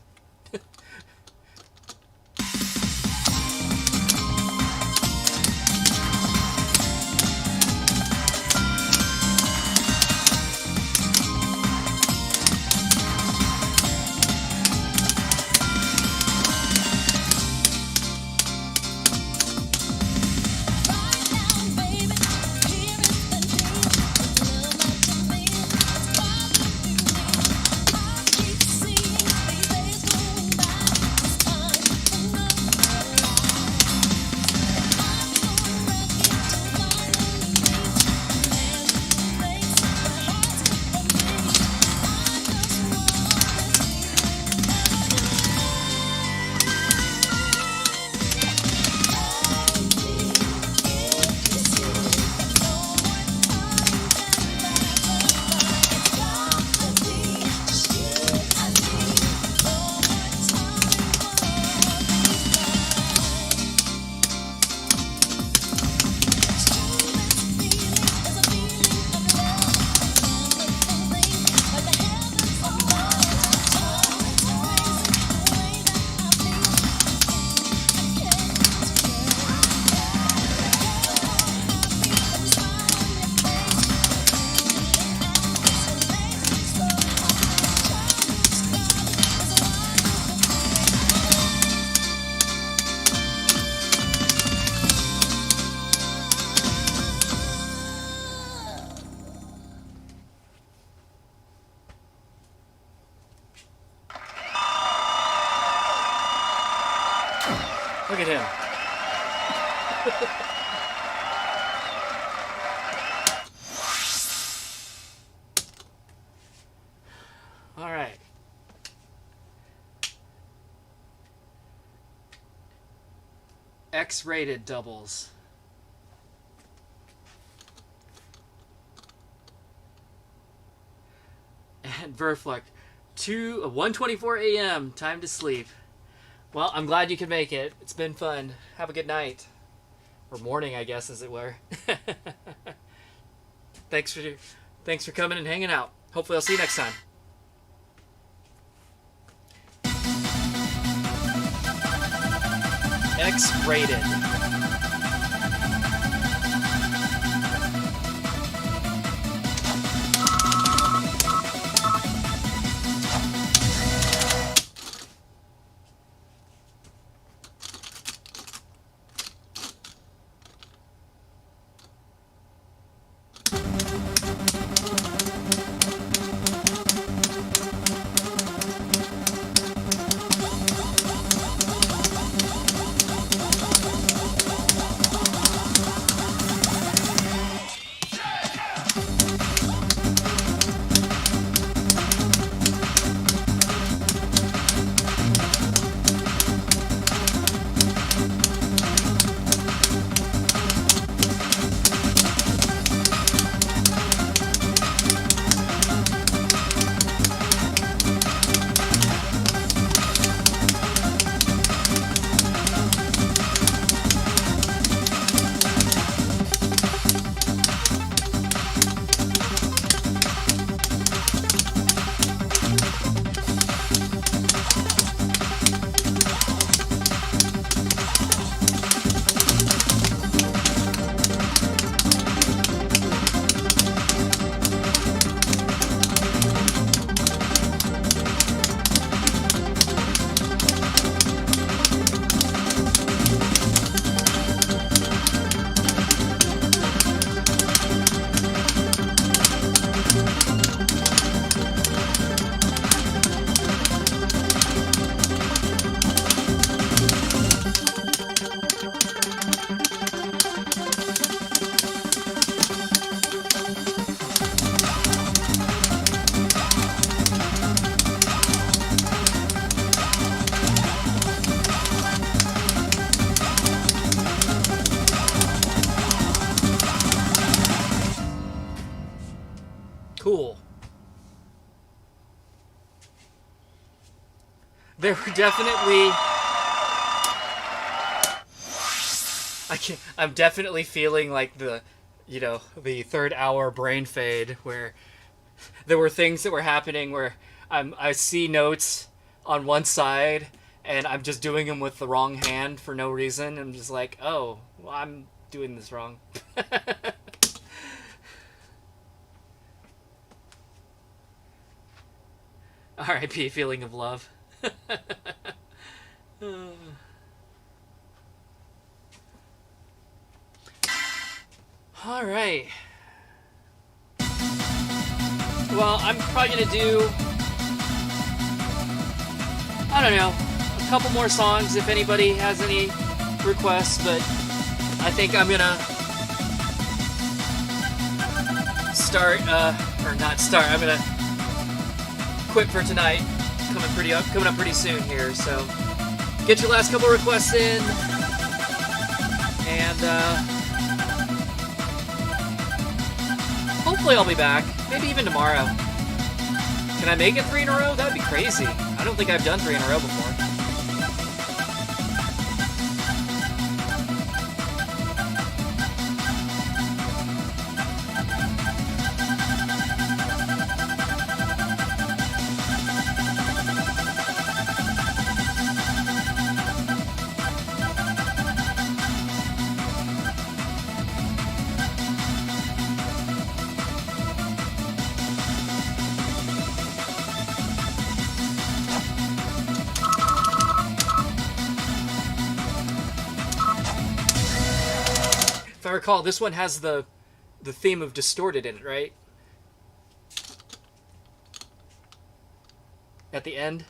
A: Look at him. All right. X-rated doubles. And Verfluck, 1:24 a.m. Time to sleep. Well, I'm glad you could make it. It's been fun. Have a good night. Or morning, I guess, as it were. Thanks for coming and hanging out. Hopefully I'll see you next time. X-rated. There were definitely... I'm definitely feeling like the third hour brain fade where there were things that were happening where I see notes on one side and I'm just doing them with the wrong hand for no reason. I'm just like, oh, well, I'm doing this wrong. R.I.P. Feeling of love. All right. Well, I'm probably gonna do, I don't know, a couple more songs if anybody has any requests, but I think I'm gonna I'm gonna quit for tonight. Coming up pretty soon here, so get your last couple requests in, and hopefully I'll be back. Maybe even tomorrow. Can I make it 3 in a row? That'd be crazy. I don't think I've done 3 in a row before. If I recall, this one has the theme of Distorted in it, right? At the end.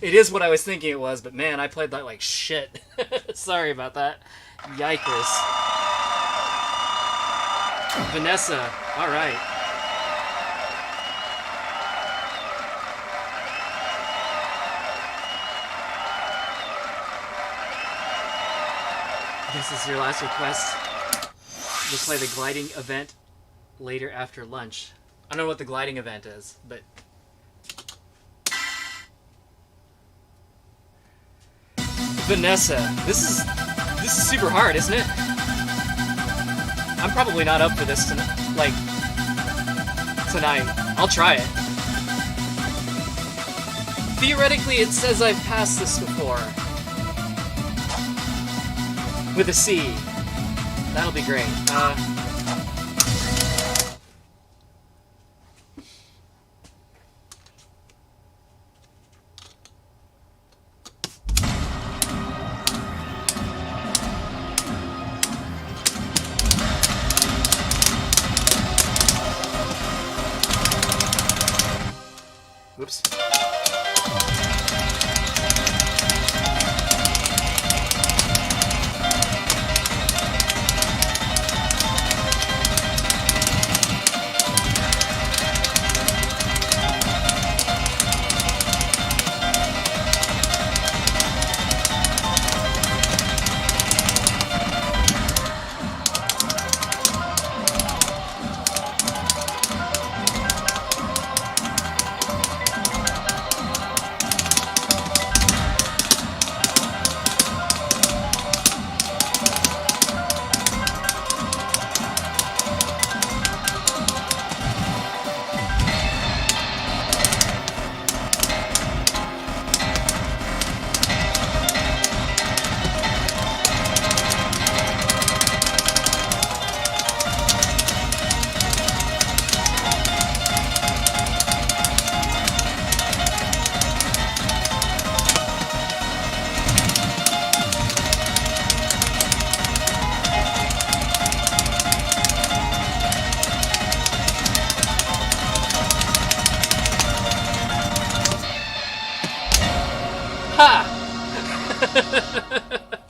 A: It is what I was thinking it was, but man, I played that like shit. Sorry about that. Yikers. Vanessa, alright. This is your last request. We'll play the gliding event later after lunch. I don't know what the gliding event is, but... Vanessa, this is super hard, isn't it? I'm probably not up for this tonight. I'll try it. Theoretically, it says I've passed this before. With a C. That'll be great.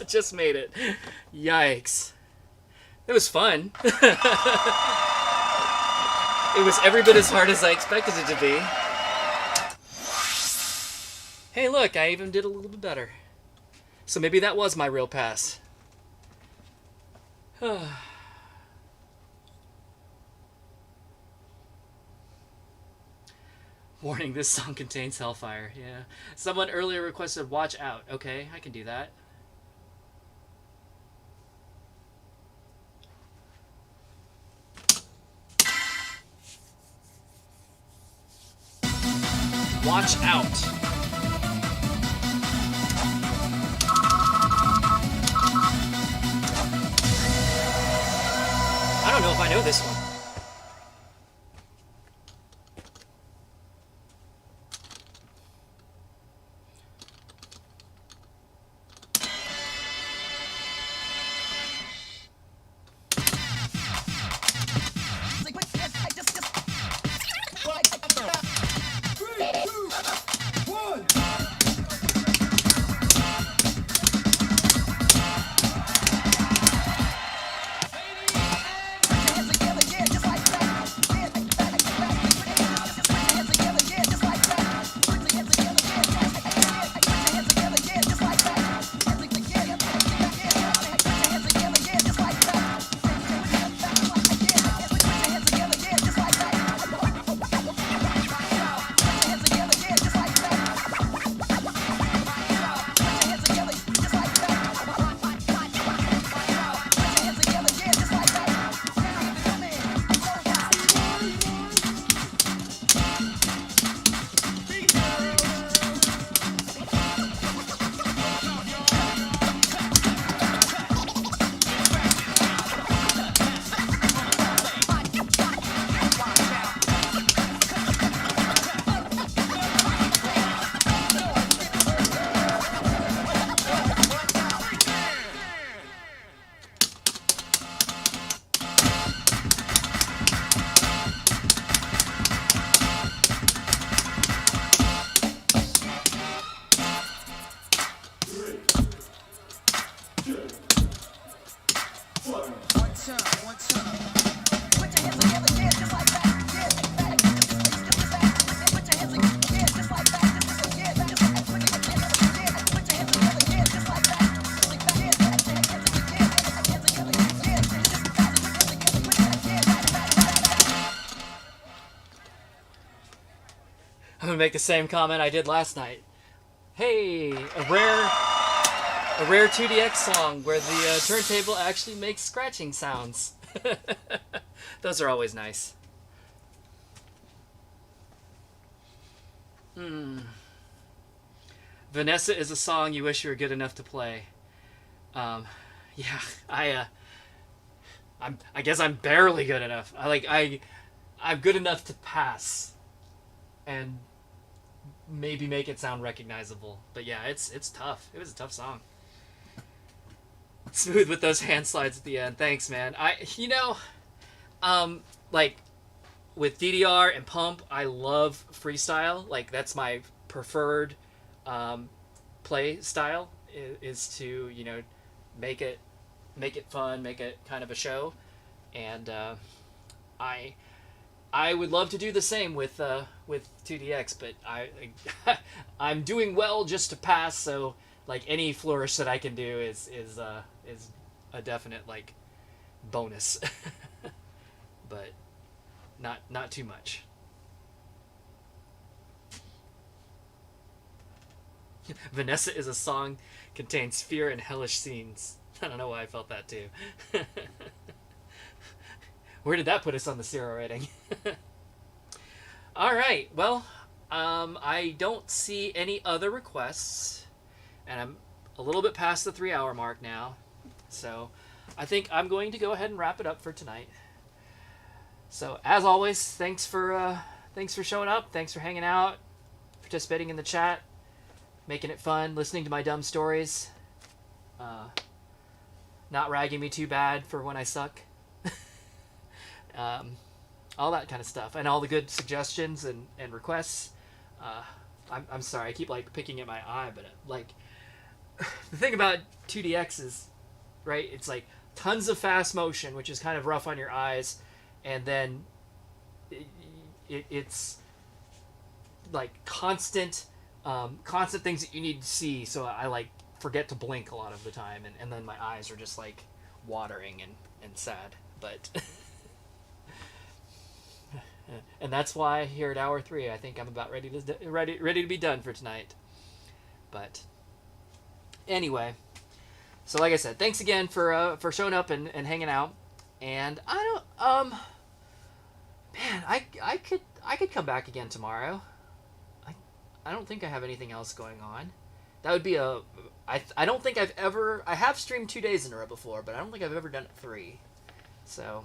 A: Just made it. Yikes. It was fun. It was every bit as hard as I expected it to be. Hey, look, I even did a little bit better. So maybe that was my real pass. Warning, this song contains hellfire. Yeah. Someone earlier requested watch out. Okay, I can do that. Watch out. I don't know if I know this one. I'm gonna make the same comment I did last night. Hey, a rare 2DX song where the turntable actually makes scratching sounds. Those are always nice. Vanessa is a song you wish you were good enough to play. Yeah, I guess I'm barely good enough. I'm good enough to pass, and maybe make it sound recognizable. But yeah, it's tough. It was a tough song. Smooth with those hand slides at the end. Thanks, man. Like with DDR and Pump, I love freestyle. Like that's my preferred play style is to make it fun, make it kind of a show, and I would love to do the same with 2DX, but I'm doing well just to pass. So like any flourish that I can do is a definite like bonus, but not too much. Vanessa is a song contains fear and hellish scenes. I don't know why I felt that too. Where did that put us on the 0 rating? All right. Well, I don't see any other requests, and I'm a little bit past the 3-hour mark now, so I think I'm going to go ahead and wrap it up for tonight. So as always, thanks for showing up. Thanks for hanging out, participating in the chat, making it fun, listening to my dumb stories, not ragging me too bad for when I suck. All that kind of stuff, and all the good suggestions and requests. I'm sorry, I keep like picking at my eye, but like the thing about 2DX is, right, it's like tons of fast motion, which is kind of rough on your eyes, and then it's like constant things that you need to see, so I like forget to blink a lot of the time, and then my eyes are just like watering and sad, but and that's why here at hour 3 I think I'm about ready to be done for tonight. But anyway, so like I said, thanks again for showing up and hanging out. And I don't man, I could come back again tomorrow. I don't think I have anything else going on. That would be I don't think I have streamed 2 days in a row before, but I don't think I've ever done it 3. So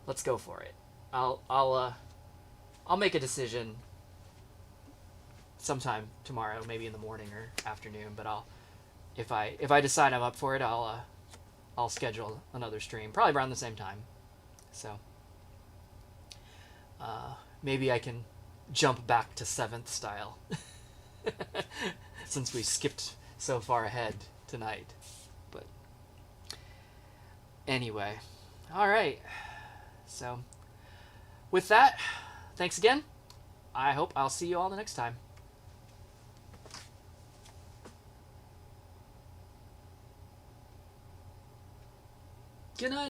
A: let's go for it. I'll make a decision sometime tomorrow, maybe in the morning or afternoon, but if I decide I'm up for it, I'll schedule another stream probably around the same time. So maybe I can jump back to 7th style since we skipped so far ahead tonight. But anyway, all right. So with that, thanks again. I hope I'll see you all the next time. Good night.